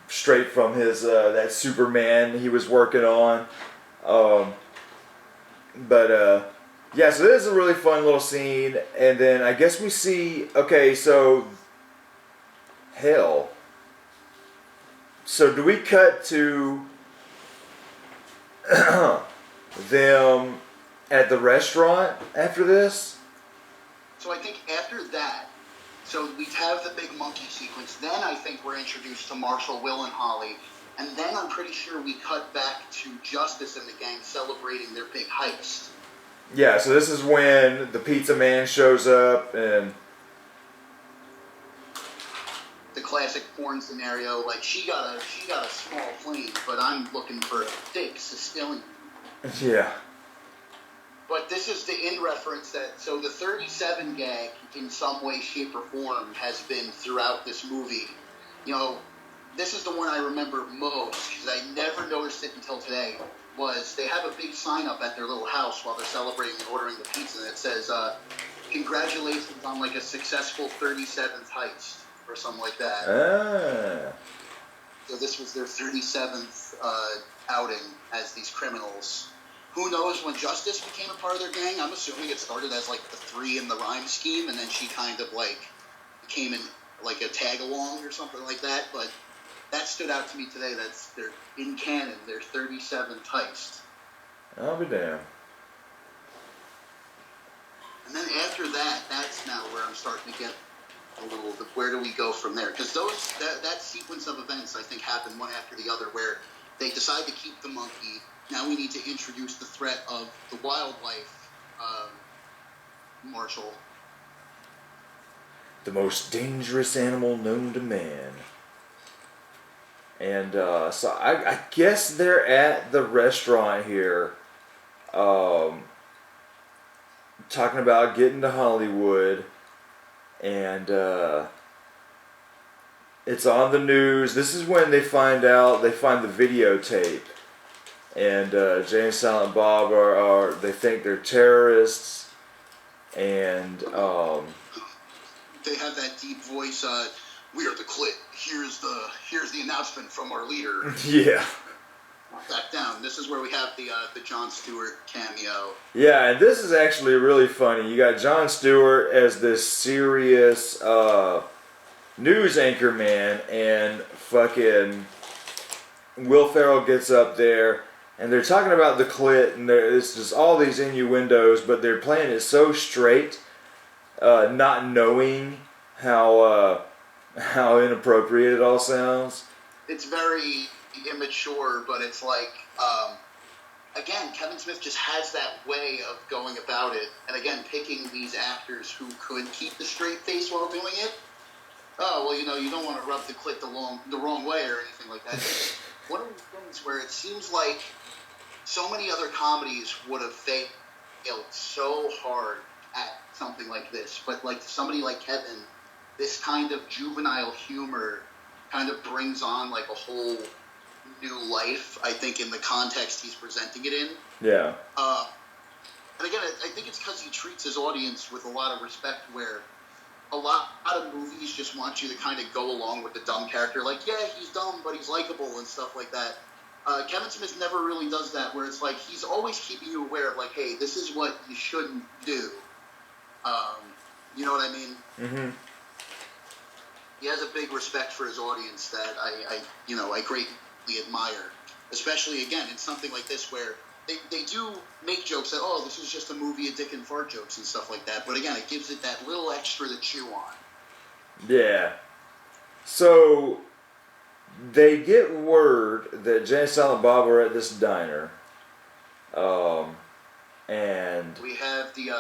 straight from his that Superman he was working on. Yeah, so this is a really fun little scene, and then I guess we see, okay, so, hell. So do we cut to them at the restaurant after this? So I think after that, so we have the big monkey sequence, then I think we're introduced to Marshall, Will, and Holly, and then I'm pretty sure we cut back to Justice and the gang celebrating their big heist. Yeah, so this is when the pizza man shows up and the classic porn scenario, like she got a small plane, but I'm looking for a thick Sicilian. Yeah. But this is the in reference that, so the 37 gag in some way, shape, or form has been throughout this movie. You know, this is the one I remember most, because I never noticed it until today, was they have a big sign up at their little house while they're celebrating and ordering the pizza, and it says, congratulations on like a successful 37th heist, or something like that. So this was their 37th outing as these criminals. Who knows when Justice became a part of their gang? I'm assuming it started as like the three in the rhyme scheme, and then she kind of like became in like a tag along or something like that. But that stood out to me today. That's their in canon, their 37th heist. I'll be damned. And then after that, that's now where I'm starting to get a little. Where do we go from there? Because that sequence of events I think happened one after the other, where they decide to keep the monkey. Now we need to introduce the threat of the wildlife, Marshall. The most dangerous animal known to man. And so I guess they're at the restaurant here, talking about getting to Hollywood, and it's on the news. This is when they find the videotape. And Jay and Silent Bob are they think they're terrorists, and they have that deep voice. we are the Clit. Here's the announcement from our leader. Yeah. Back down. This is where we have the Jon Stewart cameo. Yeah, and this is actually really funny. You got Jon Stewart as this serious news anchor man, and fucking Will Ferrell gets up there, and they're talking about the Clit, and it's just all these innuendos, but they're playing it so straight, not knowing how inappropriate it all sounds. It's very immature, but it's like, again, Kevin Smith just has that way of going about it, and again, picking these actors who could keep the straight face while doing it. Oh, well, you don't want to rub the Clit the wrong way or anything like that. It's one of the things where it seems like so many other comedies would have failed so hard at something like this, but like somebody like Kevin, this kind of juvenile humor kind of brings on like a whole new life, I think, in the context he's presenting it in. Yeah. And again, I think it's because he treats his audience with a lot of respect, where a lot of movies just want you to kind of go along with the dumb character, like, yeah, he's dumb, but he's likable and stuff like that. Kevin Smith never really does that, where it's like he's always keeping you aware of, like, hey, this is what you shouldn't do. You know what I mean? Mm-hmm. He has a big respect for his audience that I greatly admire. Especially, again, in something like this where they do make jokes that, oh, this is just a movie of dick and fart jokes and stuff like that. But again, it gives it that little extra to chew on. Yeah. So they get word that Jay and Silent Bob are at this diner. And we have the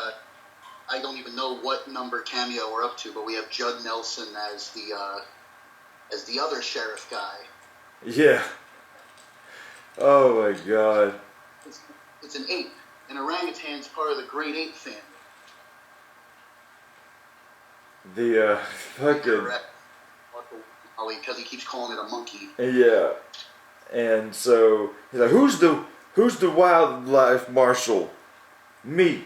I don't even know what number cameo we're up to, but we have Judd Nelson as the other sheriff guy. Yeah. Oh my god. It's an ape. An orangutan's part of the great ape family. The fucking because he keeps calling it a monkey. Yeah. And so he's like, who's the wildlife marshal? Me.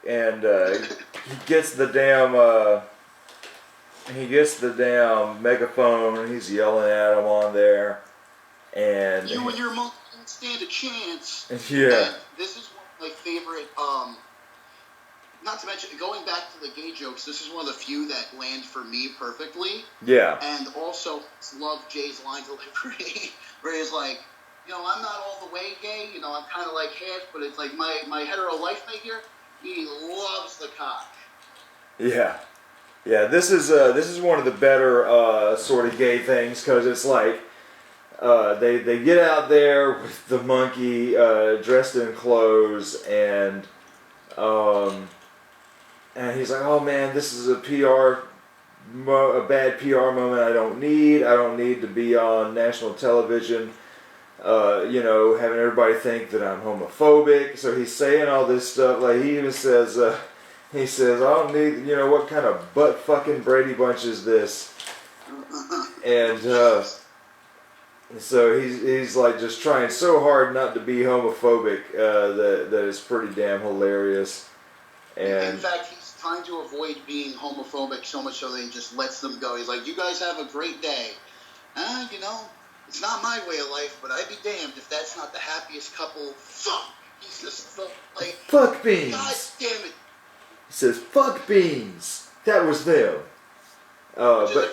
And he gets the damn megaphone, and he's yelling at him on there. And you and your monkey don't stand a chance. Yeah. And this is one of my favorite. Not to mention, going back to the gay jokes, this is one of the few that land for me perfectly. Yeah. And also love Jay's line delivery, where he's like, I'm not all the way gay. I'm kind of like half, but it's like my hetero life mate here. He loves the cock. Yeah. Yeah, this is one of the better sort of gay things, because it's like they get out there with the monkey dressed in clothes, and he's like, oh man, this is a bad PR moment I don't need to be on national television, having everybody think that I'm homophobic. So he's saying all this stuff, like he even says, I don't need, what kind of butt fucking Brady Bunch is this? And so he's like just trying so hard not to be homophobic that it's pretty damn hilarious. And in fact, he's trying to avoid being homophobic so much so that he just lets them go. He's like, you guys have a great day. It's not my way of life, but I'd be damned if that's not the happiest couple. Fuck! He's just like, fuck beans. God damn it. He says, fuck beans. That was them. Which is a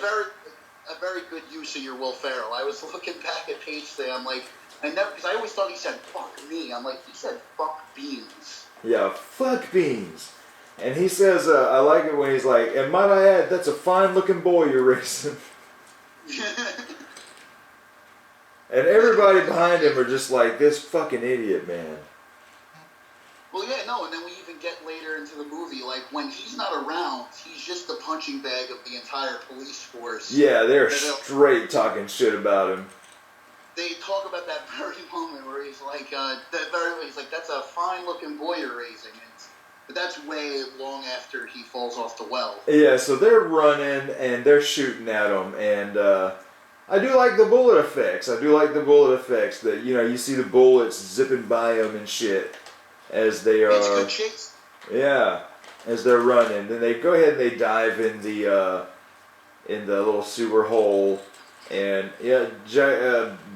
very good use of your Will Ferrell. I was looking back at Page today, I'm like, because I always thought he said fuck me. I'm like, he said fuck beans. Yeah, fuck beans. And he says, I like it when he's like, and might I add, that's a fine looking boy you're raising. And everybody behind him are just like, this fucking idiot, man. Well, yeah, no, and then we even get later into the movie, like, when he's not around, he's just the punching bag of the entire police force. Yeah, they're straight talking shit about him. They talk about that very moment where he's like, that's a fine-looking boy you're raising. But that's way long after he falls off the well. Yeah, so they're running, and they're shooting at him, and I do like the bullet effects. That, you see the bullets zipping by them and shit. As they are, it's a good chase. Yeah, as they're running, then they go ahead and they dive in the in the little sewer hole, and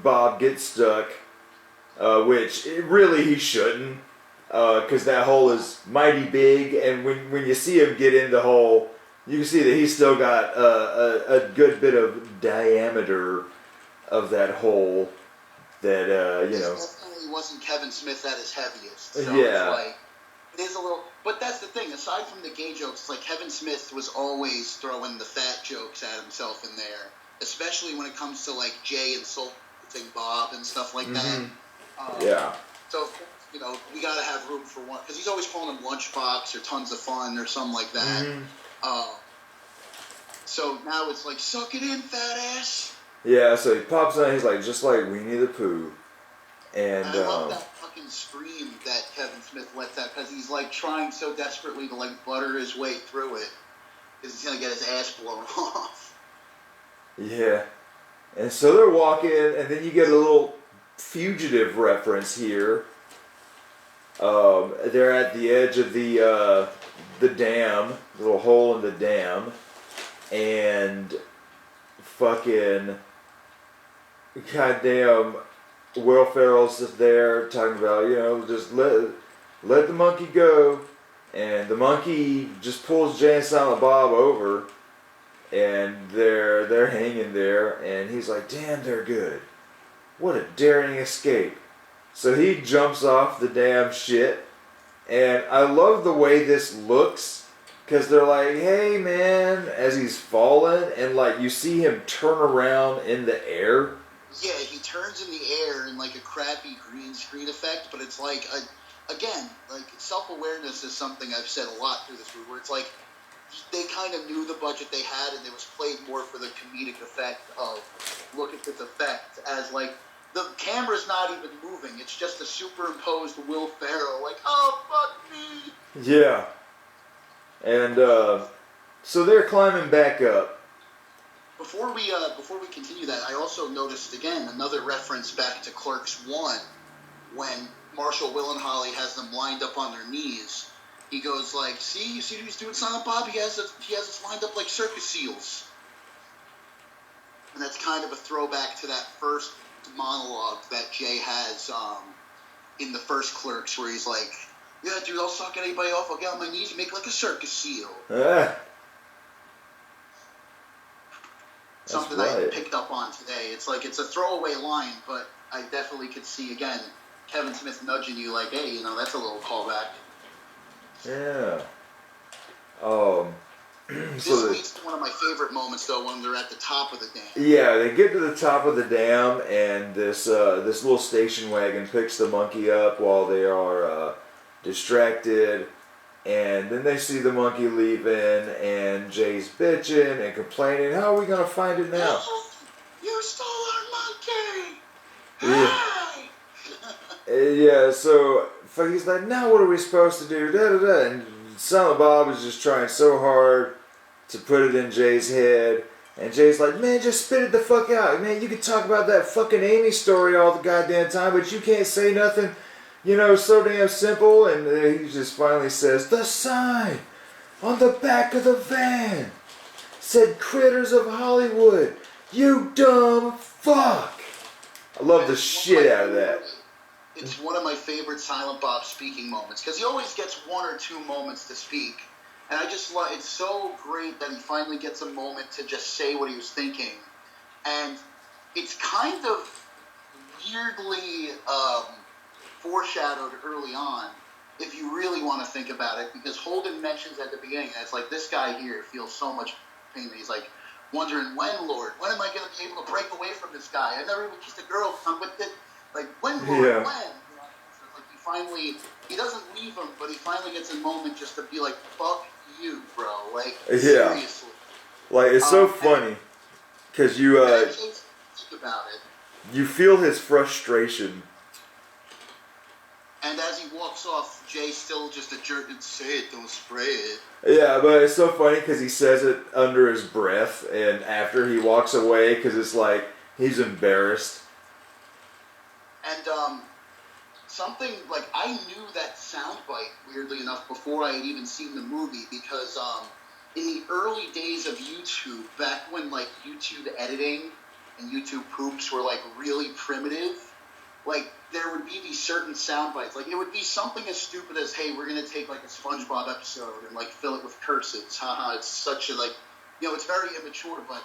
Bob gets stuck, which really he shouldn't, because that hole is mighty big, and when you see him get in the hole, you can see that he's still got a good bit of diameter of that hole that, you know. It definitely wasn't Kevin Smith at his heaviest. So Yeah. it's like, it is a little, but that's the thing, aside from the gay jokes, it's like Kevin Smith was always throwing the fat jokes at himself in there, especially when it comes to like Jay insulting Bob and stuff like that. Yeah. So, you know, we gotta have room for one, because he's always calling him Lunchbox or Tons of Fun or something like that. So now it's like, suck it in, fat ass. Yeah, so he pops on, he's like, just like Winnie the Pooh. And I love that fucking scream that Kevin Smith lets out, because he's like trying so desperately to like butter his way through it, because he's gonna get his ass blown off. yeah. And so they're walking, and then you get a little fugitive reference here. They're at the edge of the dam, little hole in the dam, and fucking goddamn Will Ferrell's just there talking about, you know, just let the monkey go, and the monkey just pulls Jay and Silent Bob over, and they're hanging there, and he's like, damn, they're good. What a daring escape. So he jumps off the damn shit, and I love the way this looks, because they're like, hey man, as he's falling, and like you see him turn around in the air. Yeah, he turns in the air in like a crappy green screen effect, but it's like, again, like self-awareness is something I've said a lot through this movie, where it's like, they kind of knew the budget they had, and it was played more for the comedic effect of, look at this effect, as like, the camera's not even moving, it's just a superimposed Will Ferrell, like, oh, fuck me! Yeah. And, so they're climbing back up. Before we continue that, I also noticed, again, another reference back to Clerks 1, when Marshall Willenholly has them lined up on their knees. He goes like, see, you see what he's doing, Silent Bob? He has us lined up like circus seals. And that's kind of a throwback to that first monologue that Jay has in the first Clerks, where he's like, yeah, dude, I'll suck anybody off, I'll get on my knees and make like a circus seal. Something I picked up on today. It's like, it's a throwaway line, but I definitely could see, again, Kevin Smith nudging you like, hey, you know, that's a little callback. Yeah. This leads to one of my favorite moments, though, when they're at the top of the dam. Yeah, they get to the top of the dam, and this little station wagon picks the monkey up while they are distracted, and then they see the monkey leaving, and Jay's bitching and complaining, how are we going to find it now? You stole our monkey! Yeah. Hey! Yeah, so he's like, now what are we supposed to do? Da, da, da. And Silent Bob is just trying so hard to put it in Jay's head. And Jay's like, man, just spit it the fuck out. Man, you can talk about that fucking Amy story all the goddamn time, but you can't say nothing, you know, so damn simple. And he just finally says, the sign on the back of the van said Critters of Hollywood. You dumb fuck. I love the shit out of that. It's one of my favorite Silent Bob speaking moments, because he always gets one or two moments to speak. And I just love, it's so great that he finally gets a moment to just say what he was thinking. And it's kind of weirdly foreshadowed early on, if you really want to think about it, because Holden mentions at the beginning, and it's like, this guy here feels so much pain. He's like, wondering, when, Lord? When am I going to be able to break away from this guy? I never even kissed a girl. I'm with it. Like, when, Lord, Yeah. when? You know, it's like he doesn't leave him, but he finally gets a moment just to be like, fuck you, bro. Like, Yeah. seriously. Like, it's so funny, because you, And I can't think about it. you feel his frustration. And as he walks off, Jay's still just a jerk and say it, don't spray it. Yeah, but it's so funny because he says it under his breath and after he walks away, because it's like he's embarrassed. And something, like, I knew that soundbite, weirdly enough, before I had even seen the movie, because in the early days of YouTube, back when like YouTube editing and YouTube poops were like really primitive, like there would be these certain sound bites. Like it would be something as stupid as, hey, we're gonna take like a SpongeBob episode and like fill it with curses. Haha, it's such a like, you know, it's very immature, but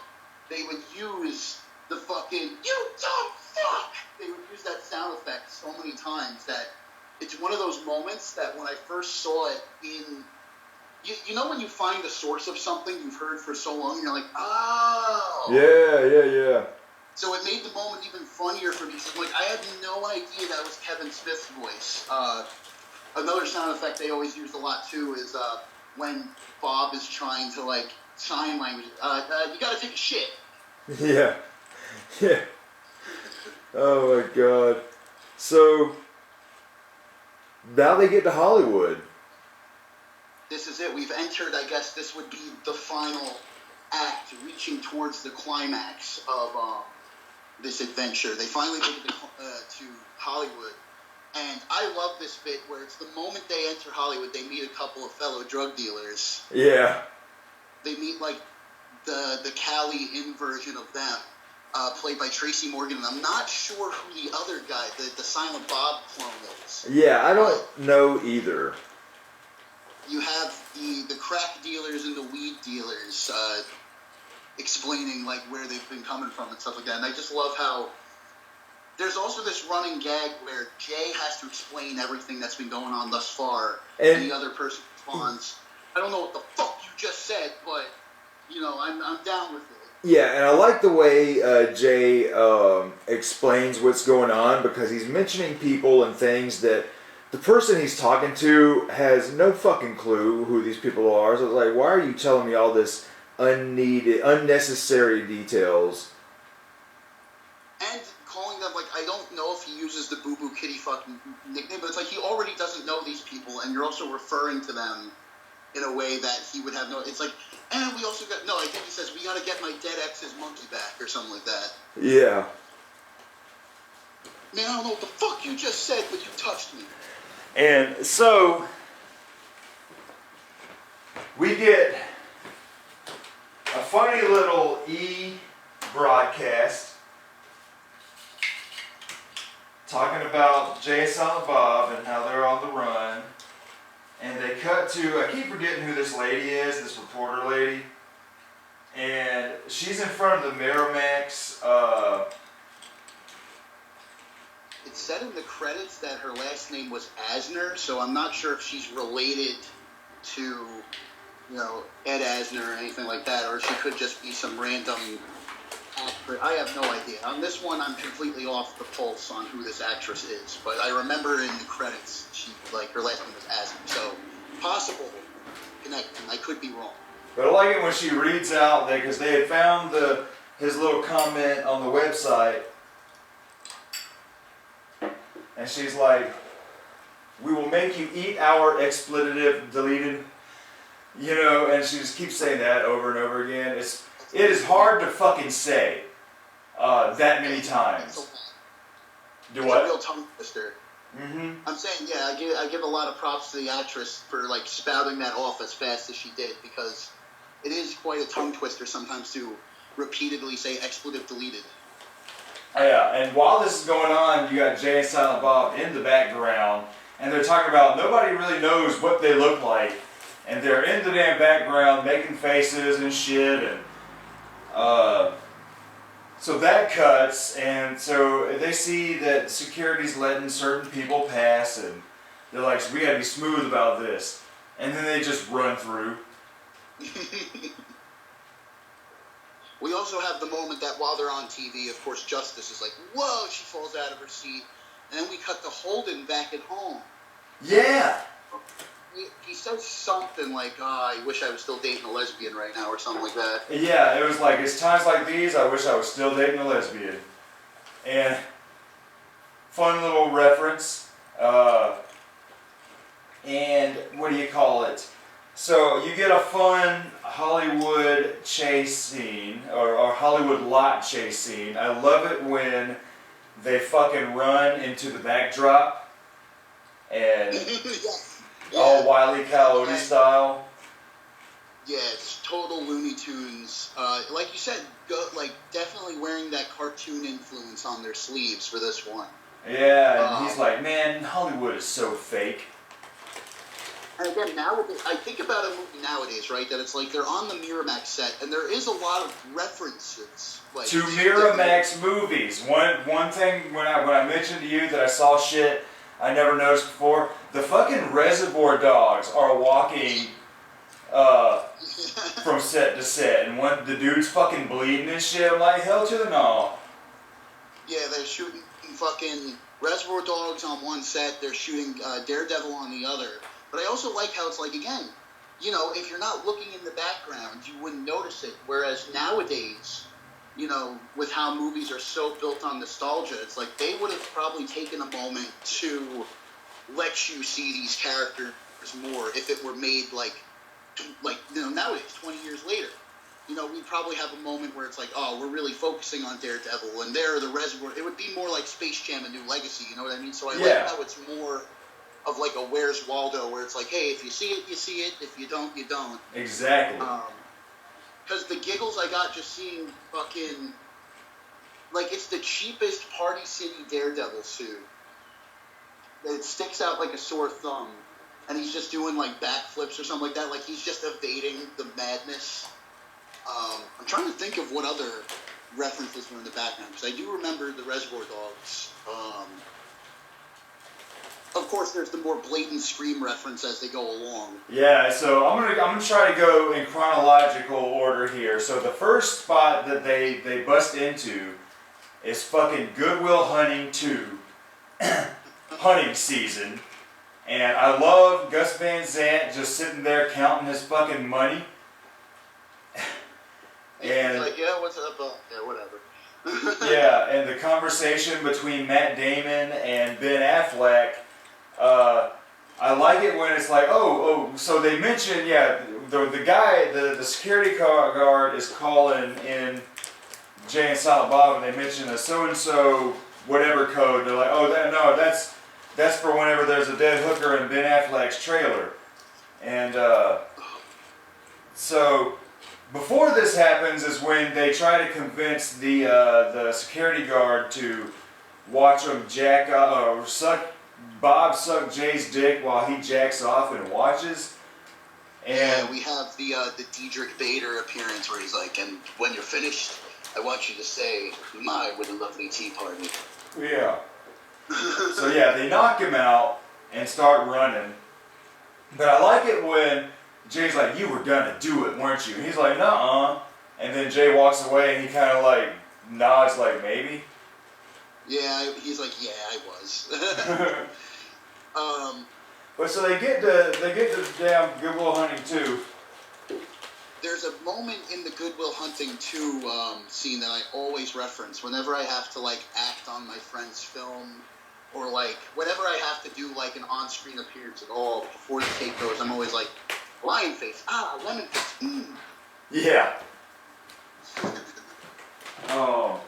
they would use the fucking, you dumb fuck! They would use that sound effect so many times that it's one of those moments that when I first saw it in, you know when you find the source of something you've heard for so long, and you're like, oh! Yeah. So it made the moment even funnier for me. So like, I had no idea that was Kevin Smith's voice. Another sound effect they always used a lot too is when Bob is trying to like sign language. You gotta take a shit. Yeah. Oh my god. So now they get to Hollywood. This is it. We've entered, I guess this would be the final act, reaching towards the climax of this adventure. They finally make it to Hollywood. And I love this bit where it's the moment they enter Hollywood, they meet a couple of fellow drug dealers. Yeah. They meet like the Cali-in version of them, played by Tracy Morgan. And I'm not sure who the other guy, the Silent Bob clone is. Yeah, I don't know either. You have the crack dealers and the weed dealers explaining like where they've been coming from and stuff like that. And I just love how there's also this running gag where Jay has to explain everything that's been going on thus far, and the other person responds, I don't know what the fuck you just said, but you know, I'm down with it. Yeah, and I like the way Jay explains what's going on, because he's mentioning people and things that the person he's talking to has no fucking clue who these people are. So it's like, why are you telling me all this unnecessary details? And calling them, like, I don't know if he uses the Boo Boo Kitty fucking nickname, but it's like he already doesn't know these people, and you're also referring to them in a way that he would have no... It's like, and we also got... No, I think he says, we gotta get my dead ex's monkey back, or something like that. Yeah. Man, I don't know what the fuck you just said, but you touched me. And so we get a funny little broadcast talking about Jay and Silent Bob and how they're on the run. And they cut to, I keep forgetting who this lady is, this reporter lady. And she's in front of the Miramax. It said in the credits that her last name was Asner, so I'm not sure if she's related to, you know, Ed Asner or anything like that, or she could just be some random actress. I have no idea. On this one, I'm completely off the pulse on who this actress is, but I remember in the credits, she, like, her last name was Asner, so possible connection. I could be wrong. But I like it when she reads out there, because they had found his little comment on the website. And she's like, we will make you eat our expletive deleted, you know, and she just keeps saying that over and over again. It is hard to fucking say that many times. Do what? It's a real tongue twister. Mm-hmm. I'm saying, yeah, I give a lot of props to the actress for like spouting that off as fast as she did, because it is quite a tongue twister sometimes to repeatedly say expletive deleted. Yeah, and while this is going on, you got Jay and Silent Bob in the background, and they're talking about nobody really knows what they look like, and they're in the damn background making faces and shit, and so that cuts, and so they see that security's letting certain people pass, and they're like, we gotta be smooth about this, and then they just run through. We also have the moment that while they're on TV, of course, Justice is like, whoa, she falls out of her seat. And then we cut to Holden back at home. Yeah! He says something like, I wish I was still dating a lesbian right now, or something like that. Yeah, it was like, it's times like these, I wish I was still dating a lesbian. And fun little reference. And what do you call it? So you get a fun Hollywood chase scene, or Hollywood lot chase scene. I love it when they fucking run into the backdrop and all Wile E. Coyote style. Yeah, it's total Looney Tunes. Like you said, definitely wearing that cartoon influence on their sleeves for this one. Yeah, and he's like, man, Hollywood is so fake. And again, nowadays, I think about a movie nowadays, right? That it's like they're on the Miramax set, and there is a lot of references to Miramax movies. One thing when I mentioned to you that I saw shit I never noticed before, the fucking Reservoir Dogs are walking from set to set, and when the dude's fucking bleeding and shit, I'm like, hell to the no. Yeah, they're shooting fucking Reservoir Dogs on one set, they're shooting Daredevil on the other. But I also like how it's like, again, you know, if you're not looking in the background, you wouldn't notice it. Whereas nowadays, you know, with how movies are so built on nostalgia, it's like they would have probably taken a moment to let you see these characters more if it were made like you know, nowadays, 20 years later. You know, we'd probably have a moment where it's like, oh, we're really focusing on Daredevil, and they're the Reservoir. It would be more like Space Jam: A New Legacy, you know what I mean? So I like how it's more of like a Where's Waldo, where it's like, hey, if you see it, you see it. If you don't, you don't. Exactly. Because the giggles I got just seeing fucking, like, it's the cheapest Party City Daredevil suit. It sticks out like a sore thumb, and he's just doing like backflips or something like that. Like he's just evading the madness. I'm trying to think of what other references were in the background, because I do remember the Reservoir Dogs. Of course, there's the more blatant Scream reference as they go along. Yeah, so I'm gonna try to go in chronological order here. So the first spot that they bust into is fucking Good Will Hunting 2, hunting season, and I love Gus Van Sant just sitting there counting his fucking money. And he's like, yeah, what's up? Yeah, whatever. Yeah, and the conversation between Matt Damon and Ben Affleck. I like it when it's like, so they mention, the guy, the security guard is calling in Jay and Silent Bob, and they mention a so-and-so whatever code. They're like, that's for whenever there's a dead hooker in Ben Affleck's trailer. And so before this happens is when they try to convince the security guard to watch him Bob suck Jay's dick while he jacks off and watches. And we have the Diedrich Bader appearance where he's like, and when you're finished, I want you to say, my, what a lovely tea party. Yeah. So yeah, they knock him out and start running. But I like it when Jay's like, you were gonna do it, weren't you? And he's like, nuh-uh. And then Jay walks away and he kind of like nods like, maybe. Yeah, he's like, yeah, I was. But so they get to damn Good Will Hunting 2. There's a moment in the Good Will Hunting 2 scene that I always reference whenever I have to like act on my friend's film, or like whenever I have to do like an on-screen appearance at all before the take goes. I'm always like, lion face, lemon face, Yeah. Oh.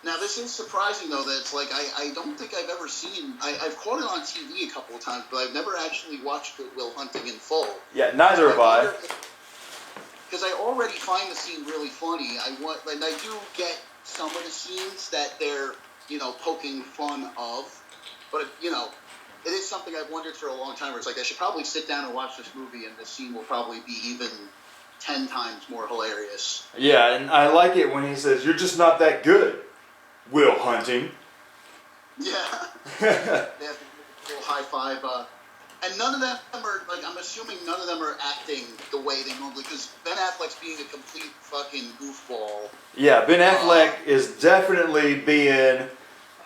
Now, this is surprising, though, that it's like, I don't think I've ever seen, I've caught it on TV a couple of times, but I've never actually watched Good Will Hunting in full. Yeah, neither have I. Because I already find the scene really funny. I do get some of the scenes that they're, you know, poking fun of, but, you know, it is something I've wondered for a long time, where it's like, I should probably sit down and watch this movie, and this scene will probably be even 10 times more hilarious. Yeah, and I like it when he says, you're just not that good, Will Hunting. Yeah. They have a little high five. And none of them are, like, I'm assuming none of them are acting the way they normally, because Ben Affleck's being a complete fucking goofball. Yeah, Ben Affleck is definitely being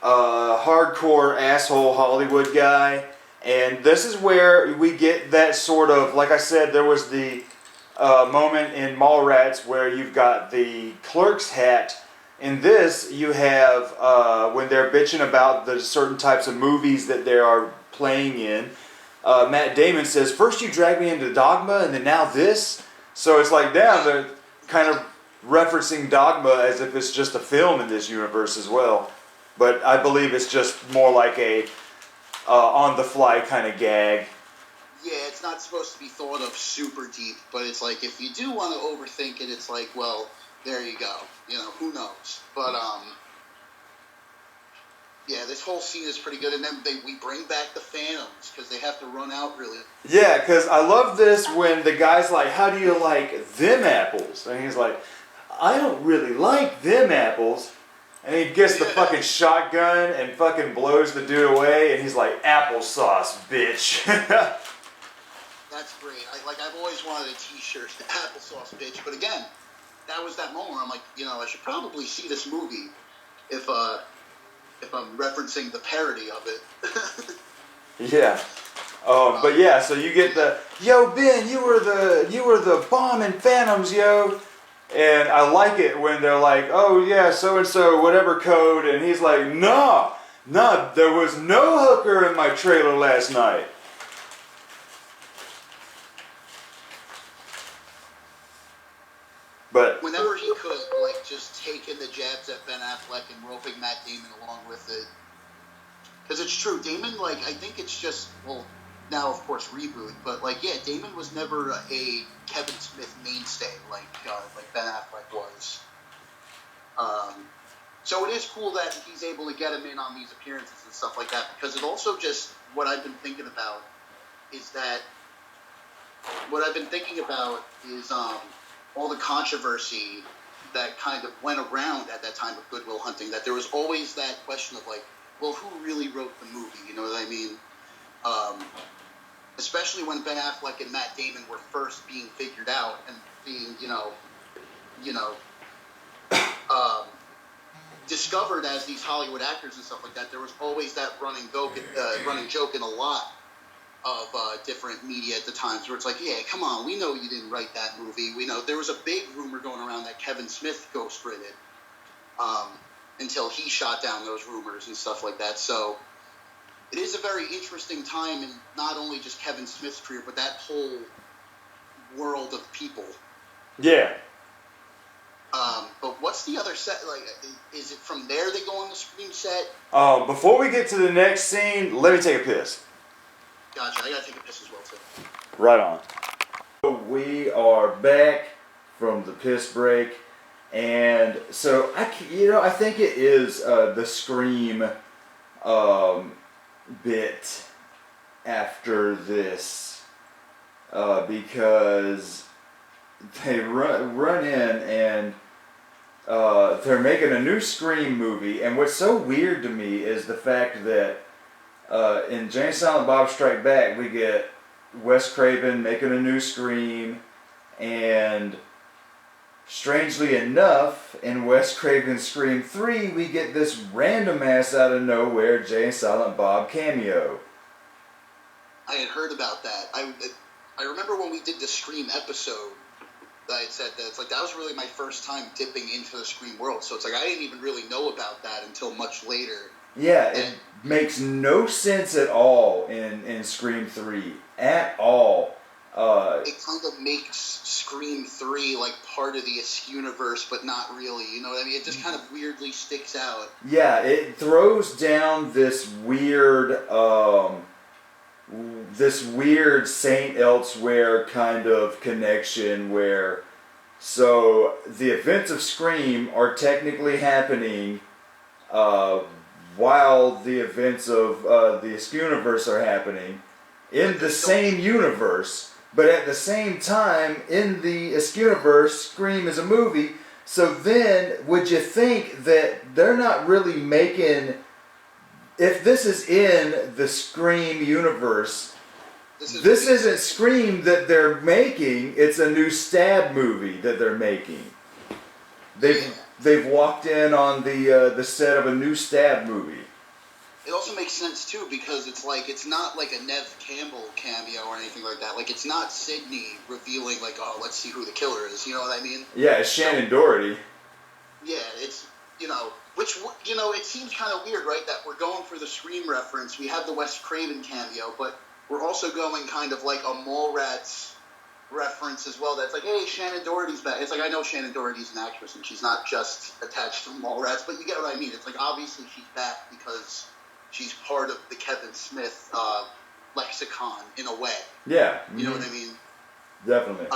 a hardcore asshole Hollywood guy. And this is where we get that sort of, like I said, there was the moment in Mallrats where you've got the Clerks hat. In this, you have when they're bitching about the certain types of movies that they are playing in. Matt Damon says, first you drag me into Dogma, and then now this. So it's like, damn, they're kind of referencing Dogma as if it's just a film in this universe as well. But I believe it's just more like a on the fly kind of gag. Yeah, it's not supposed to be thought of super deep, but it's like if you do want to overthink it, it's like, well, there you go. You know, who knows? But yeah, this whole scene is pretty good, and then we bring back the Phantoms because they have to run out really. Yeah, because I love this when the guy's like, "How do you like them apples?" And he's like, "I don't really like them apples." And he gets the fucking shotgun and fucking blows the dude away, and he's like, "Applesauce, bitch." That's great. I've always wanted a T-shirt, applesauce bitch. But again, that was that moment where I'm like, you know, I should probably see this movie if I'm referencing the parody of it. Yeah. But yeah, so you get the, "Yo, Ben, you were the bomb in Phantoms, yo." And I like it when they're like, "Oh yeah, so and so, whatever code," and he's like, "Nah, there was no hooker in my trailer last night." But Whenever he could, like, just taking the jabs at Ben Affleck and roping Matt Damon along with it. Because it's true, Damon, like, I think it's just, well, now, of course, reboot, but, like, yeah, Damon was never a Kevin Smith mainstay like Ben Affleck was. So it is cool that he's able to get him in on these appearances and stuff like that, because it also just, what I've been thinking about is all the controversy that kind of went around at that time of Good Will Hunting, that there was always that question of like, well, who really wrote the movie? You know what I mean? Especially when Ben Affleck and Matt Damon were first being figured out and being, discovered as these Hollywood actors and stuff like that. There was always that running joke in a lot of different media at the times where it's like, yeah, come on, we know you didn't write that movie. We know there was a big rumor going around that Kevin Smith ghostwrote it until he shot down those rumors and stuff like that. So it is a very interesting time in not only just Kevin Smith's career, but that whole world of people. yeah. But what's the other set? Like, is it from there they go on the Scream set? Before we get to the next scene, let me take a piss. Gotcha, I gotta take a piss as well, too. Right on. We are back from the piss break, and so I think it is the Scream bit after this because they run in and they're making a new Scream movie, and what's so weird to me is the fact that in Jay and Silent Bob Strike Back we get Wes Craven making a new Scream, and strangely enough in Wes Craven's Scream 3 we get this random ass out of nowhere Jay and Silent Bob cameo. I had heard about that. I remember when we did the Scream episode, I had said that it's like that was really my first time dipping into the Scream world. So it's like I didn't even really know about that until much later. Yeah, it makes no sense at all in Scream 3 at all. It kind of makes Scream 3 like part of the universe, but not really. You know what I mean? It just kind of weirdly sticks out. Yeah, it throws down this weird Saint Elsewhere kind of connection where, so the events of Scream are technically happening while the events of the Universe are happening in the same universe, but at the same time in the Universe, Scream is a movie. So then, would you think that they're not really making, if this is in the Scream universe, this isn't Scream that they're making, it's a new Stab movie that they're making. They've walked in on the set of a new Stab movie. It also makes sense too because it's like it's not like a Nev Campbell cameo or anything like that. Like it's not Sidney revealing like, oh, let's see who the killer is. You know what I mean? Yeah, it's Shannon Doherty. Yeah, it's which it seems kind of weird, right? That we're going for the Scream reference. We have the Wes Craven cameo, but we're also going kind of like a Mallrats reference as well. That's like, hey, Shannon Doherty's back. It's like I know Shannon Doherty's an actress and she's not just attached to Mallrats, but you get what I mean. It's like obviously she's back because she's part of the Kevin Smith lexicon in a way. Yeah. You know what I mean? Definitely.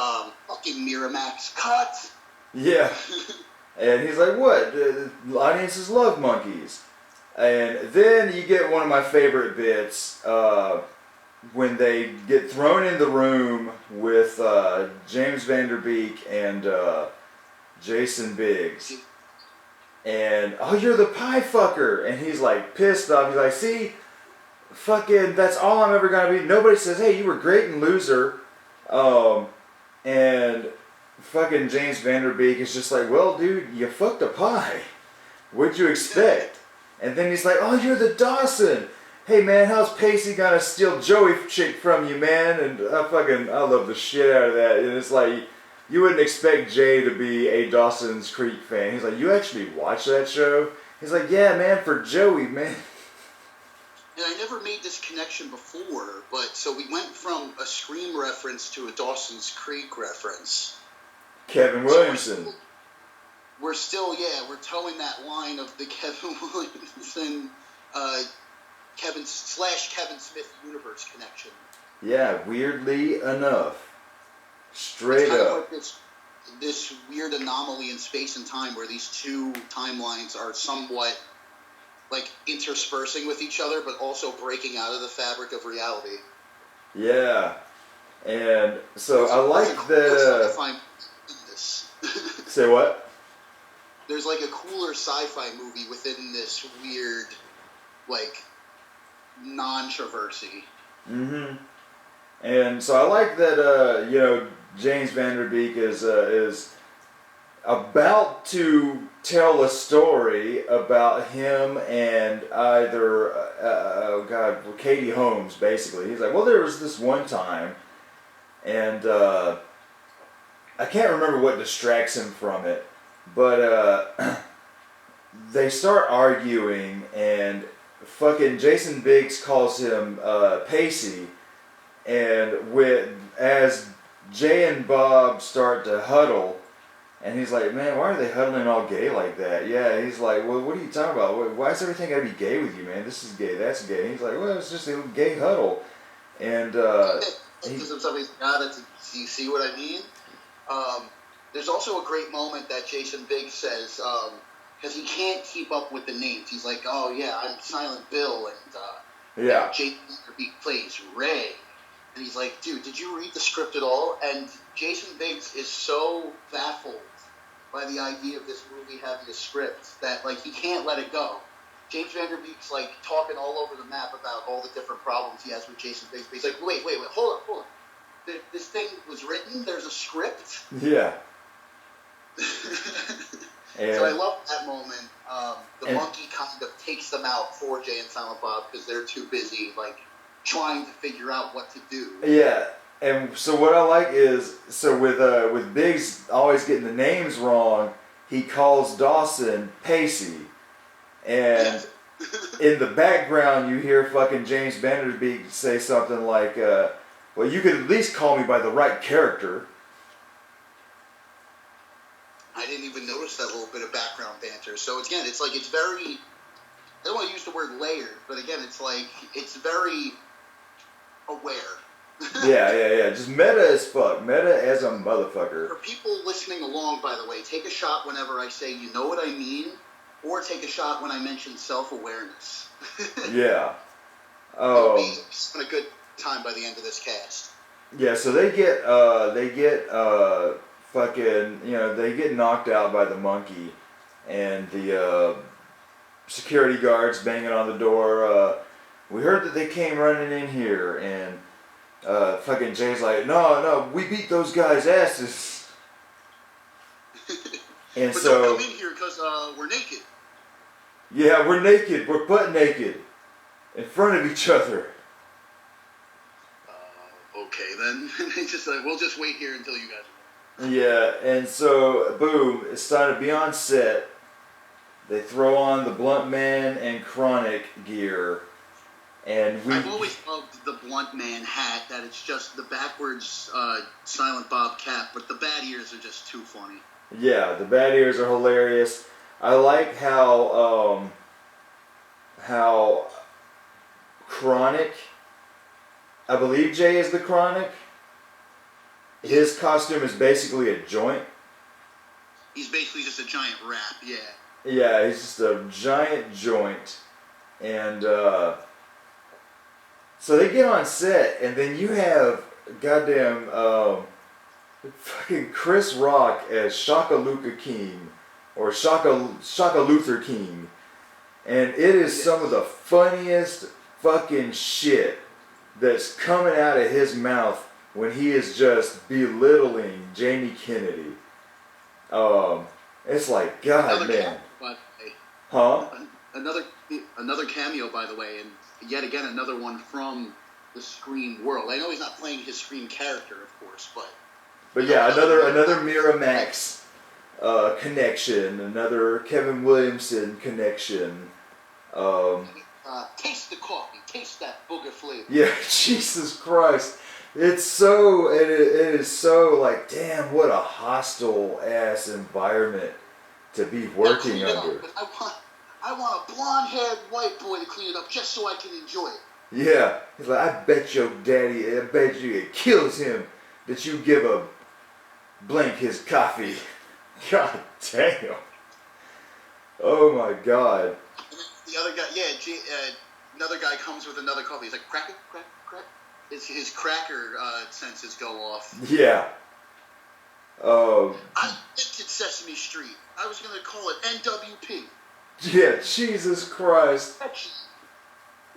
Fucking Miramax, cut! Yeah. And he's like, what? The audiences love monkeys. And then you get one of my favorite bits when they get thrown in the room with James Van Der Beek and Jason Biggs. And, oh, you're the pie fucker. And he's like pissed off. He's like, see, fucking, that's all I'm ever going to be. Nobody says, hey, you were great in Loser. And fucking James Van Der Beek is just like, well, dude, you fucked a pie. What'd you expect? And then he's like, oh, you're the Dawson. Hey, man, how's Pacey gonna steal Joey chick from you, man? And I love the shit out of that. And it's like, you wouldn't expect Jay to be a Dawson's Creek fan. He's like, you actually watch that show? He's like, yeah, man, for Joey, man. And I never made this connection before, but so we went from a Scream reference to a Dawson's Creek reference. Kevin Williamson. So we're still towing that line of the Kevin Williamson, Kevin Smith universe connection. Yeah, weirdly enough. Straight up. Like this weird anomaly in space and time where these two timelines are somewhat like interspersing with each other, but also breaking out of the fabric of reality. Yeah, and so I like that. Say what? There's like a cooler sci-fi movie within this weird, like, non-traversy. Mm-hmm. And so I like that. James Van Der Beek is about to tell a story about him and either Katie Holmes, basically. He's like, well, there was this one time, and I can't remember what distracts him from it, but they start arguing, and fucking Jason Biggs calls him Pacey, and as Jay and Bob start to huddle, and he's like, man, why are they huddling all gay like that? Yeah, he's like, well, what are you talking about? Why is everything got to be gay with you, man? This is gay, that's gay. And he's like, well, it's just a gay huddle. And somebody's got it. Do you see what I mean? There's also a great moment that Jason Biggs says, because he can't keep up with the names. He's like, oh, yeah, I'm Silent Bill, and Jason Biggs plays Ray. And he's like, dude, did you read the script at all? And Jason Biggs is so baffled by the idea of this movie having a script that, like, he can't let it go. James Van Der Beek's, like, talking all over the map about all the different problems he has with Jason Biggs. But he's like, wait, hold on. This thing was written? There's a script? Yeah. So I love that moment. The monkey kind of takes them out for Jay and Silent Bob because they're too busy, like, trying to figure out what to do. Yeah, and so what I like is, so with Biggs always getting the names wrong, he calls Dawson Pacey, and in the background you hear fucking James Van Der Beek say something like, well, you could at least call me by the right character. I didn't even notice that little bit of background banter. So again, it's like, it's very, I don't want to use the word layered, but again, it's like, it's very aware. Yeah. Just meta as fuck. Meta as a motherfucker. For people listening along, by the way, take a shot whenever I say, you know what I mean, or take a shot when I mention self-awareness. Yeah. It'll be a good time by the end of this cast. Yeah, so they get fucking, they get knocked out by the monkey, and the security guards banging on the door. We heard that they came running in here, and fucking Jay's like, no, we beat those guys' asses. And but so, don't come in here because we're naked. Yeah, we're naked. We're butt naked in front of each other. Okay, then. It's just like, we'll just wait here until you guys are. Yeah, and so, boom, it's time to be on set. They throw on the Blunt Man and Chronic gear. And I've always loved the Blunt Man hat, that it's just the backwards Silent Bob cap, but the bat ears are just too funny. Yeah, the bat ears are hilarious. I like how Chronic. I believe Jay is the Chronic. His costume is basically a joint. He's basically just a giant rat, yeah. Yeah, he's just a giant joint. And so they get on set, and then you have goddamn fucking Chris Rock as Shaka Luka King, or Shaka Luther King. And it is some of the funniest fucking shit that's coming out of his mouth when he is just belittling Jamie Kennedy. It's like, God, man. Huh? Another cameo, by the way, and yet again another one from the Scream world. I know he's not playing his Scream character, of course, but yeah, another Miramax connection, another Kevin Williamson connection. Taste the coffee, taste that booger flavor. Yeah, Jesus Christ. It's so, it is so like, damn, what a hostile ass environment to be working under. I want a blonde-haired white boy to clean it up just so I can enjoy it. Yeah, he's like, I bet you it kills him that you give a blank his coffee. God damn. Oh my God. The other guy, another guy comes with another coffee. He's like, crack it, crack, crack. His cracker senses go off. Yeah. I invented Sesame Street. I was going to call it NWP. Yeah, Jesus Christ.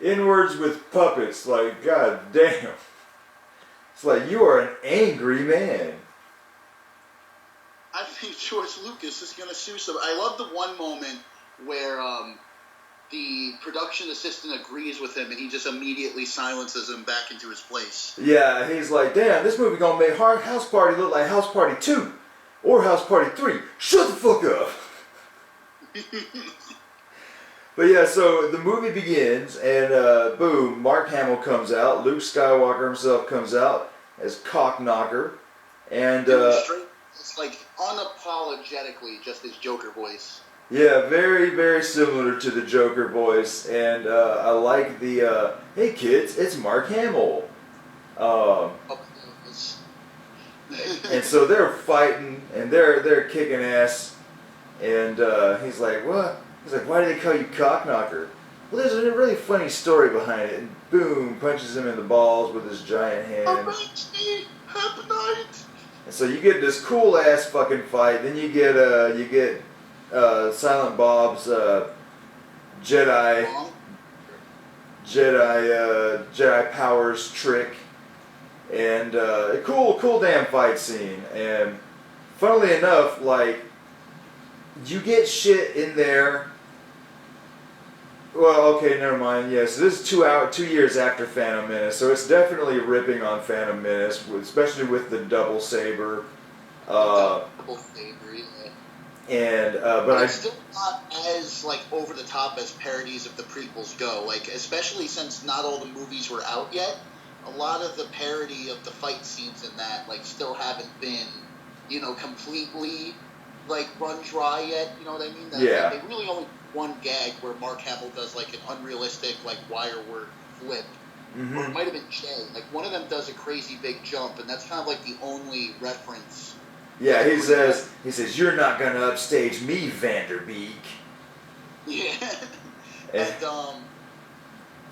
Inwards with puppets, like, God damn. It's like, you are an angry man. I think George Lucas is going to sue some. I love the one moment where the production assistant agrees with him and he just immediately silences him back into his place. Yeah, he's like, damn, this movie gonna make House Party look like House Party 2 or House Party 3. Shut the fuck up. But yeah, so the movie begins and boom, Mark Hamill comes out. Luke Skywalker himself comes out as Cockknocker. And it's like unapologetically just his Joker voice. Yeah, very, very similar to the Joker voice, and I like the, hey kids, it's Mark Hamill. And so they're fighting, and they're kicking ass, and he's like, what? He's like, why do they call you Cockknocker? Well, there's a really funny story behind it, and boom, punches him in the balls with his giant hand. And so you get this cool ass fucking fight, then you get Silent Bob's Jedi powers trick, and a cool damn fight scene. And funnily enough, like, you get shit in there. Well, okay, never mind. Yeah, so this is 2 years after Phantom Menace, so it's definitely ripping on Phantom Menace, especially with the double saber. Double saber, yeah. And but it's still not as like over the top as parodies of the prequels go. Like, especially since not all the movies were out yet, a lot of the parody of the fight scenes in that like still haven't been, completely like run dry yet. You know what I mean? Yeah. They really only one gag where Mark Hamill does like an unrealistic like wire work flip. Mm-hmm. Or it might have been Jay. Like one of them does a crazy big jump, and that's kind of like the only reference. Yeah, he says, you're not gonna upstage me, Vanderbeek. Yeah. And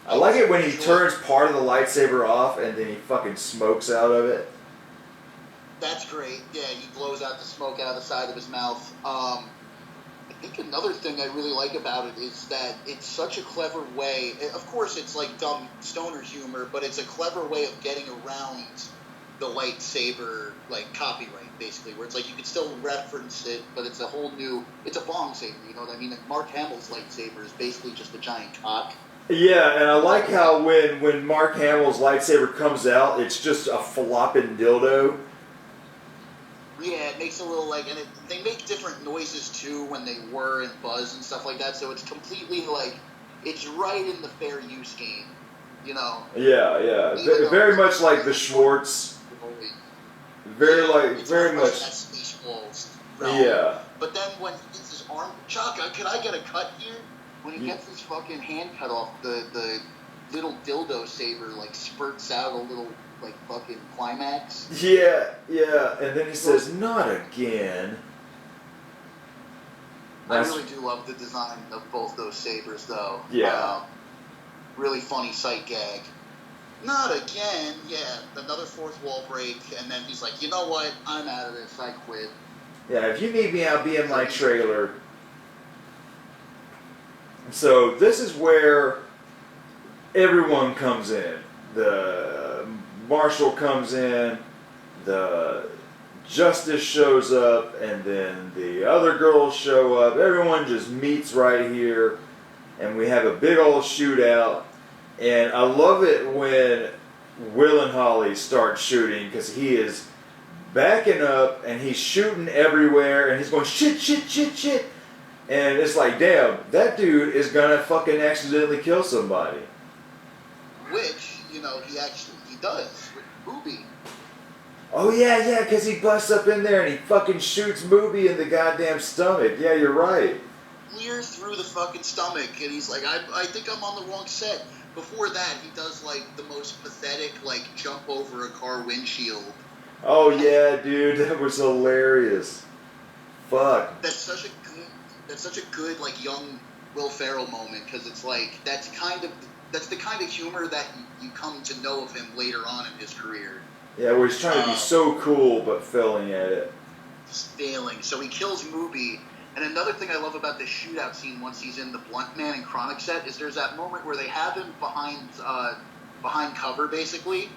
I like it when he turns part of the lightsaber off and then he fucking smokes out of it. That's great. Yeah, he blows out the smoke out of the side of his mouth. I think another thing I really like about it is that it's such a clever way. Of course, it's like dumb stoner's humor, but it's a clever way of getting around the lightsaber like copyright, basically, where it's like you can still reference it, but it's a whole new. It's a bong saber, you know what I mean? And Mark Hamill's lightsaber is basically just a giant cock. Yeah, and I like how when Mark Hamill's lightsaber comes out, it's just a flopping dildo. Yeah, it makes a little like, and they make different noises too when they whir and buzz and stuff like that. So it's completely like, it's right in the fair use game, Yeah. Very much like the Schwartz. Very much. That Spaceballs realm. Yeah. But then when he gets his arm, Chaka, can I get a cut here? When he gets his fucking hand cut off, the little dildo saber like spurts out a little like fucking climax. Yeah, and then he says, "Not again." I really do love the design of both those sabers, though. Yeah. Really funny sight gag. Not again. Yeah, another fourth wall break, and then he's like, you know what? I'm out of this. I quit. Yeah, if you need me, I'll be in my trailer. So this is where everyone comes in. The marshal comes in, the justice shows up, and then the other girls show up. Everyone just meets right here, and we have a big old shootout. And I love it when Will and Holly start shooting, because he is backing up and he's shooting everywhere and he's going shit, shit, shit, shit. And it's like, damn, that dude is gonna fucking accidentally kill somebody. Which, he does with Booby. Oh yeah, because he busts up in there and he fucking shoots Booby in the goddamn stomach. Yeah, you're right. Clear through the fucking stomach, and he's like, I think I'm on the wrong set. Before that, he does like the most pathetic like jump over a car windshield. Oh yeah, dude, that was hilarious. Fuck. That's such a good like young Will Ferrell moment, because it's like that's the kind of humor that you come to know of him later on in his career. Yeah, where he's trying to be so cool but failing at it. Failing. So he kills Mooby. And another thing I love about this shootout scene once he's in the Blunt Man and Chronic set is there's that moment where they have him behind cover basically,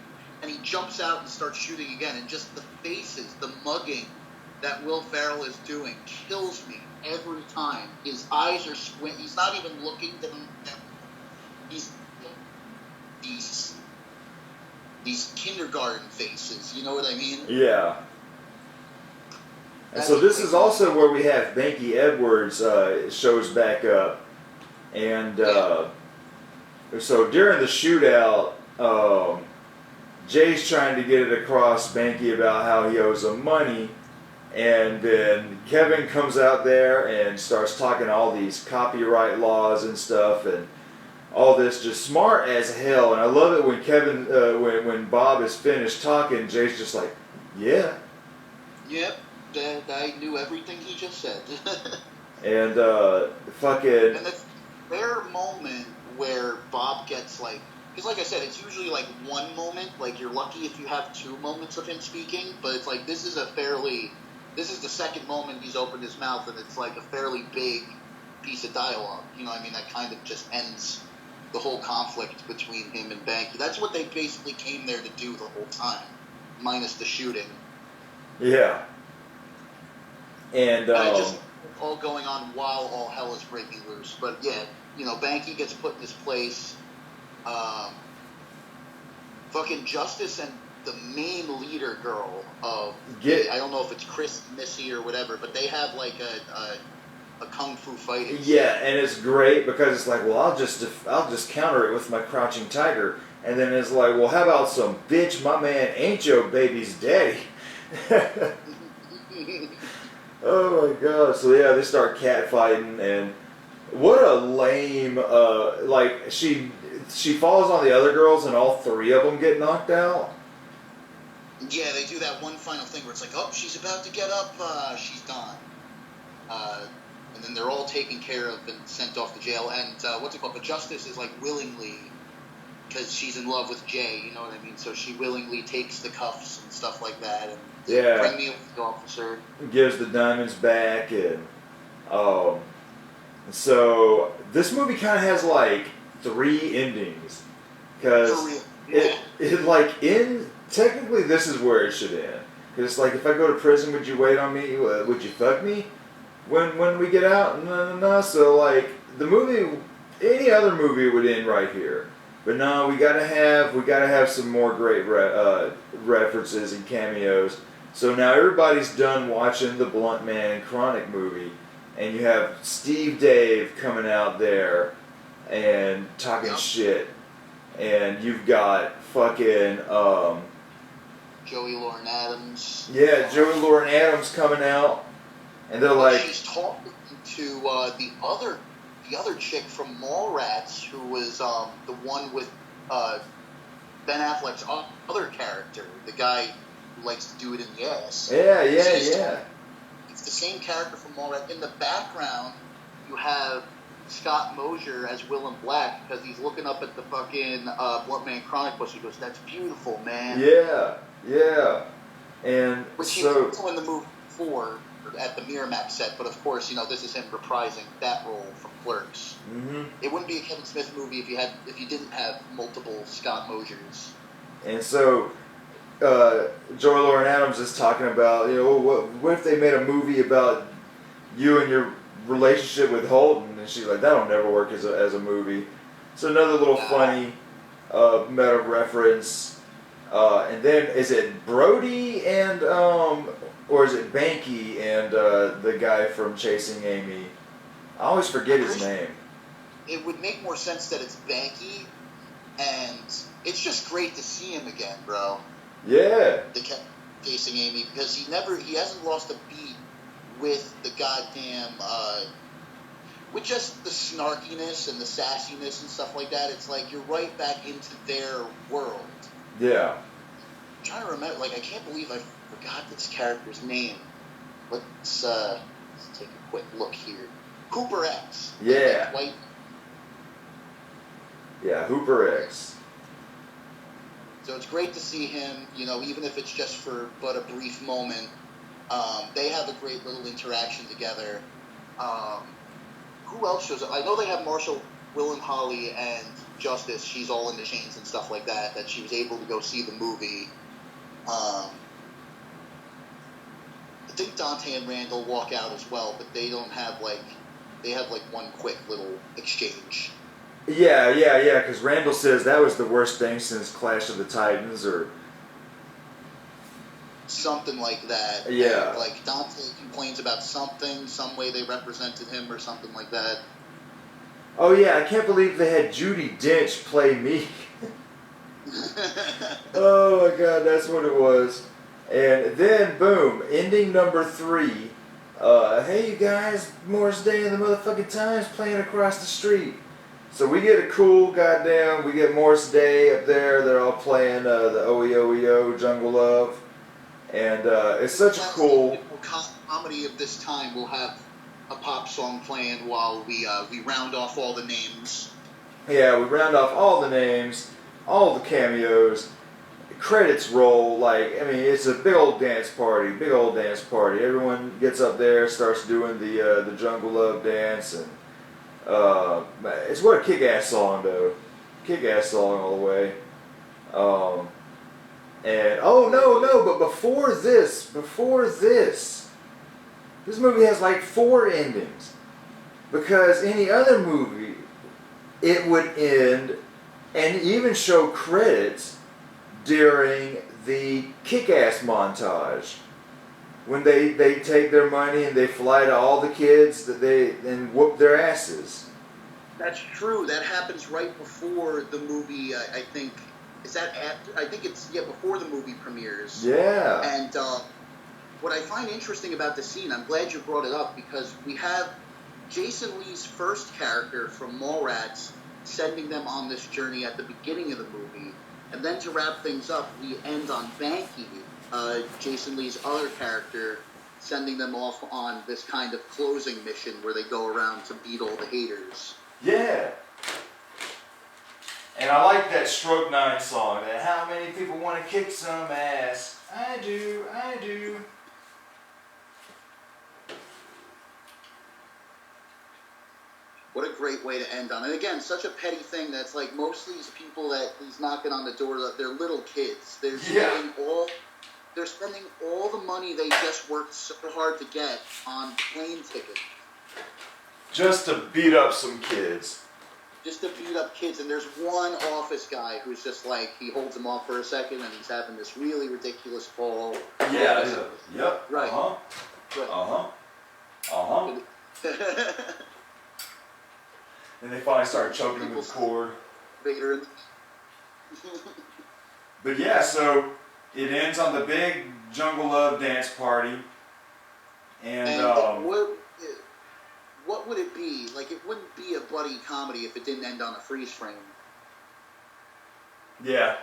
and he jumps out and starts shooting again, and just the faces, the mugging that Will Ferrell is doing kills me every time. His eyes are squint. He's not even looking at them. He's these kindergarten faces. You know what I mean? Yeah. And so this is also where we have Banky Edwards shows back up. And so during the shootout, Jay's trying to get it across Banky about how he owes him money. And then Kevin comes out there and starts talking all these copyright laws and stuff and all this, just smart as hell. And I love it when Kevin, when Bob is finished talking, Jay's just like, yeah. Yep. I knew everything he just said. And fucking. And the rare moment where Bob gets like, because like I said, it's usually like one moment. Like you're lucky if you have 2 moments of him speaking, but it's like this is the second moment he's opened his mouth, and it's like a fairly big piece of dialogue. You know what I mean? That kind of just ends the whole conflict between him and Banky. That's what they basically came there to do the whole time, minus the shooting. Yeah. And just all going on while all hell is breaking loose. But yeah, Banky gets put in his place. Fucking Justice and the main leader girl of I don't know if it's Chris, Missy, or whatever, but they have like a kung fu fighting. Yeah, and it's great because it's like, well, I'll just counter it with my crouching tiger, and then it's like, well, how about some bitch? My man ain't your baby's daddy. Oh my god! So yeah, they start catfighting, and what a lame like she falls on the other girls, and all 3 of them get knocked out. Yeah, they do that one final thing where it's like, oh, she's about to get up, she's gone. And then they're all taken care of and sent off to jail. And what's it called? The Justice is like willingly, because she's in love with Jay, you know what I mean? So she willingly takes the cuffs and stuff like that, and bring me with the officer. Gives the diamonds back, and so this movie kind of has like 3 endings, because it like technically this is where it should end. Because it's like, if I go to prison, would you wait on me? Would you fuck me when we get out? No. So like the movie, any other movie would end right here. But no, we gotta have some more great references and cameos. So now everybody's done watching the Blunt Man and Chronic movie, and you have Steve Dave coming out there and talking shit, and you've got fucking Joey Lauren Adams. Yeah, Joey Lauren Adams coming out, and they're like, she's talking to the other the other chick from Mallrats, who was the one with Ben Affleck's other character, the guy who likes to do it in the ass. Yeah. It's the same character from Mallrats. In the background, you have Scott Mosier as Willem Black, because he's looking up at the fucking Blunt Man Chronic bus. He goes, "That's beautiful, man." Yeah. And which he so was in the movie before at the Miramax set, but of course, this is him reprising that role from Clerks. mm-hmm. It wouldn't be a Kevin Smith movie if you didn't have multiple Scott Mosiers. And so Joy Lauren Adams is talking about, what if they made a movie about you and your relationship with Holden? And she's like, that'll never work as a movie. So another little funny meta reference. And then is it Brody and or is it Banky and the guy from Chasing Amy? I always forget his name. It would make more sense that it's Banky, and it's just great to see him again, bro. Yeah. Chasing Amy, because he hasn't lost a beat with the goddamn with just the snarkiness and the sassiness and stuff like that. It's like you're right back into their world. Yeah. I'm trying to remember, I can't believe I forgot this character's name. Let's take a quick look here. Hooper X. Yeah. Yeah, Hooper X. So it's great to see him, even if it's just for but a brief moment. They have a great little interaction together. Who else shows up? I know they have Marshall, Will and Holly, and Justice. She's all in the chains and stuff like that. That she was able to go see the movie. I think Dante and Randall walk out as well, but they don't have they have one quick little exchange. Yeah, because Randall says that was the worst thing since Clash of the Titans, or something like that. Yeah. And, Dante complains about something, some way they represented him or something like that. Oh yeah, I can't believe they had Judi Dench play me. Oh my god, that's what it was. And then, boom, ending number 3. Hey you guys, Morris Day and the motherfucking Times playing across the street. So we get a cool we get Morris Day up there, they're all playing the OEOEO Jungle Love. And it's such a cool... comedy of this time will have a pop song playing while we round off all the names. Yeah, we round off all the names, all the cameos, credits roll, it's a big old dance party, Everyone gets up there, starts doing the Jungle Love dance, and it's what a kick-ass song, though. Kick-ass song all the way. And, but before this movie has 4 endings. Because any other movie, it would end and even show credits during the kick-ass montage. When they take their money and they fly to all the kids and whoop their asses. That's true. That happens right before the movie, I think. Is that after? I think it's, before the movie premieres. Yeah. And what I find interesting about this scene, I'm glad you brought it up, because we have Jason Lee's first character from Mallrats sending them on this journey at the beginning of the movie. And then to wrap things up, we end on Banky, Jason Lee's other character, sending them off on this kind of closing mission where they go around to beat all the haters. Yeah. And I like that Stroke 9 song, that how many people want to kick some ass? I do. What a great way to end on. And again, such a petty thing that's most of these people that he's knocking on the door, they're little kids. They're spending all the money they just worked so hard to get on plane tickets. Just to beat up some kids. And there's one office guy who's just he holds them off for a second, and he's having this really ridiculous fall. Yeah. Yep. Right. And they finally start choking him with the cord. But yeah, so it ends on the big Jungle Love dance party. And what would it be? It wouldn't be a buddy comedy if it didn't end on a freeze frame. Yeah.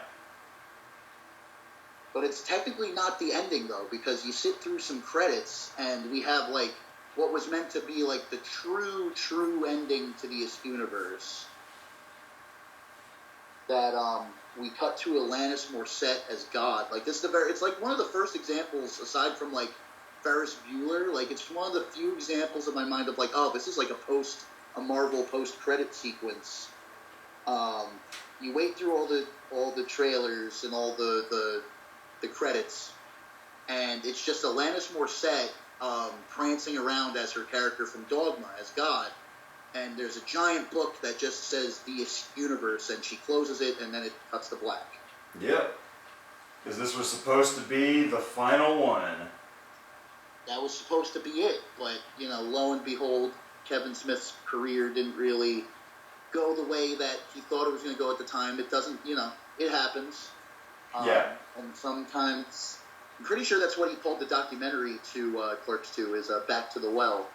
But it's technically not the ending, though, because you sit through some credits, and we have, like, what was meant to be, like, the true ending to the Universe. That, we cut to Alanis Morissette as God. Like, this is it's, like, one of the first examples, aside from, like, Ferris Bueller, like, it's one of the few examples in my mind of, like, oh, this is, like, a Marvel post-credit sequence. You wait through all the trailers and all the credits, and it's just Alanis Morissette prancing around as her character from Dogma, as God, and there's a giant book that just says the Universe, and she closes it, and then it cuts to black. Yep. Because this was supposed to be the final one. That was supposed to be it, but, you know, lo and behold, Kevin Smith's career didn't really go the way that he thought it was going to go at the time. It doesn't, you know, it happens. Yeah. And sometimes, I'm pretty sure that's what he called the documentary to Clerks 2, is Back to the Well.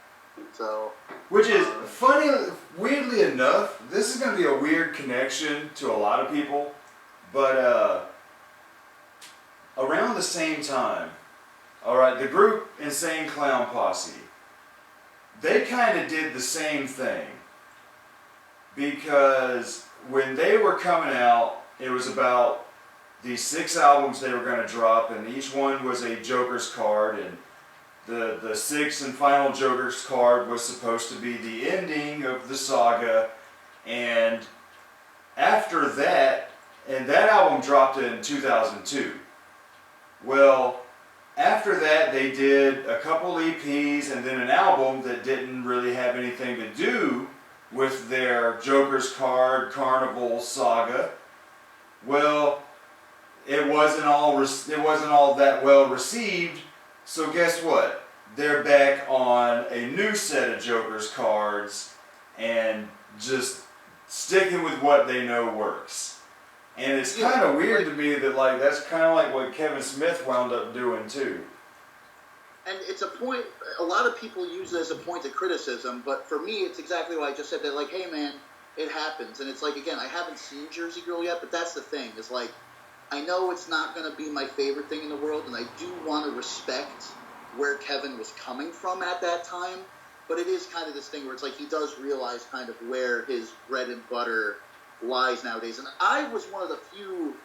So, which is funny, weirdly enough, this is going to be a weird connection to a lot of people, but around the same time, alright, the group Insane Clown Posse, they kind of did the same thing, because when they were coming out, it was about these 6 albums they were going to drop, and each one was a Joker's card, and the 6th and final Joker's card was supposed to be the ending of the saga, and after that, and that album dropped in 2002. Well, after that they did a couple EPs and then an album that didn't really have anything to do with their Joker's card Carnival saga. Well, it wasn't all that well received, so guess what? They're back on a new set of Joker's cards and just sticking with what they know works. And it's kind of weird to me that, like, that's kind of like what Kevin Smith wound up doing too. and it's a point, a lot of people use it as a point of criticism, but for me, it's exactly what I just said. They're like, hey man, it happens. And it's like, again, I haven't seen Jersey Girl yet, but that's the thing. It's like, I know it's not going to be my favorite thing in the world, and I do want to respect where Kevin was coming from at that time, but it is kind of this thing where it's like he does realize kind of where his bread and butter lies nowadays. And I was one of the few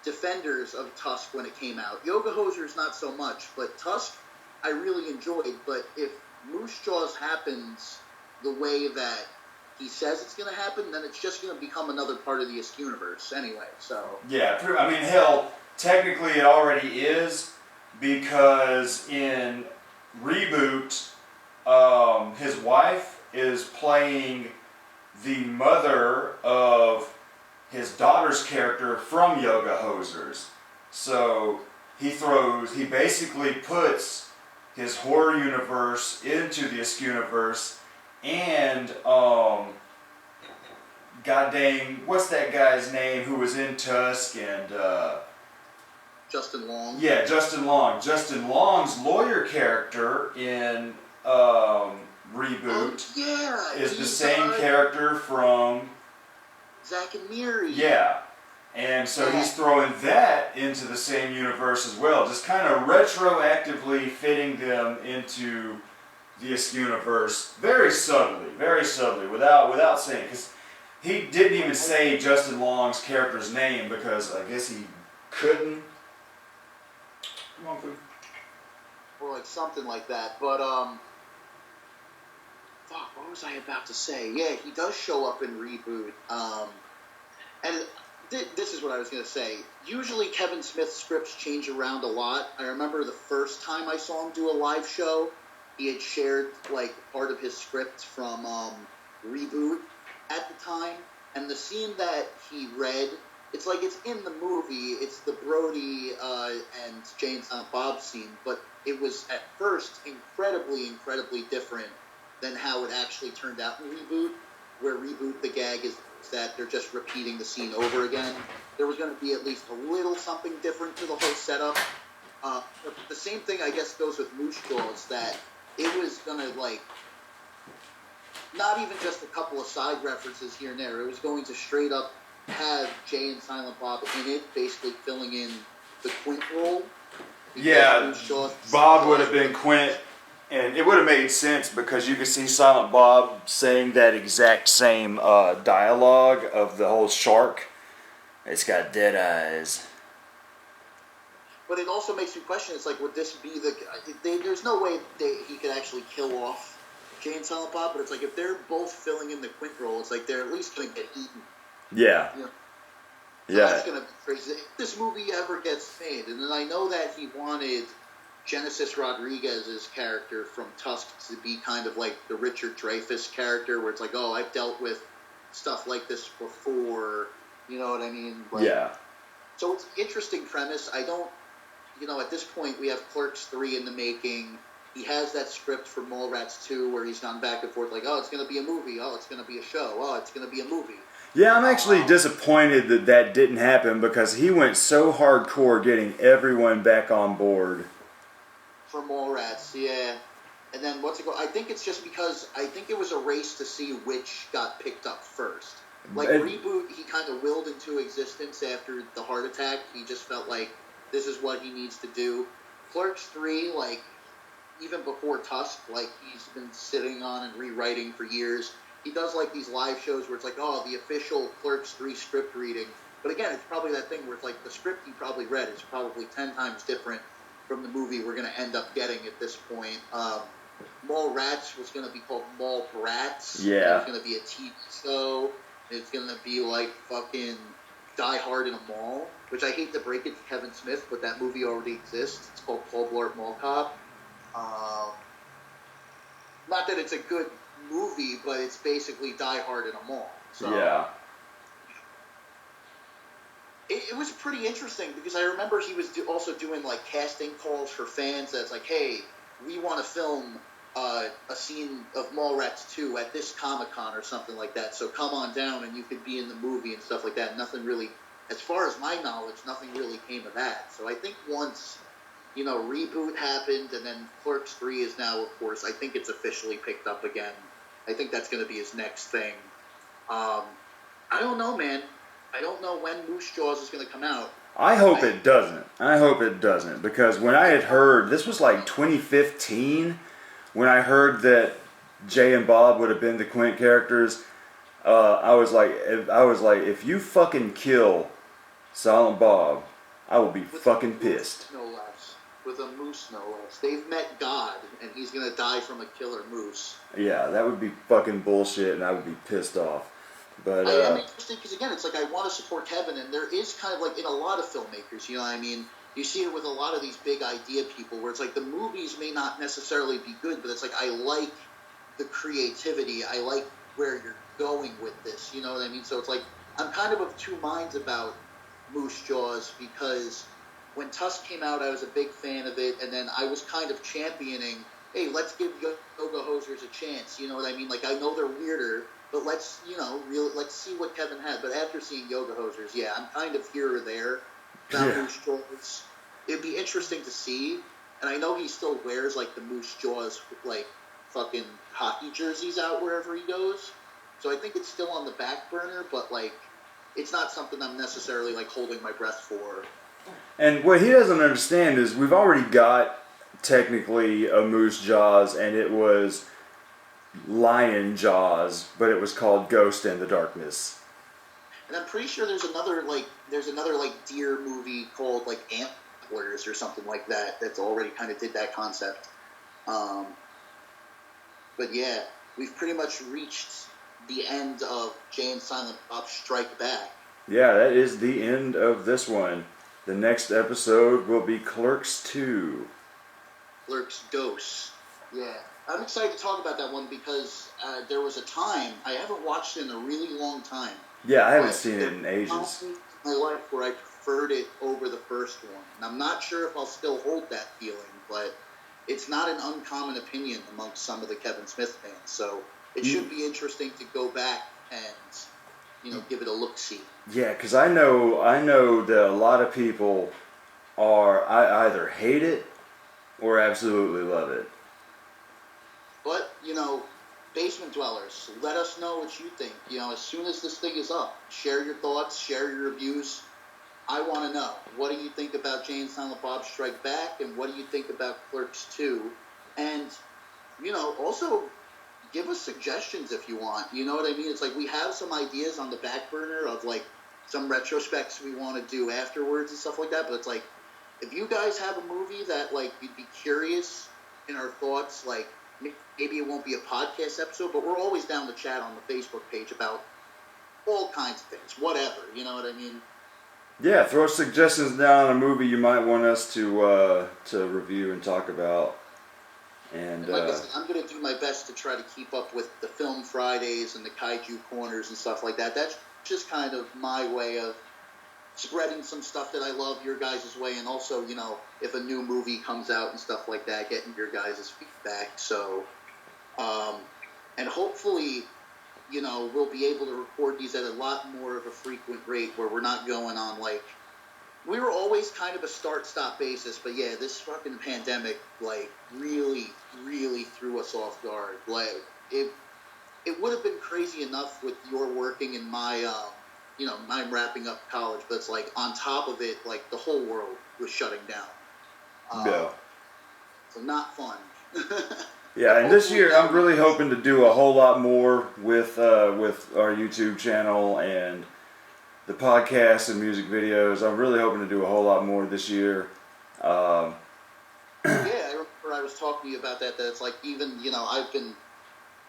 defenders of Tusk when it came out. Yoga Hosers, not so much, but Tusk I really enjoyed. But if Moose Jaws happens the way that he says it's going to happen, then it's just going to become another part of the Universe anyway. So yeah, I mean, hell, technically it already is, because in Reboot, his wife is playing the mother of his daughter's character from Yoga Hosers. So he basically puts his horror universe into the Universe, and god dang, what's that guy's name who was in Tusk and Justin Long. Yeah, Justin Long. Justin Long's lawyer character in Reboot is the same character from Zack and Miri. Yeah. And so he's throwing that into the same universe as well, just kind of retroactively fitting them into the Universe very subtly, without saying, because he didn't even say Justin Long's character's name because I guess he couldn't. Come on, food. Or like something like that. But what was I about to say? Yeah, he does show up in Reboot. And this is what I was going to say. Usually Kevin Smith's scripts change around a lot. I remember the first time I saw him do a live show, he had shared like part of his script from Reboot at the time, and the scene that he read, it's like it's in the movie, it's the Brody and Jay and Silent Bob scene, but it was at first incredibly different than how it actually turned out in Reboot, where Reboot, the gag is that they're just repeating the scene over again. There was going to be at least a little something different to the whole setup. But the same thing, I guess, goes with Moose Jaws, that it was going to, like, not even just a couple of side references here and there. It was going to straight up have Jay and Silent Bob in it, basically filling in the Quint role. Yeah, Bob would have been Quint, and it would have made sense because you could see Silent Bob saying that exact same dialogue of the whole shark. It's got dead eyes. But it also makes me question, it's like, would this be there's no way he could actually kill off Jay and Silent Bob, but it's like, if they're both filling in the Quint role, it's like, they're at least going to get eaten. Yeah. You know? So Yeah. that's going to be crazy. If this movie ever gets made, and then I know that he wanted Genesis Rodriguez's character from Tusk to be kind of like the Richard Dreyfuss character, where it's like, oh, I've dealt with stuff like this before, you know what I mean? Like, Yeah. So it's an interesting premise. I don't, at this point we have Clerks 3 in the making. He has that script for Mallrats 2 where he's gone back and forth like, oh, it's going to be a movie. Oh, it's going to be a show. Oh, it's going to be a movie. Yeah, I'm actually disappointed that didn't happen because he went so hardcore getting everyone back on board. For Mallrats, yeah. And then I think it's just because I think it was a race to see which got picked up first. Like, Reboot, he kind of willed into existence after the heart attack. He just felt like this is what he needs to do. Clerks 3, like, even before Tusk, like, he's been sitting on and rewriting for years. He does, like, these live shows where it's like, oh, the official Clerks 3 script reading. But again, it's probably that thing where it's like the script he probably read is probably 10 times different from the movie we're going to end up getting at this point. Mallrats was going to be called Mall Brats. Yeah. It's going to be a TV show. It's going to be like fucking Die Hard in a Mall, which I hate to break it to Kevin Smith, but that movie already exists. It's called Paul Blart Mall Cop. Not that it's a good movie, but it's basically Die Hard in a mall. So yeah. It was pretty interesting because I remember he was also doing like casting calls for fans that's like, hey, we want to film a scene of Mallrats 2 at this Comic-Con or something like that, so come on down and you could be in the movie and stuff like that. Nothing really, as far as my knowledge, nothing really came of that. So I think once, Reboot happened and then Clerks 3 is now, of course, I think it's officially picked up again. I think that's going to be his next thing. I don't know, man. I don't know when Moose Jaws is going to come out. I hope it doesn't. Because when I had heard, this was like 2015, when I heard that Jay and Bob would have been the Quint characters, I was like, if you fucking kill Silent Bob, I will be fucking pissed. No less. With a moose, no less. They've met God, and he's going to die from a killer moose. Yeah, that would be fucking bullshit, and I would be pissed off. But I am interested because, again, it's like I want to support Kevin, and there is kind of like in a lot of filmmakers, you know what I mean? You see it with a lot of these big idea people where it's like the movies may not necessarily be good, but it's like I like the creativity. I like where you're going with this, you know what I mean? So it's like I'm kind of two minds about Moose Jaws because when Tusk came out, I was a big fan of it, and then I was kind of championing, hey, let's give Yoga Hosers a chance, you know what I mean? Like, I know they're weirder, but let's see what Kevin had. But after seeing Yoga Hosers, yeah, I'm kind of here or there about Moose Jaws. It'd be interesting to see, and I know he still wears, like, the Moose Jaws, like, fucking hockey jerseys out wherever he goes, so I think it's still on the back burner, but, like, it's not something I'm necessarily, like, holding my breath for. And what he doesn't understand is we've already got technically a Moose Jaws, and it was Lion Jaws, but it was called Ghost in the Darkness. And I'm pretty sure there's another deer movie called like Antlers or something like that that's already kind of did that concept. But yeah, we've pretty much reached the end of Jay and Silent Bob Strike Back. Yeah, that is the end of this one. The next episode will be Clerks 2. Clerks Dose. Yeah. I'm excited to talk about that one because there was a time, I haven't watched it in a really long time. Yeah, I haven't seen it in ages. In my life where I preferred it over the first one. And I'm not sure if I'll still hold that feeling, but it's not an uncommon opinion amongst some of the Kevin Smith fans. So it should be interesting to go back and, give it a look-see. Yeah, because I know that a lot of people either hate it or absolutely love it. But, Basement Dwellers, let us know what you think. You know, as soon as this thing is up, share your thoughts, share your reviews. I want to know, what do you think about Jay and Silent Bob Strike Back, and what do you think about Clerks 2? And, you know, also give us suggestions if you want. You know what I mean? It's like we have some ideas on the back burner of, like, some retrospects we want to do afterwards and stuff like that, but it's like, if you guys have a movie that, like, you'd be curious in our thoughts, like, maybe it won't be a podcast episode, but we're always down to chat on the Facebook page about all kinds of things, whatever, you know what I mean? Yeah, throw suggestions down on a movie you might want us to review and talk about. And like I said, I'm going to do my best to try to keep up with the Film Fridays and the Kaiju Corners and stuff like that. That's just kind of my way of spreading some stuff that I love your guys' way, and also, you know, if a new movie comes out and stuff like that, getting your guys' feedback. So, and hopefully, you know, we'll be able to record these at a lot more of a frequent rate where we're not going on, like, we were always kind of a start-stop basis, but yeah, this fucking pandemic, like, really, really threw us off guard. Like, it would have been crazy enough with your working and my, you know, I'm wrapping up college, but it's like, on top of it, like, the whole world was shutting down. yeah. So not fun. Yeah, and this year I'm really hoping to do a whole lot more with our YouTube channel and the podcast and music videos. I'm really hoping to do a whole lot more this year. Yeah, I remember I was talking to you about that it's like, even, you know, I've been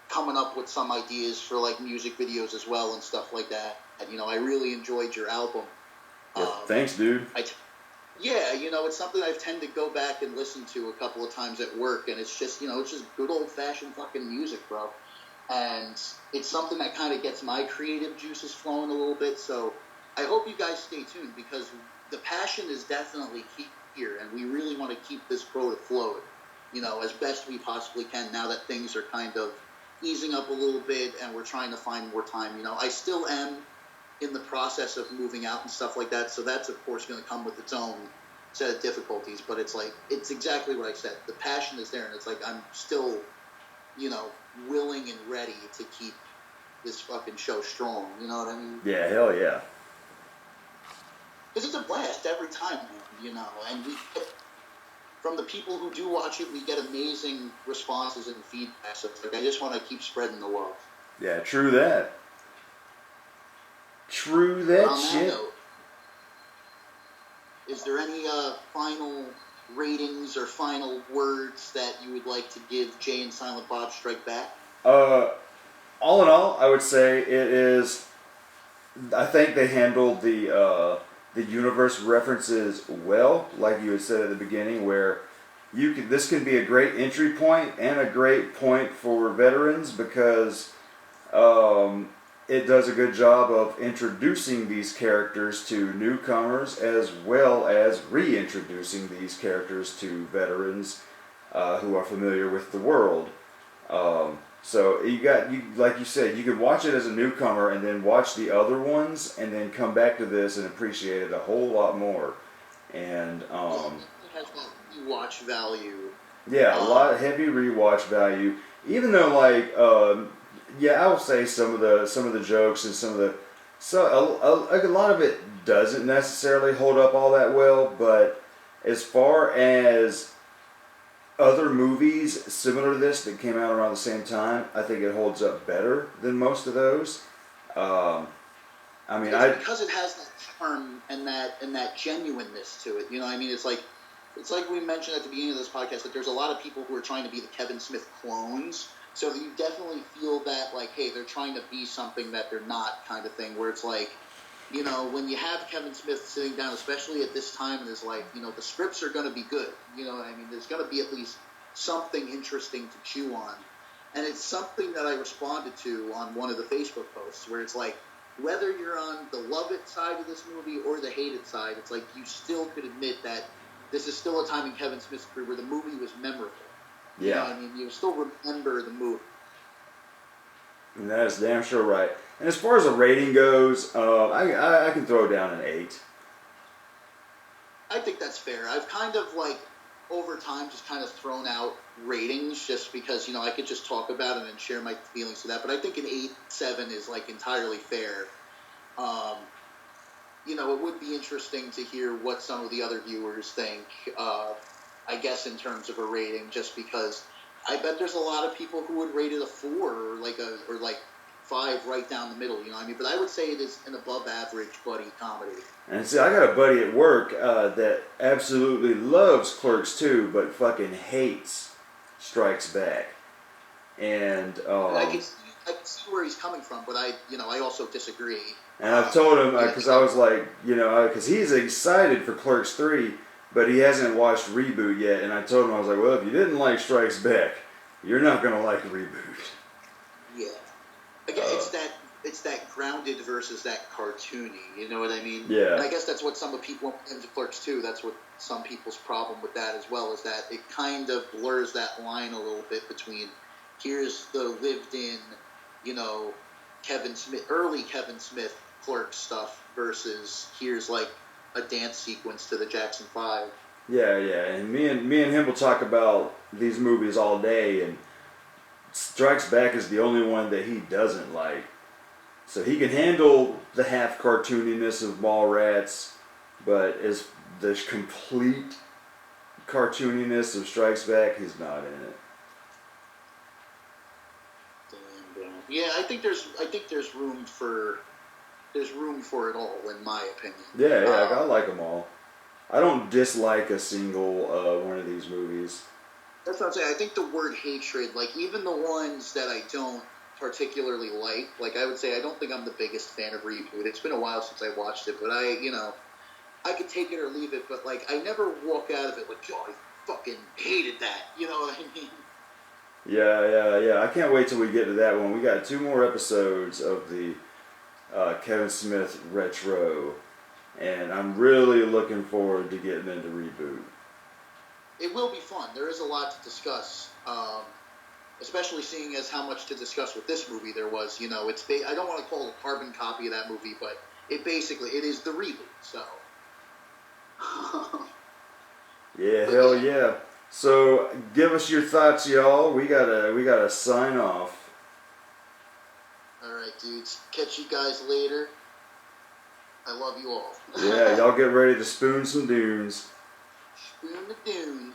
coming up with some ideas for, like, music videos as well and stuff like that. And, you know, I really enjoyed your album. Yeah, thanks, dude. Yeah, you know, it's something I tend to go back and listen to a couple of times at work, and it's just, you know, it's just good old-fashioned fucking music, bro. And it's something that kind of gets my creative juices flowing a little bit, so I hope you guys stay tuned, because the passion is definitely here, and we really want to keep this boat afloat, you know, as best we possibly can now that things are kind of easing up a little bit and we're trying to find more time. You know, I still am in the process of moving out and stuff like that, so that's of course going to come with its own set of difficulties, but it's like, it's exactly what I said. The passion is there, and it's like, I'm still, you know, willing and ready to keep this fucking show strong, you know what I mean? Yeah, hell yeah. Because it's a blast every time, man, you know, and we get, from the people who do watch it, we get amazing responses and feedback, so it's like, I just want to keep spreading the love. Yeah, true that. True that On shit. that note, is there any final ratings or final words that you would like to give Jay and Silent Bob Strike Back? All in all, I would say it is. I think they handled the universe references well, like you had said at the beginning, where this can be a great entry point and a great point for veterans, because it does a good job of introducing these characters to newcomers, as well as reintroducing these characters to veterans who are familiar with the world. So like you said, you could watch it as a newcomer and then watch the other ones, and then come back to this and appreciate it a whole lot more. And It has that rewatch value. yeah, a lot of heavy rewatch value. Even though, like, I will say some of the jokes and a lot of it doesn't necessarily hold up all that well. But as far as other movies similar to this that came out around the same time, I think it holds up better than most of those. Because it has that charm and that genuineness to it. You know what I mean? It's like we mentioned at the beginning of this podcast, that there's a lot of people who are trying to be the Kevin Smith clones. So you definitely feel that, like, hey, they're trying to be something that they're not, kind of thing, where it's like, you know, when you have Kevin Smith sitting down, especially at this time in his life, you know, the scripts are going to be good. You know what I mean? There's going to be at least something interesting to chew on. And it's something that I responded to on one of the Facebook posts, where it's like, whether you're on the love it side of this movie or the hate it side, it's like, you still could admit that this is still a time in Kevin Smith's career where the movie was memorable. yeah. You know what I mean? You still remember the movie. And that is damn sure right. And as far as a rating goes, I can throw down an 8. I think that's fair. I've kind of, like, over time, just kind of thrown out ratings just because, I could just talk about it and share my feelings to that. But I think an 8.7 is like entirely fair. It would be interesting to hear what some of the other viewers think, I guess, in terms of a rating, just because I bet there's a lot of people who would rate it a 4 or like 5 right down the middle, But I would say it is an above average buddy comedy. And see, I got a buddy at work that absolutely loves Clerks 2, but fucking hates Strikes Back. And I can see where he's coming from, but I also disagree. And I've told him, because I was like, because he's excited for Clerks 3, but he hasn't watched Reboot yet. And I told him, I was like, well, if you didn't like Strikes Back, you're not going to like Reboot. Yeah. Again, it's that grounded versus that cartoony, you know what I mean? Yeah. And I guess that's what some of people into Clerks 2, that's what some people's problem with that as well, is that it kind of blurs that line a little bit between here's the lived in, early Kevin Smith Clerks stuff versus here's like a dance sequence to the Jackson 5. Yeah, and me and him will talk about these movies all day, and Strikes Back is the only one that he doesn't like. So he can handle the half cartooniness of Mallrats, but as the complete cartooniness of Strikes Back, he's not in it. Yeah, I think there's room for it all, in my opinion. Yeah, I like them all. I don't dislike a single one of these movies. That's what I'm saying. I think the word hatred, like even the ones that I don't particularly like I would say I don't think I'm the biggest fan of Reboot. It's been a while since I watched it, but I could take it or leave it, but like I never walk out of it like, oh, I fucking hated that. You know what I mean? Yeah. I can't wait till we get to that one. We got 2 more episodes of the Kevin Smith Retro, and I'm really looking forward to getting into Reboot. It will be fun. There is a lot to discuss, especially seeing as how much to discuss with this movie there was. I don't want to call it a carbon copy of that movie, but it is the reboot. So. Yeah, hell yeah. So give us your thoughts, y'all. We gotta sign off. All right, dudes. Catch you guys later. I love you all. Yeah, y'all get ready to spoon some dunes. Spoon the dune.